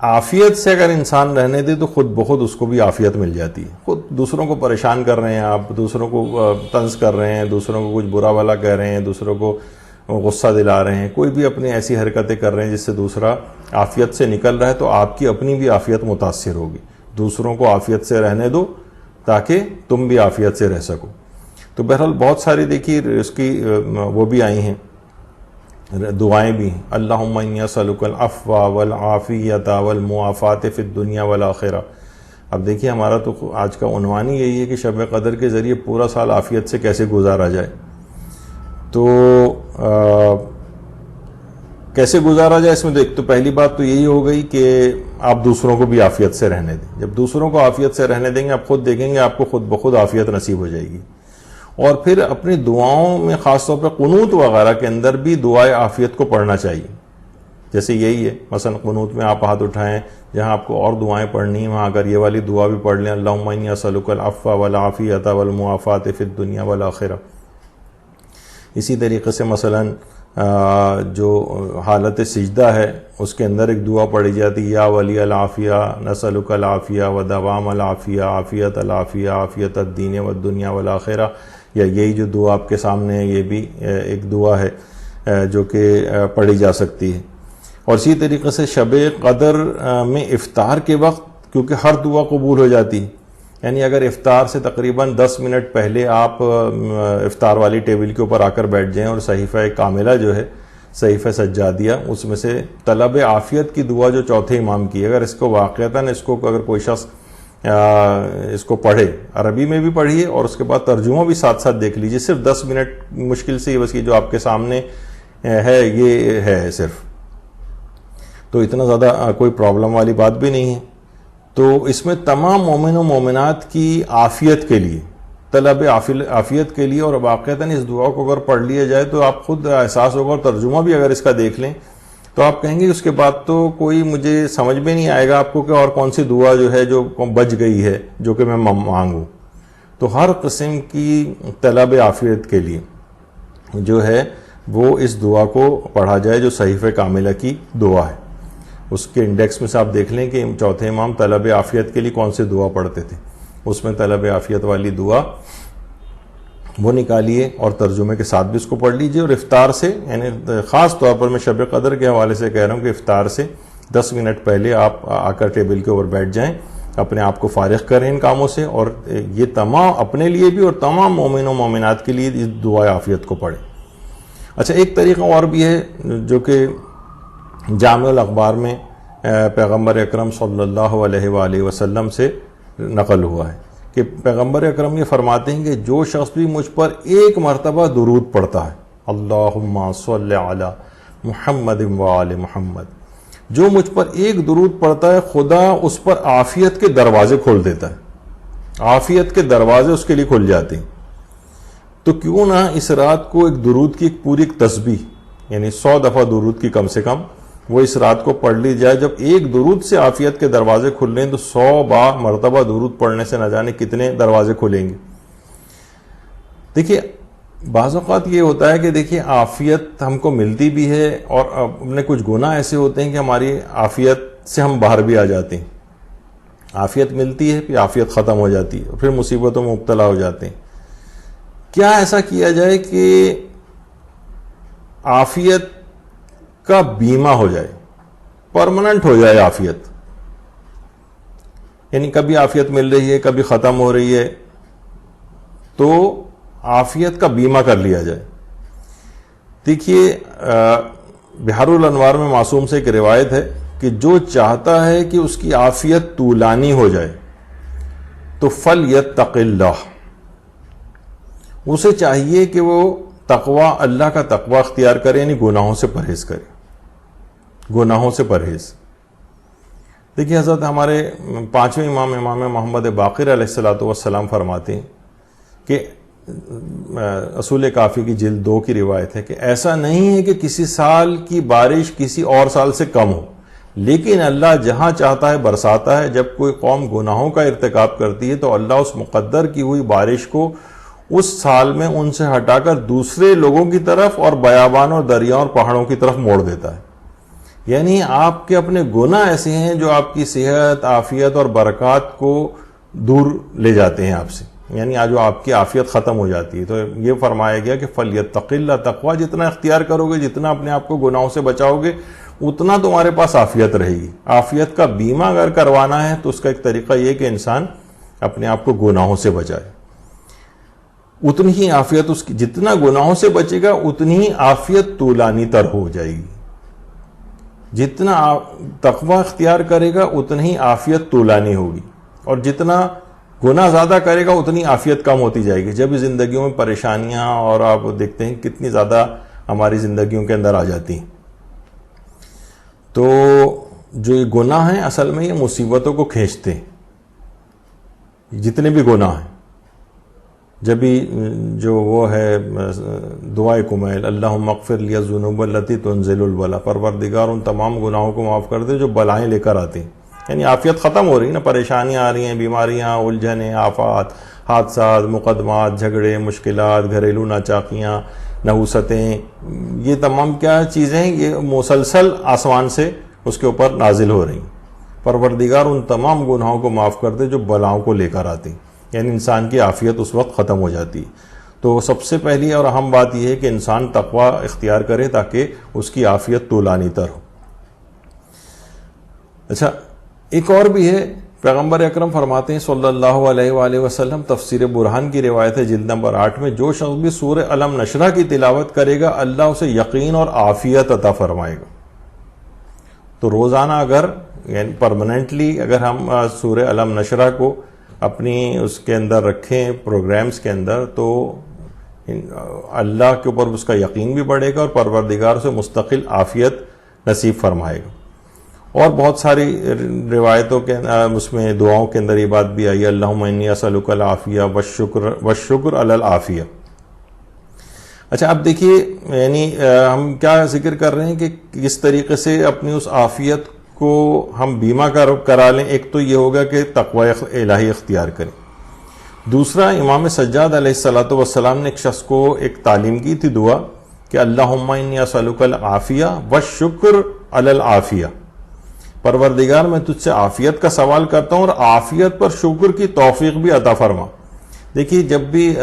[SPEAKER 1] عافیت سے اگر انسان رہنے دے تو خود بخود اس کو بھی عافیت مل جاتی ہے. خود دوسروں کو پریشان کر رہے ہیں آپ، دوسروں کو طنز کر رہے ہیں، دوسروں کو کچھ برا بھلا کہہ رہے ہیں، دوسروں کو غصہ دلا رہے ہیں، کوئی بھی اپنی ایسی حرکتیں کر رہے ہیں جس سے دوسرا عافیت سے نکل رہا ہے، تو آپ کی اپنی بھی عافیت متاثر ہوگی. دوسروں کو عافیت سے رہنے دو تاکہ تم بھی عافیت سے رہ سکو. تو بہرحال بہت ساری دیکھیے اس کی وہ بھی آئی ہیں، دعائیں بھی ہیں. اللہم انی اسألک العفو والعافیۃ والمعافاۃ فی الدنیا والآخرہ. اب دیکھیے ہمارا تو آج کا عنوان ہی یہی ہے کہ شب قدر کے ذریعے پورا سال عافیت سے کیسے گزارا جائے. تو کیسے گزارا جائے، اس میں ایک تو پہلی بات تو یہی ہو گئی کہ آپ دوسروں کو بھی عافیت سے رہنے دیں. جب دوسروں کو عافیت سے رہنے دیں گے آپ خود دیکھیں گے آپ کو خود بخود عافیت نصیب ہو جائے گی. اور پھر اپنی دعاؤں میں خاص طور پہ قنوت وغیرہ کے اندر بھی دعائے عافیت کو پڑھنا چاہیے. جیسے یہی ہے مثلا قنوت میں آپ ہاتھ اٹھائیں، جہاں آپ کو اور دعائیں پڑھنی ہیں وہاں اگر یہ والی دعا بھی پڑھ لیں، اللہم انی اسألک العفو والعافیۃ والمعافاۃ فی الدنیا والآخرہ. اسی طریقے سے مثلا جو حالت سجدہ ہے اس کے اندر ایک دعا پڑھی جاتی ہے، یا ولی العافیہ نسألک العافیہ و دوام العافیہ عافیت العافیہ عافیت الدین والدنیا والآخرہ، یا یہی جو دعا آپ کے سامنے ہے یہ بھی ایک دعا ہے جو کہ پڑھی جا سکتی ہے۔ اور اسی طریقے سے شب قدر میں افطار کے وقت کیونکہ ہر دعا قبول ہو جاتی ہے، یعنی اگر افطار سے تقریباً 10 منٹ پہلے آپ افطار والی ٹیبل کے اوپر آ کر بیٹھ جائیں اور صحیفہ کاملہ جو ہے صحیفہ سجادیہ اس میں سے طلب عافیت کی دعا جو چوتھے امام کی، اگر اس کو واقعتاً اگر کوئی شخص اس کو پڑھے، عربی میں بھی پڑھیے اور اس کے بعد ترجمہ بھی ساتھ ساتھ دیکھ لیجئے، صرف 10 منٹ مشکل سے بس یہ جو آپ کے سامنے ہے یہ ہے صرف، تو اتنا زیادہ کوئی پرابلم والی بات بھی نہیں ہے۔ تو اس میں تمام مومن و مومنات کی عافیت کے لیے، طلب عافیت کے لیے، اور واقعتاً اس دعا کو اگر پڑھ لیا جائے تو آپ خود احساس ہوگا، اور ترجمہ بھی اگر اس کا دیکھ لیں تو آپ کہیں گے اس کے بعد تو کوئی مجھے سمجھ میں نہیں آئے گا آپ کو کہ اور کون سی دعا جو ہے جو بچ گئی ہے جو کہ میں مانگوں۔ تو ہر قسم کی طلب عافیت کے لیے جو ہے وہ اس دعا کو پڑھا جائے جو صحیفہ کاملہ کی دعا ہے۔ اس کے انڈیکس میں سے آپ دیکھ لیں کہ چوتھے امام طلب عافیت کے لیے کون سے دعا پڑھتے تھے، اس میں طلب عافیت والی دعا وہ نکالیے اور ترجمے کے ساتھ بھی اس کو پڑھ لیجئے۔ اور افطار سے، یعنی خاص طور پر میں شب قدر کے حوالے سے کہہ رہا ہوں کہ افطار سے 10 منٹ پہلے آپ آ کر ٹیبل کے اوپر بیٹھ جائیں، اپنے آپ کو فارغ کریں ان کاموں سے، اور یہ تمام اپنے لیے بھی اور تمام مومن و مومنات کے لیے اس دعا عافیت کو پڑھیں۔ اچھا، ایک طریقہ اور بھی ہے جو کہ جامع الاخبار میں پیغمبر اکرم صلی اللہ علیہ وآلہ وسلم سے نقل ہوا ہے کہ پیغمبر اکرم یہ فرماتے ہیں کہ جو شخص بھی مجھ پر ایک مرتبہ درود پڑھتا ہے، اللہم صلی علی محمد وآل محمد، جو مجھ پر ایک درود پڑھتا ہے خدا اس پر عافیت کے دروازے کھول دیتا ہے، عافیت کے دروازے اس کے لیے کھل جاتے ہیں۔ تو کیوں نہ اس رات کو ایک درود کی ایک پوری تسبیح، یعنی 100 دفعہ درود کی کم سے کم وہ اس رات کو پڑھ لی جائے۔ جب ایک درود سے عافیت کے دروازے کھل رہے ہیں تو 100 مرتبہ درود پڑھنے سے نہ جانے کتنے دروازے کھلیں گے۔ دیکھیے، بعض اوقات یہ ہوتا ہے کہ دیکھیے عافیت ہم کو ملتی بھی ہے اور اپنے کچھ گناہ ایسے ہوتے ہیں کہ ہماری عافیت سے ہم باہر بھی آ جاتے ہیں۔ عافیت ملتی ہے پھر عافیت ختم ہو جاتی ہے، پھر مصیبتوں میں مبتلا ہو جاتے ہیں۔ کیا ایسا کیا جائے کہ عافیت کا بیمہ ہو جائے، پرماننٹ ہو جائے عافیت، یعنی کبھی عافیت مل رہی ہے کبھی ختم ہو رہی ہے تو عافیت کا بیمہ کر لیا جائے۔ دیکھیے، بحار الانوار میں معصوم سے ایک روایت ہے کہ جو چاہتا ہے کہ اس کی عافیت طولانی ہو جائے تو فلیتق اللہ، اسے چاہیے کہ وہ تقوی، اللہ کا تقوی اختیار کرے، یعنی گناہوں سے پرہیز کرے، گناہوں سے پرہیز۔ دیکھیے، حضرت ہمارے 5ویں امام محمد باقر علیہ السلام فرماتے ہیں کہ اصول کافی کی جلد 2 کی روایت ہے کہ ایسا نہیں ہے کہ کسی سال کی بارش کسی اور سال سے کم ہو، لیکن اللہ جہاں چاہتا ہے برساتا ہے۔ جب کوئی قوم گناہوں کا ارتکاب کرتی ہے تو اللہ اس مقدر کی ہوئی بارش کو اس سال میں ان سے ہٹا کر دوسرے لوگوں کی طرف اور بیابان اور دریاؤں اور پہاڑوں کی طرف موڑ دیتا ہے۔ یعنی آپ کے اپنے گناہ ایسے ہیں جو آپ کی صحت، عافیت اور برکات کو دور لے جاتے ہیں آپ سے، یعنی جو آپ کی عافیت ختم ہو جاتی ہے۔ تو یہ فرمایا گیا کہ فلیتق اللہ، تقوی جتنا اختیار کرو گے، جتنا اپنے آپ کو گناہوں سے بچاؤ گے، اتنا تمہارے پاس عافیت رہے گی۔ عافیت کا بیمہ اگر کروانا ہے تو اس کا ایک طریقہ یہ کہ انسان اپنے آپ کو گناہوں سے بچائے، اتنی ہی عافیت اس کی، جتنا گناہوں سے بچے گا اتنی ہی عافیت طولانی تر ہو جائے گی، جتنا تقوی اختیار کرے گا اتنی ہی عافیت طولانی ہوگی، اور جتنا گناہ زیادہ کرے گا اتنی عافیت کم ہوتی جائے گی۔ جب زندگیوں میں پریشانیاں اور آپ دیکھتے ہیں کتنی زیادہ ہماری زندگیوں کے اندر آ جاتی ہیں، تو جو یہ گناہ ہیں اصل میں یہ مصیبتوں کو کھینچتے ہیں، جتنے بھی گناہ ہیں۔ جب بھی جو وہ ہے دعائے کمیل، اللہم اغفر لی الذنوب التی تنزل البلا، پروردگار ان تمام گناہوں کو معاف کر دے جو بلائیں لے کر آتے ہیں، یعنی عافیت ختم ہو رہی ہے نا، پریشانیاں آ رہی ہیں، بیماریاں، الجھنیں، آفات، حادثات، مقدمات، جھگڑے، مشکلات، گھریلو ناچاکیاں، نحوستیں، یہ تمام کیا چیزیں ہیں، یہ مسلسل آسمان سے اس کے اوپر نازل ہو رہی ہیں. پروردگار ان تمام گناہوں کو معاف کر دے جو بلاؤں کو لے کر آتی، یعنی انسان کی عافیت اس وقت ختم ہو جاتی. تو سب سے پہلی اور اہم بات یہ ہے کہ انسان تقوی اختیار کرے تاکہ اس کی عافیت طولانی تر ہو. اچھا، ایک اور بھی ہے، پیغمبر اکرم فرماتے ہیں صلی اللہ علیہ وآلہ وسلم، تفسیر برہان کی روایت ہے جلد نمبر 8 میں، جو شخص بھی سورہ علم نشرہ کی تلاوت کرے گا اللہ اسے یقین اور عافیت عطا فرمائے گا. تو روزانہ اگر یعنی پرماننٹلی اگر ہم سورہ علم نشرہ کو اپنی اس کے اندر رکھیں پروگرامز کے اندر، تو اللہ کے اوپر اس کا یقین بھی بڑھے گا اور پروردگار سے مستقل عافیت نصیب فرمائے گا. اور بہت ساری روایتوں کے اس میں دعاؤں کے اندر یہ بات بھی آئی، اللہم انی اسألک العافیہ والشکر علی العافیہ. اچھا، اب دیکھیے یعنی ہم کیا ذکر کر رہے ہیں کہ کس طریقے سے اپنی اس عافیت کو ہم بیمہ کرا لیں. ایک تو یہ ہوگا کہ تقوی الہی اختیار کریں. دوسرا، امام سجاد علیہ الصلوۃ والسلام نے ایک شخص کو ایک تعلیم کی تھی دعا کہ اللہم انی اسألک العافیہ والشکر علی العافیہ، پروردگار میں تجھ سے عافیت کا سوال کرتا ہوں اور عافیت پر شکر کی توفیق بھی عطا فرما. دیکھیے، جب بھی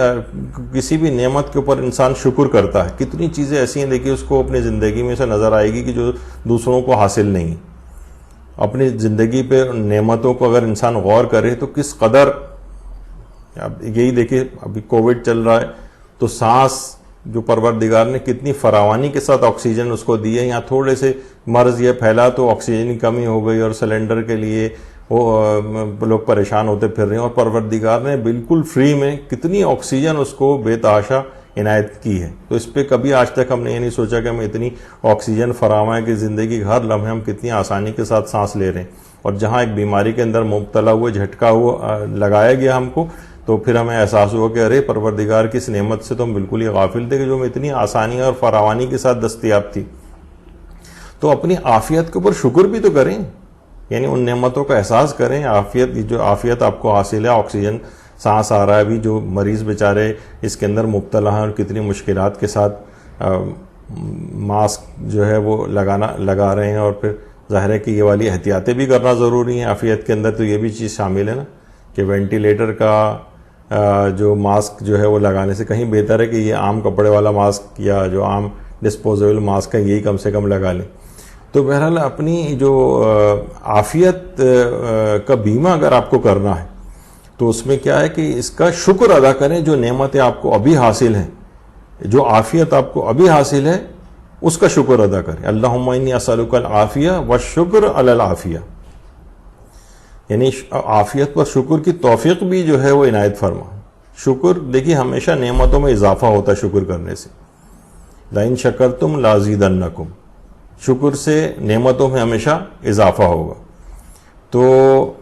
[SPEAKER 1] کسی بھی نعمت کے اوپر انسان شکر کرتا ہے، کتنی چیزیں ایسی ہیں دیکھیے اس کو اپنی زندگی میں سے نظر آئے گی کہ جو دوسروں کو حاصل نہیں. اپنی زندگی پہ نعمتوں کو اگر انسان غور کرے تو کس قدر، اب یہی دیکھیے ابھی کووڈ چل رہا ہے تو سانس جو پروردگار نے کتنی فراوانی کے ساتھ آکسیجن اس کو دی ہے. یہاں تھوڑے سے مرض یہ پھیلا تو آکسیجن کی کمی ہو گئی اور سلنڈر کے لیے وہ لوگ پریشان ہوتے پھر رہے ہیں، اور پروردگار نے بالکل فری میں کتنی آکسیجن اس کو بے تحاشا عنایت کی ہے. تو اس پہ کبھی آج تک ہم نے یہ نہیں سوچا کہ ہمیں اتنی آکسیجن فراہم ہے کہ زندگی ہر لمحے ہم کتنی آسانی کے ساتھ سانس لے رہے ہیں. اور جہاں ایک بیماری کے اندر مبتلا ہوئے جھٹکا ہوا لگایا گیا ہم کو، تو پھر ہمیں احساس ہوا کہ ارے پروردگار کی اس نعمت سے تو ہم بالکل ہی غافل تھے کہ جو ہمیں اتنی آسانی اور فراوانی کے ساتھ دستیاب تھی. تو اپنی عافیت کے اوپر شکر بھی تو کریں، یعنی ان نعمتوں کا احساس کریں. عافیت، جو عافیت آپ کو حاصل ہے، آکسیجن سانس آ رہا ہے، ابھی جو مریض بیچارے اس کے اندر مبتلا ہیں اور کتنی مشکلات کے ساتھ ماسک جو ہے وہ لگا رہے ہیں، اور پھر ظاہر ہے کہ یہ والی احتیاطیں بھی کرنا ضروری ہیں عافیت کے اندر. تو یہ بھی چیز شامل ہے نا کہ وینٹیلیٹر کا جو ماسک جو ہے وہ لگانے سے کہیں بہتر ہے کہ یہ عام کپڑے والا ماسک یا جو عام ڈسپوزیبل ماسک ہے یہی کم سے کم لگا لیں. تو بہرحال اپنی جو عافیت کا بیمہ اگر آپ کو کرنا ہے تو اس میں کیا ہے کہ اس کا شکر ادا کریں. جو نعمتیں آپ کو ابھی حاصل ہیں، جو عافیت آپ کو ابھی حاصل ہے، اس کا شکر ادا کریں. اللہم انی اسألک العافیہ والشکر علی العافیہ، یعنی عافیت پر شکر کی توفیق بھی جو ہے وہ عنایت فرما. شکر دیکھیے ہمیشہ نعمتوں میں اضافہ ہوتا ہے شکر کرنے سے. لئن شکرتم لازیدنکم، شکر سے نعمتوں میں ہمیشہ اضافہ ہوگا. تو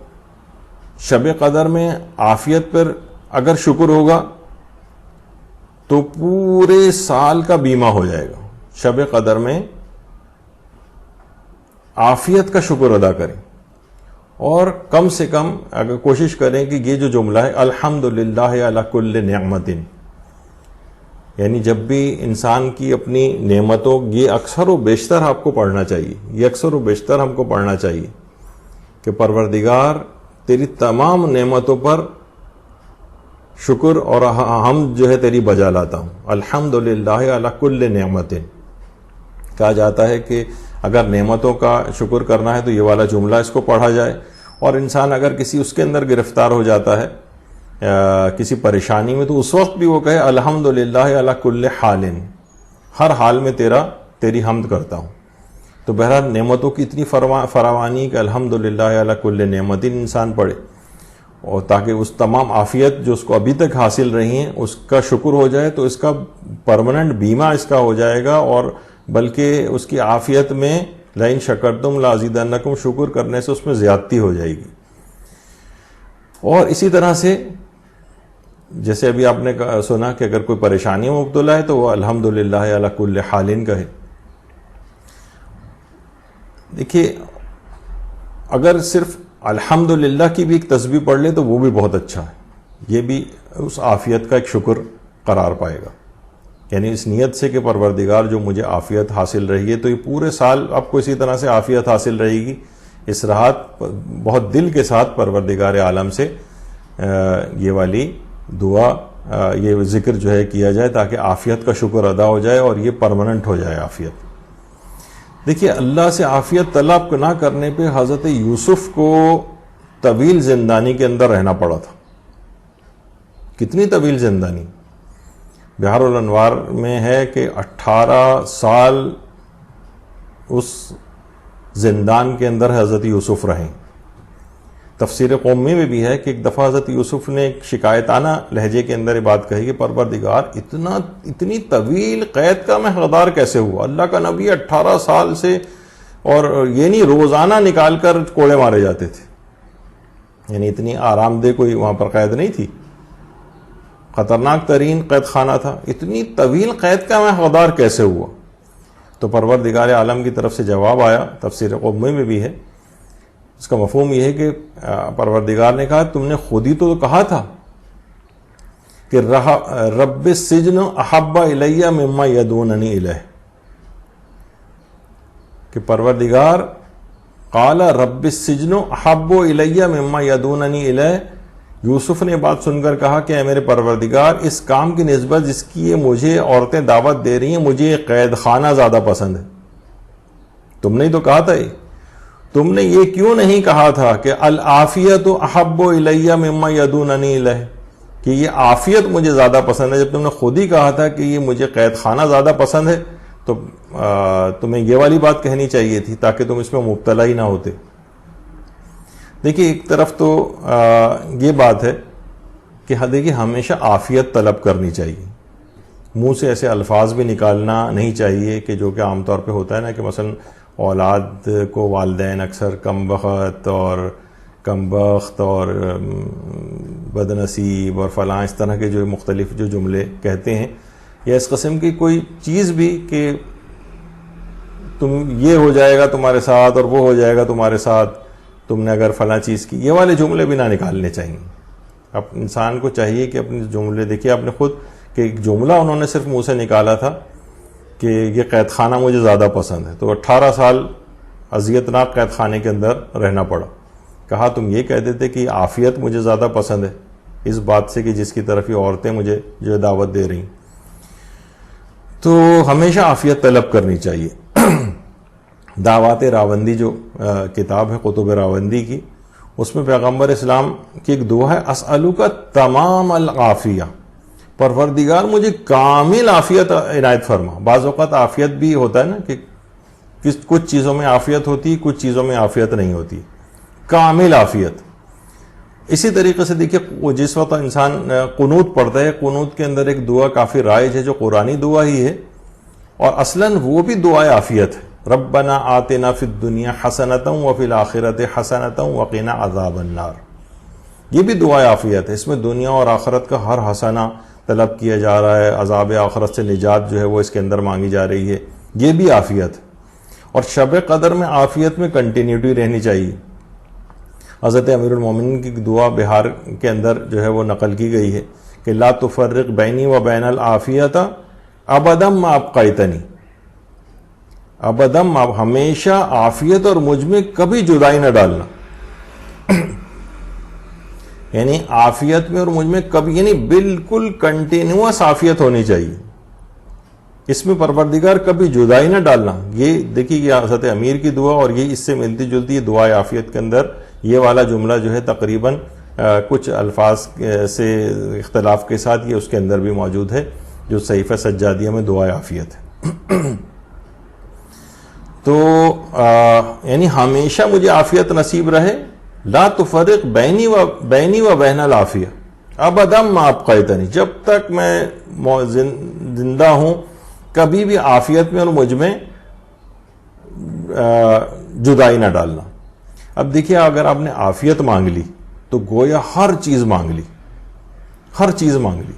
[SPEAKER 1] شب قدر میں عافیت پر اگر شکر ہوگا تو پورے سال کا بیمہ ہو جائے گا. شب قدر میں عافیت کا شکر ادا کریں، اور کم سے کم اگر کوشش کریں کہ یہ جو جملہ ہے الحمدللہ علی کل نعمت، یعنی جب بھی انسان کی اپنی نعمتوں، یہ اکثر و بیشتر آپ کو پڑھنا چاہیے، یہ اکثر و بیشتر ہم کو پڑھنا چاہیے کہ پروردگار تیری تمام نعمتوں پر شکر اور حمد جو ہے تیری بجا لاتا ہوں. الحمدللہ علی کل نعمت، کہا جاتا ہے کہ اگر نعمتوں کا شکر کرنا ہے تو یہ والا جملہ اس کو پڑھا جائے. اور انسان اگر کسی اس کے اندر گرفتار ہو جاتا ہے کسی پریشانی میں، تو اس وقت بھی وہ کہے الحمدللہ علی کل حال، ہر حال میں تیری حمد کرتا ہوں. تو بہرحال نعمتوں کی اتنی فراوانی کہ الحمدللہ علی کل نعمت انسان پڑھے، اور تاکہ اس تمام عافیت جو اس کو ابھی تک حاصل رہی ہیں اس کا شکر ہو جائے، تو اس کا پرماننٹ بیمہ اس کا ہو جائے گا. اور بلکہ اس کی عافیت میں لئن شکرتم لازیدنکم، شکر کرنے سے اس میں زیادتی ہو جائے گی. اور اسی طرح سے جیسے ابھی آپ نے سنا کہ اگر کوئی پریشانی میں مبتلا ہے تو وہ الحمدللہ علی کل حال کہے. دیکھیے اگر صرف الحمدللہ کی بھی ایک تسبیح پڑھ لے تو وہ بھی بہت اچھا ہے، یہ بھی اس عافیت کا ایک شکر قرار پائے گا. یعنی اس نیت سے کہ پروردگار جو مجھے عافیت حاصل رہی ہے تو یہ پورے سال آپ کو اسی طرح سے عافیت حاصل رہے گی. اس رات بہت دل کے ساتھ پروردگار عالم سے یہ والی دعا یہ ذکر جو ہے کیا جائے تاکہ عافیت کا شکر ادا ہو جائے اور یہ پرماننٹ ہو جائے عافیت. دیکھیے اللہ سے عافیت طلب نہ کرنے پہ حضرت یوسف کو طویل زندانی کے اندر رہنا پڑا تھا. کتنی طویل زندانی؟ بحار الانوار میں ہے کہ 18 سال اس زندان کے اندر حضرت یوسف رہیں. تفسیر قومی میں بھی ہے کہ ایک دفعہ حضرت یوسف نے ایک شکایتانہ لہجے کے اندر یہ بات کہی کہ پروردگار اتنی طویل قید کا میں حقدار کیسے ہوا؟ اللہ کا نبی 18 سال سے، اور یہ نہیں روزانہ نکال کر کوڑے مارے جاتے تھے، یعنی اتنی آرام دہ کوئی وہاں پر قید نہیں تھی، خطرناک ترین قید خانہ تھا. اتنی طویل قید کا میں حقدار کیسے ہوا؟ تو پروردگار عالم کی طرف سے جواب آیا، تفسیر قومی میں بھی ہے. اس کا مفہوم یہ ہے کہ پروردگار نے کہا تم نے خود ہی تو کہا تھا کہ رب السجن احب الی مما یدوننی الیہ، کہ پروردگار قال رب السجن احب الی مما یدوننی الیہ. یوسف نے بات سن کر کہا کہ اے میرے پروردگار اس کام کی نسبت جس کی یہ مجھے عورتیں دعوت دے رہی ہیں مجھے یہ قید خانہ زیادہ پسند ہے. تم نے تو کہا تھا تم نے یہ کیوں نہیں کہا تھا کہ العافیت احب الی مما یدوننی الیہ، کہ یہ عافیت مجھے زیادہ پسند ہے؟ جب تم نے خود ہی کہا تھا کہ یہ مجھے قید خانہ زیادہ پسند ہے تو تمہیں یہ والی بات کہنی چاہیے تھی تاکہ تم اس میں مبتلا ہی نہ ہوتے. دیکھیے ایک طرف تو یہ بات ہے کہ دیکھیے ہمیشہ عافیت طلب کرنی چاہیے، منہ سے ایسے الفاظ بھی نکالنا نہیں چاہیے کہ جو کہ عام طور پہ ہوتا ہے نا کہ مثلا اولاد کو والدین اکثر کم بخت اور بد نصیب اور فلاں اس طرح کے جو مختلف جو جملے کہتے ہیں، یا اس قسم کی کوئی چیز بھی کہ تم یہ ہو جائے گا تمہارے ساتھ اور وہ ہو جائے گا تمہارے ساتھ، تم نے اگر فلاں چیز کی، یہ والے جملے بھی نہ نکالنے چاہیے. اب انسان کو چاہیے کہ اپنے جملے دیکھیے آپ نے خود کہ ایک جملہ انہوں نے صرف منہ سے نکالا تھا کہ یہ قید خانہ مجھے زیادہ پسند ہے، تو 18 سال اذیت ناک قید خانے کے اندر رہنا پڑا. کہا تم یہ کہہ دیتے کہ عافیت مجھے زیادہ پسند ہے اس بات سے کہ جس کی طرف یہ عورتیں مجھے جو دعوت دے رہی. تو ہمیشہ عافیت طلب کرنی چاہیے. دعوات راوندی جو کتاب ہے کتب راوندی کی، اس میں پیغمبر اسلام کی ایک دعا ہے اسألک تمام العافیہ، پروردگار مجھے کامل عافیت عنایت فرما. بعض اوقات عافیت بھی ہوتا ہے نا کہ کچھ چیزوں میں عافیت ہوتی، کچھ چیزوں میں عافیت نہیں ہوتی، کامل عافیت. اسی طریقے سے دیکھیے جس وقت انسان قنوت پڑھتا ہے، قنوت کے اندر ایک دعا کافی رائج ہے جو قرآنی دعا ہی ہے، اور اصلاً وہ بھی دعائے عافیت ہے. ربنا آتنا فی الدنیا حسنۃ وفی الآخرۃ حسنۃ وقنا عذاب النار، یہ بھی دعائے عافیت ہے. اس میں دنیا اور آخرت کا ہر حسنہ طلب کیا جا رہا ہے، عذاب آخرت سے نجات جو ہے وہ اس کے اندر مانگی جا رہی ہے، یہ بھی عافیت ہے. اور شب قدر میں عافیت میں کنٹینیوٹی رہنی چاہیے. حضرت امیر المومنین کی دعا بہار کے اندر جو ہے وہ نقل کی گئی ہے کہ لا تفرق بینی و بین العافیت ابدا ما ابقیتنی، ابدم آپ ہمیشہ عافیت اور مجھ میں کبھی جدائی نہ ڈالنا. یعنی عافیت میں اور مجھ میں کبھی، یعنی بالکل کنٹینیوس عافیت ہونی چاہیے، اس میں پروردگار کبھی جدائی نہ ڈالنا. یہ دیکھیے یہ حضرت امیر کی دعا اور یہ اس سے ملتی جلتی دعائے عافیت کے اندر یہ والا جملہ جو ہے تقریباً کچھ الفاظ سے اختلاف کے ساتھ یہ اس کے اندر بھی موجود ہے جو صحیفہ سجادیہ میں دعائے عافیت ہے. تو یعنی ہمیشہ مجھے عافیت نصیب رہے. لا تفرق بینی و بین العافیہ ابدا ما ابقیتنی، جب تک میں زندہ ہوں کبھی بھی عافیت میں اور مجھ میں جدائی نہ ڈالنا. اب دیکھیے اگر آپ نے عافیت مانگ لی تو گویا ہر چیز مانگ لی، ہر چیز مانگ لی.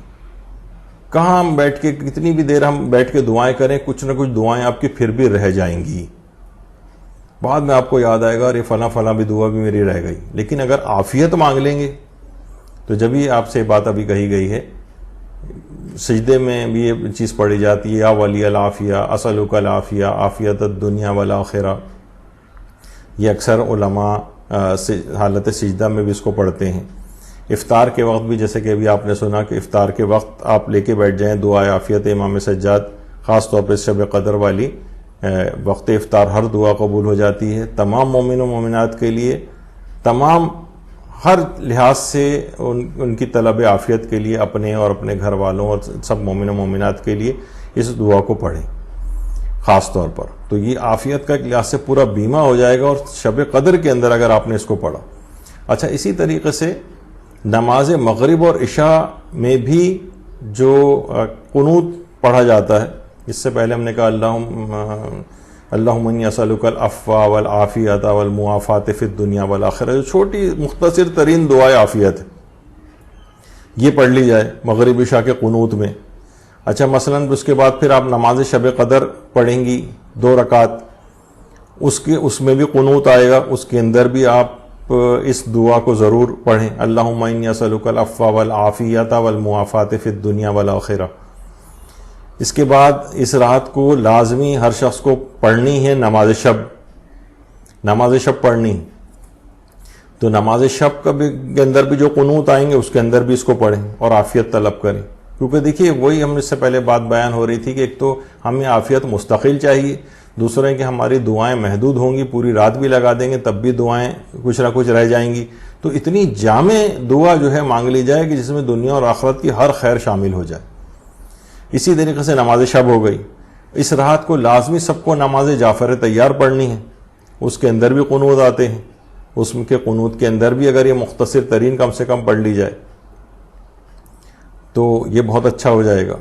[SPEAKER 1] کہاں ہم بیٹھ کے کتنی بھی دیر ہم بیٹھ کے دعائیں کریں، کچھ نہ کچھ دعائیں آپ کی پھر بھی رہ جائیں گی. بعد میں آپ کو یاد آئے گا اور یہ فلاں بھی دعا بھی میری رہ گئی. لیکن اگر عافیت مانگ لیں گے تو جب ہی آپ سے بات ابھی کہی گئی ہے سجدے میں بھی یہ چیز پڑھی جاتی ہے، یا ولی العافیہ اسألک العافیہ عافیت الدنیا والآخرہ. یہ اکثر علماء حالت سجدہ میں بھی اس کو پڑھتے ہیں. افطار کے وقت بھی، جیسے کہ ابھی آپ نے سنا کہ افطار کے وقت آپ لے کے بیٹھ جائیں دعا عافیت امام سجاد، خاص طور پہ شب قدر والی وقت افطار ہر دعا قبول ہو جاتی ہے تمام مومن و مومنات کے لیے. تمام ہر لحاظ سے ان کی طلب عافیت کے لیے، اپنے اور اپنے گھر والوں اور سب مومن و مومنات کے لیے اس دعا کو پڑھیں خاص طور پر. تو یہ عافیت کا ایک لحاظ سے پورا بیمہ ہو جائے گا، اور شب قدر کے اندر اگر آپ نے اس کو پڑھا. اچھا، اسی طریقے سے نماز مغرب اور عشاء میں بھی جو قنوت پڑھا جاتا ہے، اس سے پہلے ہم نے کہا اللہم انی اسألک العفو والعافیۃ والمعافاۃ فی الدنیا والآخرہ، جو چھوٹی مختصر ترین دعائے عافیت ہے، یہ پڑھ لی جائے مغرب عشاء کے قنوت میں. اچھا، مثلا اس کے بعد پھر آپ نماز شب قدر پڑھیں گی 2 رکعت، اس میں بھی قنوت آئے گا، اس کے اندر بھی آپ اس دعا کو ضرور پڑھیں، اللہم انی اسألک العفو والعافیۃ والمعافاۃ فی الدنیا والآخرہ. اس کے بعد اس رات کو لازمی ہر شخص کو پڑھنی ہے نماز شب پڑھنی. تو نماز شب کے اندر بھی جو قنوت آئیں گے اس کے اندر بھی اس کو پڑھیں اور عافیت طلب کریں. کیونکہ دیکھیے، وہی ہم اس سے پہلے بات بیان ہو رہی تھی کہ ایک تو ہمیں عافیت مستقل چاہیے، دوسرا ہے کہ ہماری دعائیں محدود ہوں گی، پوری رات بھی لگا دیں گے تب بھی دعائیں کچھ نہ کچھ رہ جائیں گی. تو اتنی جامع دعا جو ہے مانگ لی جائے کہ جس میں دنیا اور آخرت کی ہر خیر شامل ہو جائے. اسی طریقے سے نماز شب ہو گئی. اس رات کو لازمی سب کو نماز جعفر طیار پڑھنی ہے، اس کے اندر بھی قنوت آتے ہیں، اس کے قنوت کے اندر بھی اگر یہ مختصر ترین کم سے کم پڑھ لی جائے تو یہ بہت اچھا ہو جائے گا.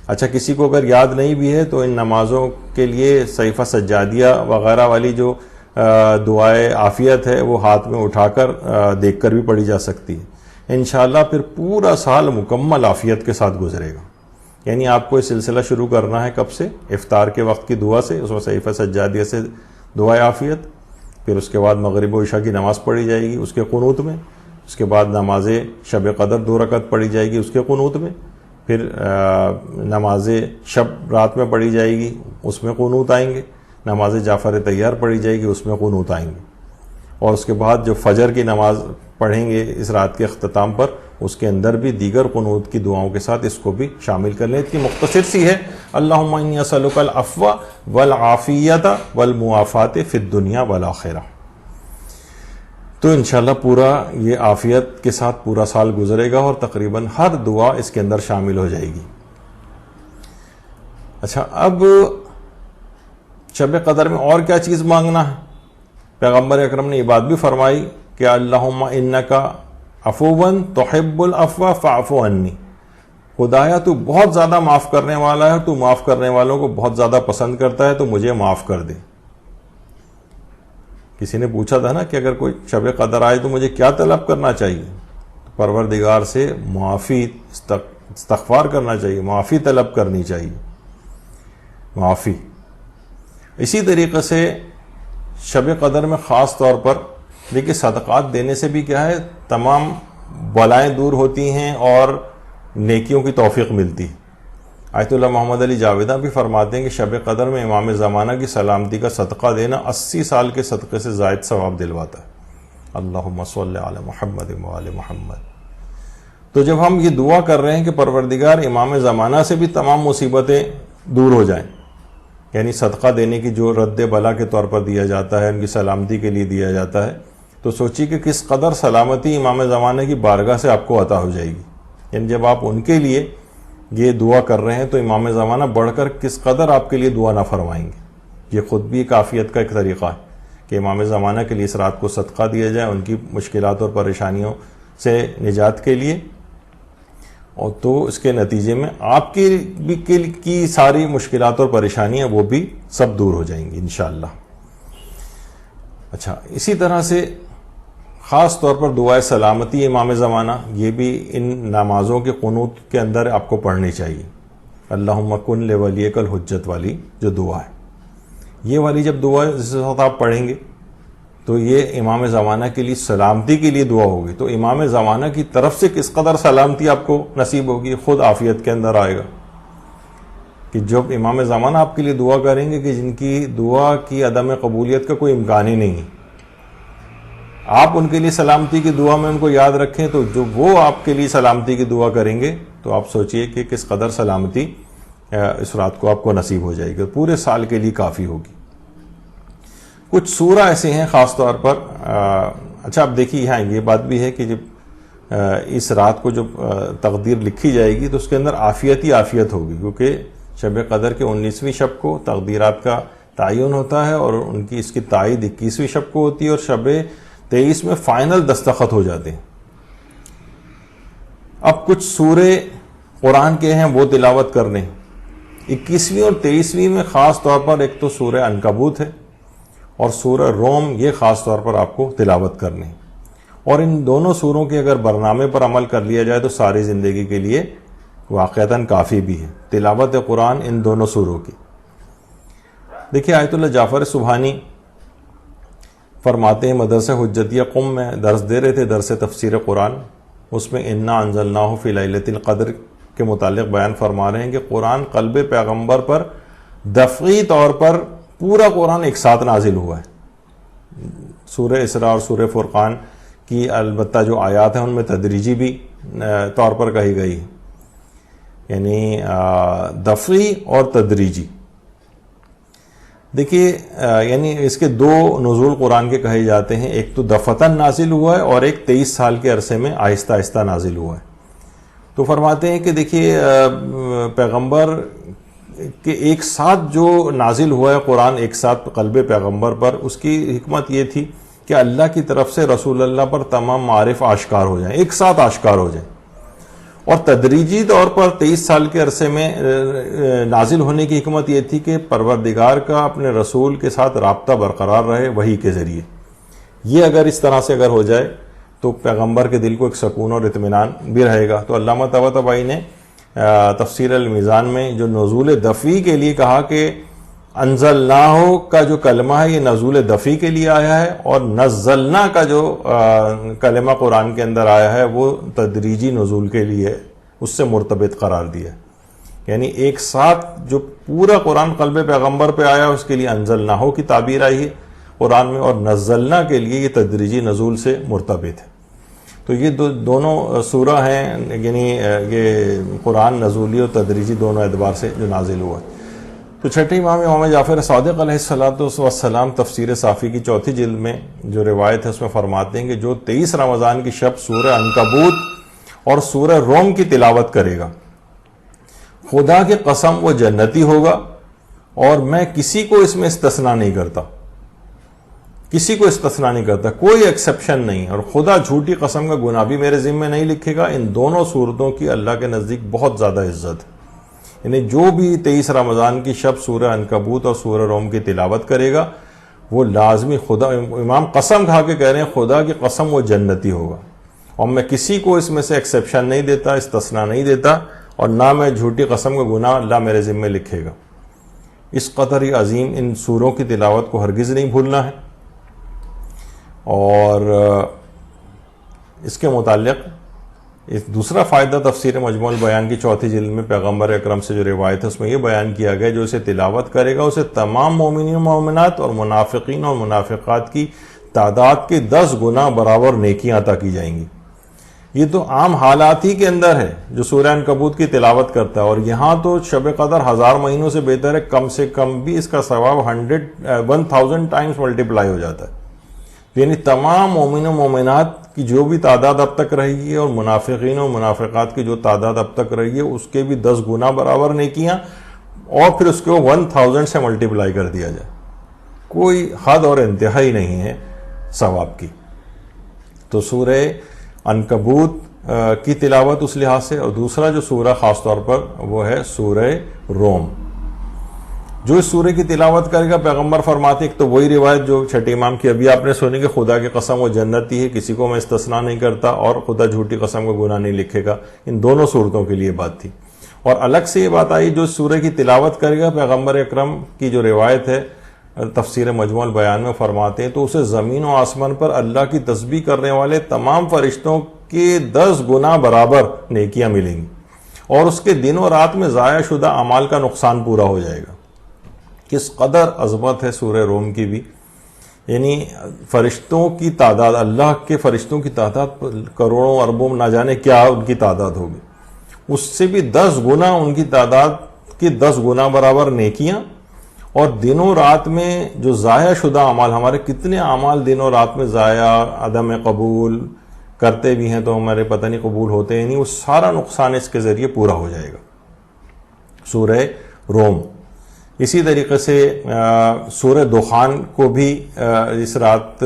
[SPEAKER 1] اچھا، کسی کو اگر یاد نہیں بھی ہے تو ان نمازوں کے لیے صحیفہ سجادیہ وغیرہ والی جو دعائے عافیت ہے وہ ہاتھ میں اٹھا کر دیکھ کر بھی پڑھی جا سکتی ہے. انشاءاللہ پھر پورا سال مکمل عافیت کے ساتھ گزرے گا. یعنی آپ کو یہ سلسلہ شروع کرنا ہے کب سے؟ افطار کے وقت کی دعا سے، اس میں صحیفہ سجادیہ سے دعائے عافیت، پھر اس کے بعد مغرب و عشاء کی نماز پڑھی جائے گی اس کے قنوت میں، اس کے بعد نماز شب قدر 2 رکعت پڑھی جائے گی اس کے قنوت میں، پھر نماز شب رات میں پڑھی جائے گی اس میں قنوت آئیں گے، نماز جعفر طیار پڑھی جائے گی اس میں قنوت آئیں گے، اور اس کے بعد جو فجر کی نماز پڑھیں گے اس رات کے اختتام پر، اس کے اندر بھی دیگر قنوت کی دعاؤں کے ساتھ اس کو بھی شامل کر لیں. اتنی مختصر سی ہے، اللہم انی اسألک العفو والعافیۃ والمعافاۃ فی الدنیا والآخرہ. تو انشاءاللہ پورا یہ عافیت کے ساتھ پورا سال گزرے گا اور تقریباً ہر دعا اس کے اندر شامل ہو جائے گی. اچھا، اب شب قدر میں اور کیا چیز مانگنا ہے؟ پیغمبر اکرم نے یہ بات بھی فرمائی کہ اللہم انک عفو تحب العفو فاعف عنی، خدایا تو بہت زیادہ معاف کرنے والا ہے، تو معاف کرنے والوں کو بہت زیادہ پسند کرتا ہے، تو مجھے معاف کر دے. کسی نے پوچھا تھا نا کہ اگر کوئی شب قدر آئے تو مجھے کیا طلب کرنا چاہیے؟ پروردگار سے معافی استغفار کرنا چاہیے، معافی طلب کرنی چاہیے، معافی. اسی طریقے سے شب قدر میں خاص طور پر دیکھیے صدقات دینے سے بھی کیا ہے، تمام بلائیں دور ہوتی ہیں اور نیکیوں کی توفیق ملتی ہے. آیت اللہ محمد علی جاویدہ بھی فرماتے ہیں کہ شب قدر میں امام زمانہ کی سلامتی کا صدقہ دینا 80 سال کے صدقے سے زائد ثواب دلواتا ہے. اللہم صلی علی محمد وآل محمد. تو جب ہم یہ دعا کر رہے ہیں کہ پروردگار امام زمانہ سے بھی تمام مصیبتیں دور ہو جائیں، یعنی صدقہ دینے کی جو رد بلا کے طور پر دیا جاتا ہے، ان کی سلامتی کے لیے دیا جاتا ہے، تو سوچیے کہ کس قدر سلامتی امام زمانہ کی بارگاہ سے آپ کو عطا ہو جائے گی. یعنی جب آپ ان کے لیے یہ دعا کر رہے ہیں تو امام زمانہ بڑھ کر کس قدر آپ کے لیے دعا نہ فرمائیں گے. یہ خود بھی ایک عافیت کا ایک طریقہ ہے کہ امام زمانہ کے لیے اس رات کو صدقہ دیا جائے، ان کی مشکلات اور پریشانیوں سے نجات کے لیے، اور تو اس کے نتیجے میں آپ کی ساری مشکلات اور پریشانیاں وہ بھی سب دور ہو جائیں گی انشاءاللہ. اچھا، اسی طرح سے خاص طور پر دعائے سلامتی امام زمانہ، یہ بھی ان نمازوں کے قنوت کے اندر آپ کو پڑھنی چاہیے. اللہم کن لولیک الحجت والی جو دعا ہے، یہ والی جب دعا جس وقت آپ پڑھیں گے تو یہ امام زمانہ کے لیے سلامتی کے لیے دعا ہوگی. تو امام زمانہ کی طرف سے کس قدر سلامتی آپ کو نصیب ہوگی, خود عافیت کے اندر آئے گا کہ جب امام زمانہ آپ کے لیے دعا کریں گے کہ جن کی دعا کی عدم قبولیت کا کوئی امکان ہی نہیں ہے, آپ ان کے لیے سلامتی کی دعا میں ان کو یاد رکھیں, تو جو وہ آپ کے لیے سلامتی کی دعا کریں گے تو آپ سوچئے کہ کس قدر سلامتی اس رات کو آپ کو نصیب ہو جائے گی, پورے سال کے لیے کافی ہوگی. کچھ سورہ ایسے ہیں خاص طور پر اچھا اب دیکھیے یہاں یہ بات بھی ہے کہ جب اس رات کو جب تقدیر لکھی جائے گی تو اس کے اندر عافیت ہی عافیت ہوگی, کیونکہ شب قدر کے 19ویں شب کو تقدیرات کا تعین ہوتا ہے اور ان کی اس کی تائید 21ویں شب کو ہوتی ہے اور شب 23 میں فائنل دستخط ہو جاتے ہیں. اب کچھ سورے قرآن کے ہیں وہ تلاوت کر لیں. 21ویں اور 23ویں میں خاص طور پر ایک تو سورہ عنکبوت ہے اور سورہ روم, یہ خاص طور پر آپ کو تلاوت کرنی, اور ان دونوں سوروں کے اگر برنامے پر عمل کر لیا جائے تو ساری زندگی کے لیے واقعتاً کافی بھی ہے تلاوت قرآن ان دونوں سوروں کی. دیکھیے آیت اللہ جعفر سبحانی فرماتے ہیں مدرسہ حجتیہ قم میں درس دے رہے تھے, درس تفسیر قرآن, اس میں انا انزلناہ فی لیلۃ القدر کے متعلق بیان فرما رہے ہیں کہ قرآن قلب پیغمبر پر دفعی طور پر پورا قرآن ایک ساتھ نازل ہوا ہے. سورہ اسراء اور سورہ فرقان کی البتہ جو آیات ہیں ان میں تدریجی بھی طور پر کہی گئی ہے, یعنی دفعی اور تدریجی. دیکھیے یعنی اس کے دو نزول قرآن کے کہے جاتے ہیں, ایک تو دفعتاً نازل ہوا ہے اور ایک 23 سال کے عرصے میں آہستہ آہستہ نازل ہوا ہے. تو فرماتے ہیں کہ دیکھیے پیغمبر کہ ایک ساتھ جو نازل ہوا ہے قرآن ایک ساتھ قلب پیغمبر پر, اس کی حکمت یہ تھی کہ اللہ کی طرف سے رسول اللہ پر تمام معارف آشکار ہو جائیں, ایک ساتھ آشکار ہو جائیں. اور تدریجی طور پر 23 سال کے عرصے میں نازل ہونے کی حکمت یہ تھی کہ پروردگار کا اپنے رسول کے ساتھ رابطہ برقرار رہے وحی کے ذریعے. یہ اگر اس طرح سے اگر ہو جائے تو پیغمبر کے دل کو ایک سکون اور اطمینان بھی رہے گا. تو علامہ طباطبائی نے تفسیر المیزان میں جو نزول دفعی کے لیے کہا کہ انزلناہ کا جو کلمہ ہے یہ نزول دفعی کے لیے آیا ہے, اور نزلنا کا جو کلمہ قرآن کے اندر آیا ہے وہ تدریجی نزول کے لیے اس سے مرتبط قرار دیا. یعنی ایک ساتھ جو پورا قرآن قلب پیغمبر پہ آیا اس کے لیے انزلناہ کی تعبیر آئی ہے قرآن میں, اور نزلنا کے لیے یہ تدریجی نزول سے مرتبط ہے. تو یہ دونوں سورہ ہیں, یعنی یہ قرآن نزولی اور تدریجی دونوں اعتبار سے جو نازل ہوا ہے. تو چھٹے امام جعفر صادق علیہ السلام تفسیر صافی کی 4 جلد میں جو روایت ہے اس میں فرماتے ہیں کہ جو 23 رمضان کی شب سورہ عنکبوت اور سورہ روم کی تلاوت کرے گا, خدا کی قسم وہ جنتی ہوگا, اور میں کسی کو اس میں استثناء نہیں کرتا, کسی کو استثناء نہیں کرتا, کوئی ایکسیپشن نہیں, اور خدا جھوٹی قسم کا گناہ بھی میرے ذمہ نہیں لکھے گا. ان دونوں صورتوں کی اللہ کے نزدیک بہت زیادہ عزت ہے. یعنی جو بھی 23 رمضان کی شب سورہ عنکبوت اور سورہ روم کی تلاوت کرے گا وہ لازمی خدا, امام قسم کھا کے کہہ رہے ہیں خدا کی قسم وہ جنتی ہوگا, اور میں کسی کو اس میں سے ایکسیپشن نہیں دیتا, استثناء نہیں دیتا, اور نہ میں جھوٹی قسم کا گناہ اللہ میرے ذمہ لکھے گا. اس قدر ہی عظیم ان سوروں کی تلاوت کو ہرگز نہیں بھولنا ہے. اور اس کے متعلق ایک دوسرا فائدہ تفسیر مجموع البیان کی 4 جلد میں پیغمبر اکرم سے جو روایت ہے اس میں یہ بیان کیا گیا جو اسے تلاوت کرے گا اسے تمام مومنین و مومنات اور منافقین اور منافقات کی تعداد کے 10 گنا برابر نیکیاں عطا کی جائیں گی. یہ تو عام حالات ہی کے اندر ہے جو سورہ عنکبوت کی تلاوت کرتا ہے, اور یہاں تو شب قدر 1000 مہینوں سے بہتر ہے, کم سے کم بھی اس کا ثواب 1000 ٹائمز ملٹیپلائی ہو جاتا ہے. یعنی تمام مومن و مومنات کی جو بھی تعداد اب تک رہی ہے اور منافقین و منافقات کی جو تعداد اب تک رہی ہے اس کے بھی 10 گنا برابر نیکیاں, اور پھر اس کو 1000 سے ملٹیپلائی کر دیا جائے. کوئی حد اور انتہائی نہیں ہے ثواب کی. تو سورہ عنکبوت کی تلاوت اس لحاظ سے, اور دوسرا جو سورہ خاص طور پر وہ ہے سورہ روم. جو اس سورہ کی تلاوت کرے گا پیغمبر فرماتے ایک تو وہی روایت جو چھٹے امام کی ابھی آپ نے سنی کہ خدا کی قسم وہ جنتی ہے, کسی کو میں استثناء نہیں کرتا, اور خدا جھوٹی قسم کا گناہ نہیں لکھے گا. ان دونوں صورتوں کے لیے بات تھی. اور الگ سے یہ بات آئی جو اس سورہ کی تلاوت کرے گا پیغمبر اکرم کی جو روایت ہے تفسیر مجموع البیان میں فرماتے ہیں تو اسے زمین و آسمان پر اللہ کی تسبیح کرنے والے تمام فرشتوں کے 10 گنا برابر نیکیاں ملیں گی، اور اس کے دن و رات میں ضائع شدہ اعمال کا نقصان پورا ہو جائے گا۔ کس قدر عظمت ہے سورہ روم کی بھی، یعنی فرشتوں کی تعداد، اللہ کے فرشتوں کی تعداد کروڑوں اربوں نہ جانے کیا ان کی تعداد ہوگی، اس سے بھی 10 گنا ان کی تعداد کی 10 گنا برابر نیکیاں، اور دن و رات میں جو ضائع شدہ اعمال، ہمارے کتنے اعمال دن و رات میں ضائع، عدم قبول کرتے بھی ہیں تو ہمارے پتہ نہیں قبول ہوتے ہیں نہیں، وہ سارا نقصان اس کے ذریعے پورا ہو جائے گا۔ سورہ روم۔ اسی طریقے سے سورہ دخان کو بھی اس رات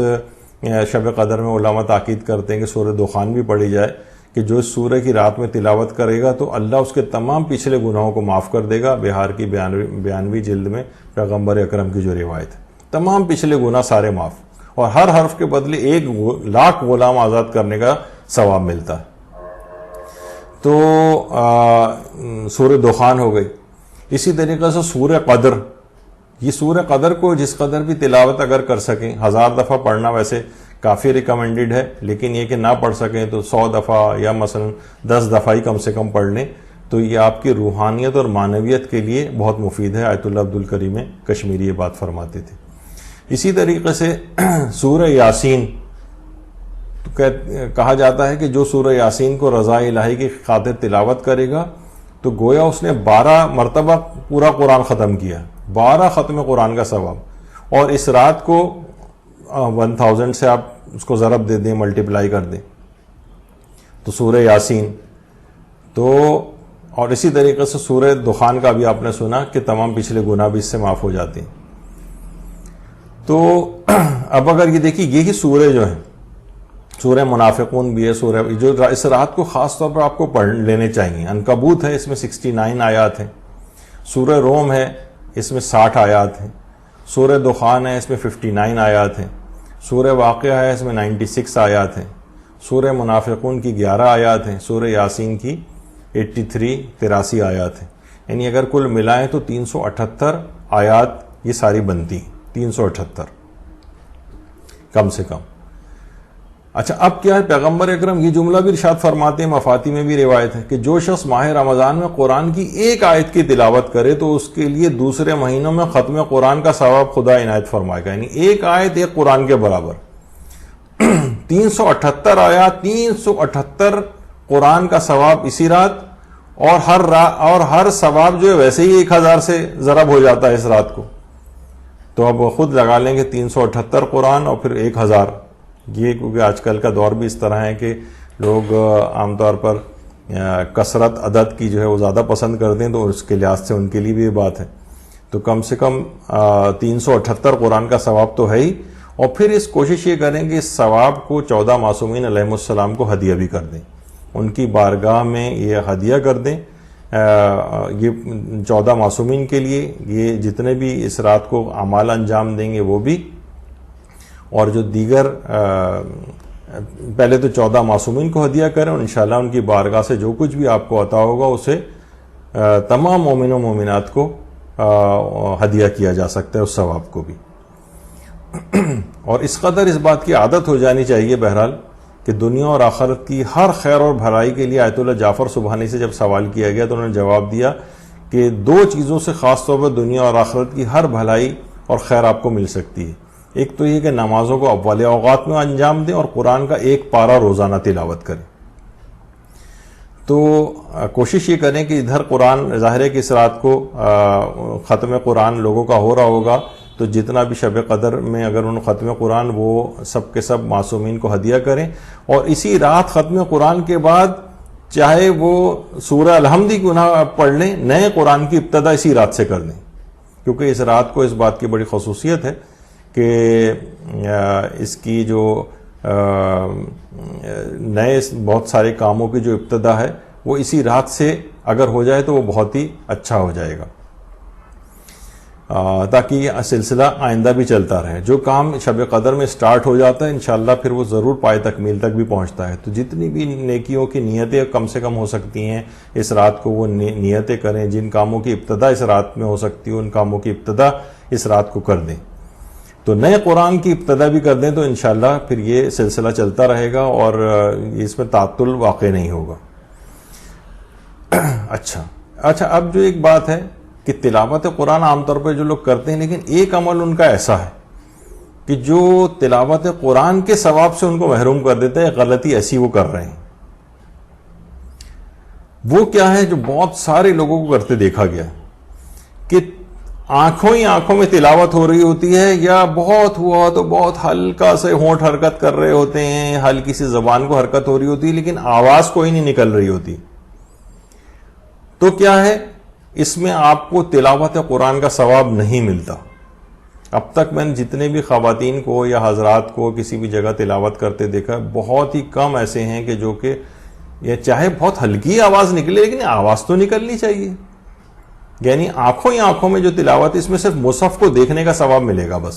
[SPEAKER 1] شب قدر میں علماء تاکید کرتے ہیں کہ سورہ دخان بھی پڑھی جائے، کہ جو اس سورہ کی رات میں تلاوت کرے گا تو اللہ اس کے تمام پچھلے گناہوں کو معاف کر دے گا۔ بہار کی 92ویں جلد میں پیغمبر اکرم کی جو روایت ہے، تمام پچھلے گناہ سارے معاف، اور ہر حرف کے بدلے 1,00,000 غلام آزاد کرنے کا ثواب ملتا ہے۔ تو سورہ دخان ہو گئی۔ اسی طریقے سے سورہ قدر، یہ سورہ قدر کو جس قدر بھی تلاوت اگر کر سکیں، 1000 دفعہ پڑھنا ویسے کافی ریکمینڈڈ ہے، لیکن یہ کہ نہ پڑھ سکیں تو 100 دفعہ یا مثلا 10 دفعہ ہی کم سے کم پڑھ لیں، تو یہ آپ کی روحانیت اور معنویت کے لیے بہت مفید ہے۔ آیت اللہ عبدالکریم کشمیری یہ بات فرماتے تھے۔ اسی طریقے سے سورہ یاسین، کہا جاتا ہے کہ جو سورہ یاسین کو رضا الہی کی خاطر تلاوت کرے گا تو گویا اس نے 12 مرتبہ پورا قرآن ختم کیا، 12 ختم قرآن کا ثواب، اور اس رات کو 1000 سے آپ اس کو ضرب دے دیں، ملٹیپلائی کر دیں تو سورہ یاسین۔ تو اور اسی طریقے سے سورہ دخان کا بھی آپ نے سنا کہ تمام پچھلے گناہ بھی اس سے معاف ہو جاتے ہیں۔ تو اب اگر یہ دیکھیے، یہی سورہ جو ہیں، سورہ منافقون بھی ہے، سورہ جو اس رات کو خاص طور پر آپ کو پڑھ لینے چاہیے۔ عنکبوت ہے، اس میں 69 آیات ہیں۔ سورہ روم ہے، اس میں 60 آیات ہیں۔ سورہ دخان ہے، اس میں 59 آیات ہیں۔ سورہ واقعہ ہے، اس میں 96 آیات ہیں۔ سورہ منافقون کی 11 آیات ہیں۔ سورہ یاسین کی 83 آیات ہیں۔ یعنی اگر کل ملائیں تو 378 آیات یہ ساری بنتی ہیں، 378 کم سے کم۔ اچھا، اب کیا ہے، پیغمبر اکرم یہ جملہ بھی ارشاد فرماتے ہیں، مفاتی میں بھی روایت ہے کہ جو شخص ماہ رمضان میں قرآن کی ایک آیت کی تلاوت کرے تو اس کے لیے دوسرے مہینوں میں ختم قرآن کا ثواب خدا عنایت فرمائے گا۔ یعنی ایک آیت ایک قرآن کے برابر، 378 آیات، 378 قرآن کا ثواب اسی رات، اور ہر ثواب جو ہے ویسے ہی 1000 سے ضرب ہو جاتا ہے اس رات کو۔ تو اب خود لگا لیں گے 378 قرآن اور پھر 1000، یہ کیونکہ آج کل کا دور بھی اس طرح ہے کہ لوگ عام طور پر کثرت عدد کی جو ہے وہ زیادہ پسند کرتے ہیں، تو اس کے لحاظ سے ان کے لیے بھی یہ بات ہے۔ تو کم سے کم 378 قرآن کا ثواب تو ہے ہی، اور پھر اس کوشش یہ کریں کہ اس ثواب کو 14 معصومین علیہ السلام کو ہدیہ بھی کر دیں، ان کی بارگاہ میں یہ ہدیہ کر دیں۔ یہ 14 معصومین کے لیے یہ جتنے بھی اس رات کو اعمال انجام دیں گے وہ بھی، اور جو دیگر پہلے تو 14 معصومین کو ہدیہ کریں، اور انشاءاللہ ان کی بارگاہ سے جو کچھ بھی آپ کو عطا ہوگا اسے تمام مومن و مومنات کو ہدیہ کیا جا سکتا ہے، اس ثواب کو بھی۔ اور اس قدر اس بات کی عادت ہو جانی چاہیے بہرحال کہ دنیا اور آخرت کی ہر خیر اور بھلائی کے لیے آیت اللہ جعفر سبحانی سے جب سوال کیا گیا تو انہوں نے جواب دیا کہ 2 چیزوں سے خاص طور پر دنیا اور آخرت کی ہر بھلائی اور خیر آپ کو مل سکتی ہے۔ ایک تو یہ کہ نمازوں کو اول اوقات میں انجام دیں، اور قرآن کا 1 پارہ روزانہ تلاوت کریں۔ تو کوشش یہ کریں کہ ادھر قرآن، ظاہر ہے کہ اس رات کو ختم قرآن لوگوں کا ہو رہا ہوگا، تو جتنا بھی شب قدر میں اگر ان ختم قرآن وہ سب کے سب معصومین کو ہدیہ کریں، اور اسی رات ختم قرآن کے بعد چاہے وہ سورہ الحمد کیوں نہ پڑھ لیں، نئے قرآن کی ابتدا اسی رات سے کر دیں، کیونکہ اس رات کو اس بات کی بڑی خصوصیت ہے کہ اس کی جو نئے بہت سارے کاموں کی جو ابتدا ہے وہ اسی رات سے اگر ہو جائے تو وہ بہت ہی اچھا ہو جائے گا، تاکہ یہ سلسلہ آئندہ بھی چلتا رہے۔ جو کام شب قدر میں سٹارٹ ہو جاتا ہے انشاءاللہ پھر وہ ضرور پائے تکمیل تک بھی پہنچتا ہے۔ تو جتنی بھی نیکیوں کی نیتیں کم سے کم ہو سکتی ہیں اس رات کو وہ نیتیں کریں، جن کاموں کی ابتدا اس رات میں ہو سکتی ہے ان کاموں کی ابتدا اس رات کو کر دیں۔ تو نئے قرآن کی ابتدا بھی کر دیں تو انشاءاللہ پھر یہ سلسلہ چلتا رہے گا اور اس میں تعطل واقع نہیں ہوگا. اچھا اب جو ایک بات ہے کہ تلاوت قرآن عام طور پہ جو لوگ کرتے ہیں، لیکن ایک عمل ان کا ایسا ہے کہ جو تلاوت قرآن کے ثواب سے ان کو محروم کر دیتا ہے. غلطی ایسی وہ کر رہے ہیں. وہ کیا ہے جو بہت سارے لوگوں کو کرتے دیکھا گیا کہ آنکھوں میں تلاوت ہو رہی ہوتی ہے، یا بہت ہوا تو بہت ہلکا سے ہونٹ حرکت کر رہے ہوتے ہیں، ہلکی سی زبان کو حرکت ہو رہی ہوتی ہے، لیکن آواز کوئی نہیں نکل رہی ہوتی. تو کیا ہے، اس میں آپ کو تلاوت قرآن کا ثواب نہیں ملتا. اب تک میں نے جتنے بھی خواتین کو یا حضرات کو کسی بھی جگہ تلاوت کرتے دیکھا، بہت ہی کم ایسے ہیں کہ جو کہ یہ چاہے بہت ہلکی آواز نکلے لیکن آواز تو نکلنی چاہیے. یعنی آنکھوں میں جو تلاوت، اس میں صرف مصحف کو دیکھنے کا ثواب ملے گا، بس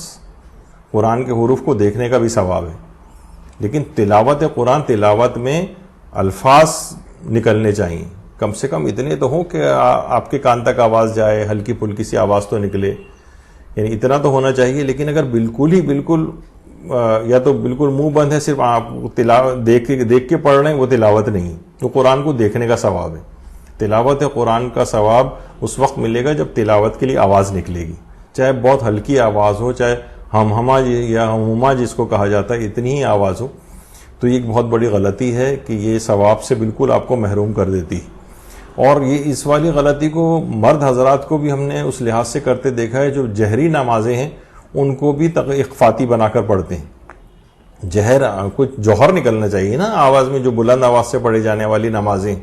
[SPEAKER 1] قرآن کے حروف کو دیکھنے کا بھی ثواب ہے. لیکن تلاوت قرآن، تلاوت میں الفاظ نکلنے چاہیے، کم سے کم اتنے تو ہوں کہ آپ کے کان تک آواز جائے، ہلکی پھلکی سی آواز تو نکلے، یعنی اتنا تو ہونا چاہیے. لیکن اگر بالکل یا تو بالکل منہ بند ہے، صرف آپ دیکھ کے پڑھ رہے ہیں، وہ تلاوت نہیں، وہ قرآن کو دیکھنے کا ثواب ہے. تلاوت قرآن کا ثواب اس وقت ملے گا جب تلاوت کے لیے آواز نکلے گی، چاہے بہت ہلکی آواز ہو، چاہے ہمہما یا ہموما جس کو کہا جاتا ہے اتنی ہی آواز ہو. تو یہ ایک بہت بڑی غلطی ہے کہ یہ ثواب سے بالکل آپ کو محروم کر دیتی. اور یہ اس والی غلطی کو مرد حضرات کو بھی ہم نے اس لحاظ سے کرتے دیکھا ہے، جو جہری نمازیں ہیں ان کو بھی اخفاتی بنا کر پڑھتے ہیں. کچھ جوہر نکلنا چاہیے نا آواز میں، جو بلند آواز سے پڑھی جانے والی نمازیں،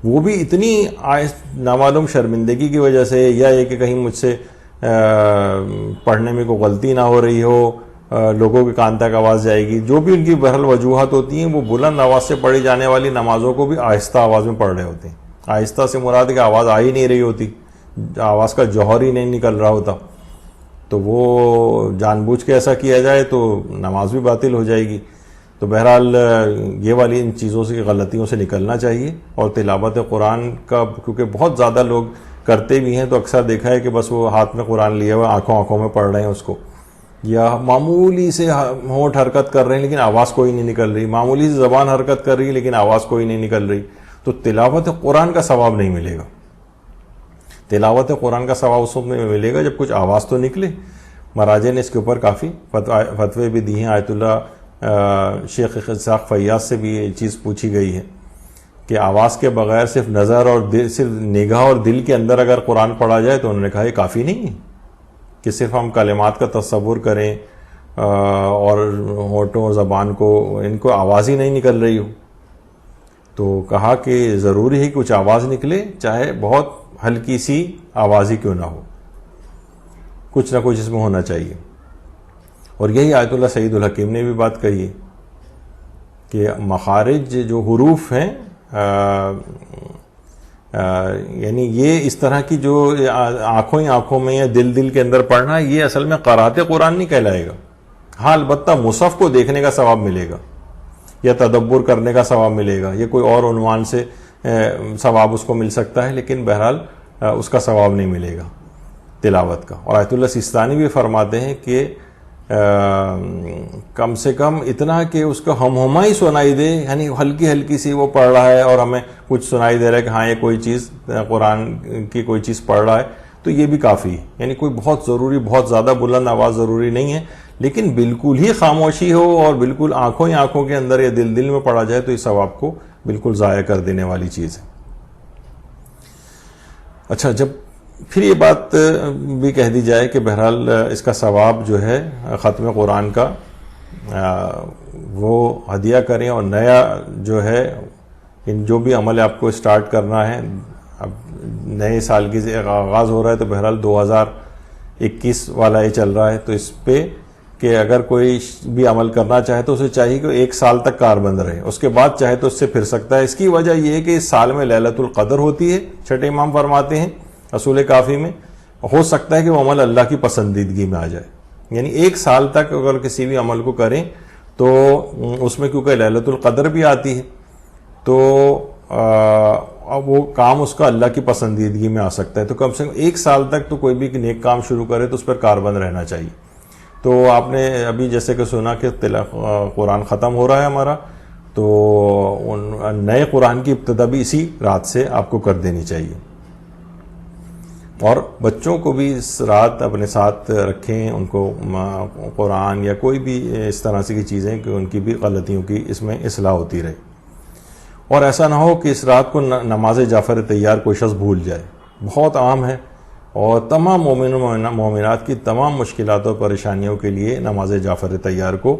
[SPEAKER 1] وہ بھی اتنی نامعلوم شرمندگی کی وجہ سے، یا یہ کہ کہیں مجھ سے پڑھنے میں کوئی غلطی نہ ہو رہی ہو، لوگوں کے کان تک آواز جائے گی، جو بھی ان کی بہرحال وجوہات ہوتی ہیں، وہ بلند آواز سے پڑھی جانے والی نمازوں کو بھی آہستہ آواز میں پڑھ رہے ہوتے ہیں. آہستہ سے مراد ہے کہ آواز آ ہی نہیں رہی ہوتی، آواز کا جوہر ہی نہیں نکل رہا ہوتا. تو وہ جان بوجھ کے ایسا کیا جائے تو نماز بھی باطل ہو جائے گی. تو بہرحال یہ والی ان چیزوں سے، غلطیوں سے نکلنا چاہیے. اور تلاوت قرآن کا کیونکہ بہت زیادہ لوگ کرتے بھی ہیں، تو اکثر دیکھا ہے کہ بس وہ ہاتھ میں قرآن لیے ہوئے آنکھوں میں پڑھ رہے ہیں اس کو، یا معمولی سے ہونٹ حرکت کر رہے ہیں لیکن آواز کوئی نہیں نکل رہی، معمولی سے زبان حرکت کر رہی ہے لیکن آواز کوئی نہیں نکل رہی. تو تلاوت قرآن کا ثواب نہیں ملے گا. تلاوت قرآن کا ثواب اس وقت میں ملے گا جب کچھ آواز تو نکلے. مراجع نے اس کے اوپر کافی فتوے بھی دی ہیں. آیت اللہ شیخ اسحاق فیاض سے بھی یہ چیز پوچھی گئی ہے کہ آواز کے بغیر صرف نظر اور صرف نگاہ اور دل کے اندر اگر قرآن پڑھا جائے تو انہوں نے کہا یہ کافی نہیں ہے کہ صرف ہم کلمات کا تصور کریں اور ہونٹوں اور زبان کو، ان کو آواز ہی نہیں نکل رہی ہو. تو کہا کہ ضروری ہے کچھ آواز نکلے، چاہے بہت ہلکی سی آواز ہی کیوں نہ ہو، کچھ نہ کچھ اس میں ہونا چاہیے. اور یہی آیت اللہ سعید الحکیم نے بھی بات کہی ہے کہ مخارج جو حروف ہیں، یعنی یہ اس طرح کی جو آنکھوں میں یا دل کے اندر پڑھنا، یہ اصل میں قرات قرآن نہیں کہلائے گا. ہاں البتہ مصحف کو دیکھنے کا ثواب ملے گا یا تدبر کرنے کا ثواب ملے گا، یہ کوئی اور عنوان سے ثواب اس کو مل سکتا ہے، لیکن بہرحال اس کا ثواب نہیں ملے گا تلاوت کا. اور آیت اللہ سیستانی بھی فرماتے ہیں کہ کم سے کم اتنا کہ اس کو ہمہما ہی سنائی دے، یعنی ہلکی سی وہ پڑھ رہا ہے اور ہمیں کچھ سنائی دے رہا ہے کہ ہاں یہ کوئی چیز قرآن کی کوئی چیز پڑھ رہا ہے، تو یہ بھی کافی ہے. یعنی کوئی بہت زیادہ بلند آواز ضروری نہیں ہے، لیکن بالکل ہی خاموشی ہو اور بالکل آنکھوں کے اندر یا دل میں پڑھا جائے تو اس ثواب کو بالکل ضائع کر دینے والی چیز ہے. اچھا، جب پھر یہ بات بھی کہہ دی جائے کہ بہرحال اس کا ثواب جو ہے ختم قرآن کا وہ ہدیہ کریں، اور نیا جو ہے جو بھی عمل آپ کو اسٹارٹ کرنا ہے، اب نئے سال کی آغاز ہو رہا ہے تو بہرحال 2021 والا یہ چل رہا ہے، تو اس پہ کہ اگر کوئی بھی عمل کرنا چاہے تو اسے چاہیے کہ 1 سال تک کاربند رہے، اس کے بعد چاہے تو اس سے پھر سکتا ہے. اس کی وجہ یہ ہے کہ اس سال میں لیلۃ القدر ہوتی ہے، چھٹے امام فرماتے ہیں اصول کافی میں. ہو سکتا ہے کہ وہ عمل اللہ کی پسندیدگی میں آ جائے. یعنی 1 سال تک اگر کسی بھی عمل کو کریں تو اس میں کیونکہ لیلۃ القدر بھی آتی ہے تو وہ کام اس کا اللہ کی پسندیدگی میں آ سکتا ہے. تو کم سے کم 1 سال تک تو کوئی بھی نیک کام شروع کرے تو اس پر کاربند رہنا چاہیے. تو آپ نے ابھی جیسے کہ سنا کہ قرآن ختم ہو رہا ہے ہمارا، تو نئے قرآن کی ابتدا بھی اسی رات سے آپ کو کر دینی چاہیے. اور بچوں کو بھی اس رات اپنے ساتھ رکھیں، ان کو قرآن یا کوئی بھی اس طرح سے کی چیزیں کہ ان کی بھی غلطیوں کی اس میں اصلاح ہوتی رہے. اور ایسا نہ ہو کہ اس رات کو نماز جعفر طیار کوئی شخص بھول جائے. بہت عام ہے، اور تمام مومنوں مومنات کی تمام مشکلات اور پریشانیوں کے لیے نماز جعفر طیار کو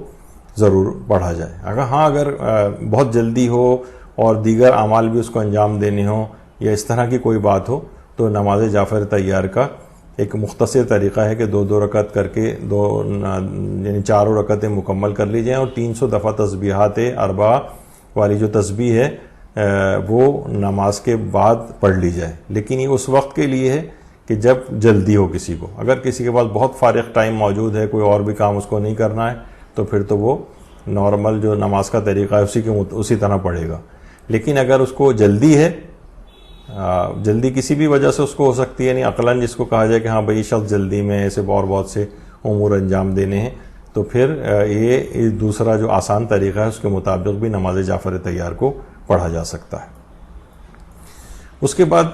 [SPEAKER 1] ضرور پڑھا جائے. اگر بہت جلدی ہو اور دیگر اعمال بھی اس کو انجام دینے ہوں یا اس طرح کی کوئی بات ہو، تو نماز جعفر طیار کا ایک مختصر طریقہ ہے کہ 2 رکعت کر کے یعنی 4 رکعتیں مکمل کر لی جائیں، اور 300 دفعہ تسبیحات اربعہ والی جو تسبیح ہے وہ نماز کے بعد پڑھ لی جائے. لیکن یہ اس وقت کے لیے ہے کہ جب جلدی ہو کسی کو. اگر کسی کے پاس بہت فارغ ٹائم موجود ہے، کوئی اور بھی کام اس کو نہیں کرنا ہے، تو پھر تو وہ نارمل جو نماز کا طریقہ ہے اسی طرح پڑھے گا. لیکن اگر اس کو جلدی ہے، جلدی کسی بھی وجہ سے اس کو ہو سکتی ہے، یعنی عقلاً جس کو کہا جائے کہ ہاں بھائی شخص جلدی میں ایسے اور بہت سے امور انجام دینے ہیں، تو پھر یہ دوسرا جو آسان طریقہ ہے اس کے مطابق بھی نماز جعفر طیار کو پڑھا جا سکتا ہے. اس کے بعد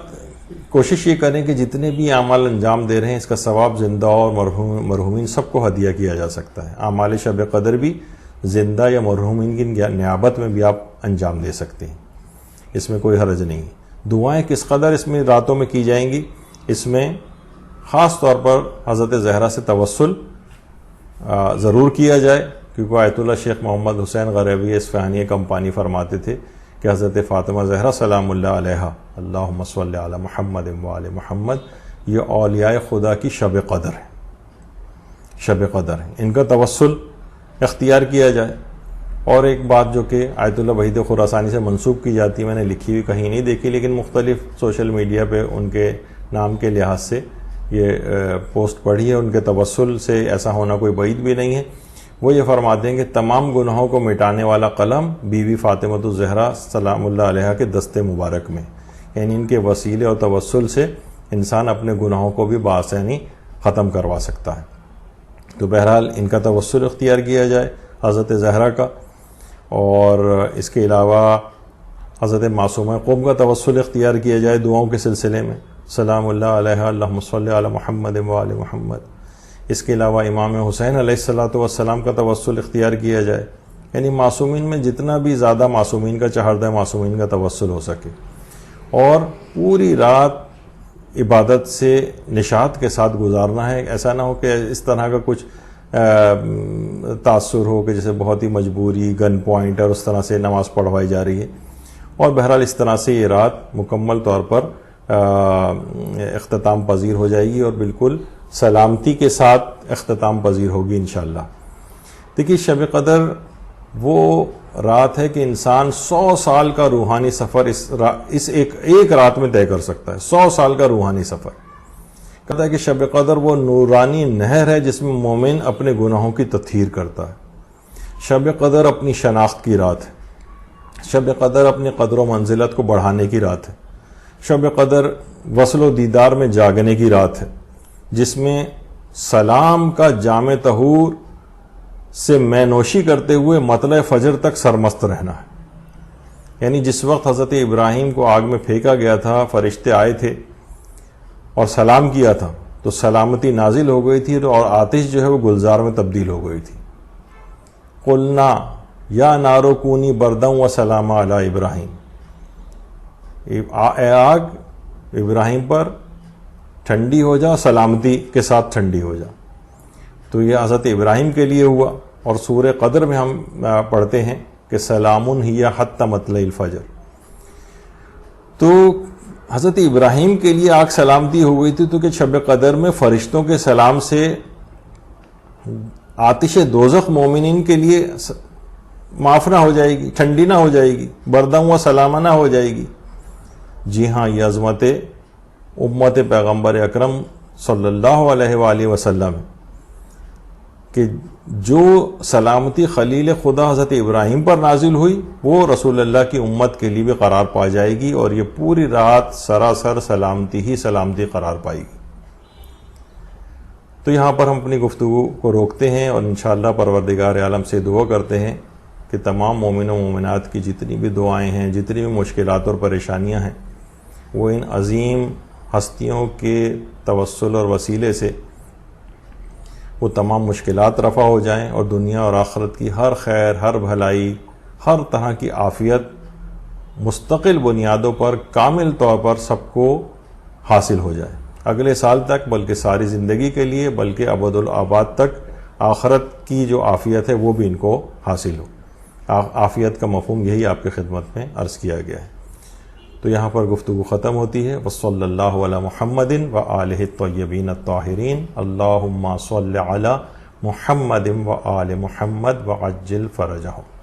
[SPEAKER 1] کوشش یہ کریں کہ جتنے بھی اعمال انجام دے رہے ہیں اس کا ثواب زندہ اور مرحومین سب کو ہدیہ کیا جا سکتا ہے. اعمال شب قدر بھی زندہ یا مرحومین کی نیابت میں بھی آپ انجام دے سکتے ہیں، اس میں کوئی حرج نہیں. دعائیں کس قدر اس میں راتوں میں کی جائیں گی، اس میں خاص طور پر حضرت زہرا سے توسل ضرور کیا جائے، کیونکہ آیت اللہ شیخ محمد حسین غریبی اصفہانی کمپانی فرماتے تھے کہ حضرت فاطمہ زہرا سلام اللہ علیہا اللہم صلی علی محمد وآل محمد یہ اولیاء خدا کی شب قدر ہے، شب قدر ہے، ان کا توسل اختیار کیا جائے. اور ایک بات جو کہ آیت اللہ وحید خراسانی سے منسوب کی جاتی ہے، میں نے لکھی ہوئی کہیں نہیں دیکھی، لیکن مختلف سوشل میڈیا پہ ان کے نام کے لحاظ سے یہ پوسٹ پڑھی ہے، ان کے توسل سے ایسا ہونا کوئی بعید بھی نہیں ہے. وہ یہ فرماتے ہیں کہ تمام گناہوں کو مٹانے والا قلم بی بی فاطمۃ الزہرا سلام اللہ علیہا کے دست مبارک میں، یعنی ان کے وسیلے اور توسل سے انسان اپنے گناہوں کو بھی بآسانی ختم کروا سکتا ہے. تو بہرحال ان کا توسل اختیار کیا جائے حضرت زہرا کا. اور اس کے علاوہ حضرت معصومہ قوم کا توسل اختیار کیا جائے دعاؤں کے سلسلے میں، سلام اللہ علیہ اللہم صلی علی محمد وآل محمد. اس کے علاوہ امام حسین علیہ الصلوۃ والسلام کا توسل اختیار کیا جائے، یعنی معصومین میں جتنا بھی زیادہ معصومین کا چہردہ معصومین کا توسل ہو سکے. اور پوری رات عبادت سے نشاط کے ساتھ گزارنا ہے. ایسا نہ ہو کہ اس طرح کا کچھ تاثر ہو کہ جیسے بہت ہی مجبوری، گن پوائنٹ اور اس طرح سے نماز پڑھوائی جا رہی ہے. اور بہرحال اس طرح سے یہ رات مکمل طور پر اختتام پذیر ہو جائے گی اور بالکل سلامتی کے ساتھ اختتام پذیر ہوگی انشاءاللہ. دیکھیے شب قدر وہ رات ہے کہ انسان 100 سال کا روحانی سفر اس ایک رات میں طے کر سکتا ہے. 100 سال کا روحانی سفر. کہتا ہے کہ شب قدر وہ نورانی نہر ہے جس میں مومن اپنے گناہوں کی تطہیر کرتا ہے. شب قدر اپنی شناخت کی رات ہے. شب قدر اپنی قدر و منزلت کو بڑھانے کی رات ہے. شب قدر وصل و دیدار میں جاگنے کی رات ہے، جس میں سلام کا جام طہور سے میں نوشی کرتے ہوئے مطلع فجر تک سرمست رہنا ہے. یعنی جس وقت حضرت ابراہیم کو آگ میں پھینکا گیا تھا، فرشتے آئے تھے اور سلام کیا تھا تو سلامتی نازل ہو گئی تھی اور آتش جو ہے وہ گلزار میں تبدیل ہو گئی تھی. قلنا یا نارو کونی برداں و سلامہ علی ابراہیم، اے آگ ابراہیم پر ٹھنڈی ہو جا، سلامتی کے ساتھ ٹھنڈی ہو جا. تو یہ حضرت ابراہیم کے لیے ہوا. اور سورہ قدر میں ہم پڑھتے ہیں کہ سلام ہی حتی مطلع الفجر. تو حضرت ابراہیم کے لیے آگ سلامتی ہو گئی تھی تو کہ شب قدر میں فرشتوں کے سلام سے آتش دوزخ مومنین کے لیے معاف نہ ہو جائے گی، ٹھنڈی نہ ہو جائے گی، بردہ و سلامہ نہ ہو جائے گی. جی ہاں، یہ عظمت امت پیغمبر اکرم صلی اللہ علیہ وآلہ وسلم کہ جو سلامتی خلیل خدا حضرت ابراہیم پر نازل ہوئی وہ رسول اللہ کی امت کے لیے بھی قرار پا جائے گی، اور یہ پوری رات سراسر سلامتی ہی سلامتی قرار پائے گی. تو یہاں پر ہم اپنی گفتگو کو روکتے ہیں اور انشاءاللہ پروردگار عالم سے دعا کرتے ہیں کہ تمام مومن و مومنات کی جتنی بھی دعائیں ہیں، جتنی بھی مشکلات اور پریشانیاں ہیں، وہ ان عظیم ہستیوں کے توسل اور وسیلے سے وہ تمام مشکلات رفع ہو جائیں اور دنیا اور آخرت کی ہر خیر، ہر بھلائی، ہر طرح کی عافیت مستقل بنیادوں پر کامل طور پر سب کو حاصل ہو جائے، اگلے سال تک، بلکہ ساری زندگی کے لیے، بلکہ ابد الآباد تک آخرت کی جو عافیت ہے وہ بھی ان کو حاصل ہو۔ عافیت کا مفہوم یہی آپ کی خدمت میں عرض کیا گیا ہے۔ تو یہاں پر گفتگو ختم ہوتی ہے۔ وصلی اللہ علی محمد وآلہ الطیبین الطاہرین، اللہم صل علی محمد وآل محمد وعجل فرجہم۔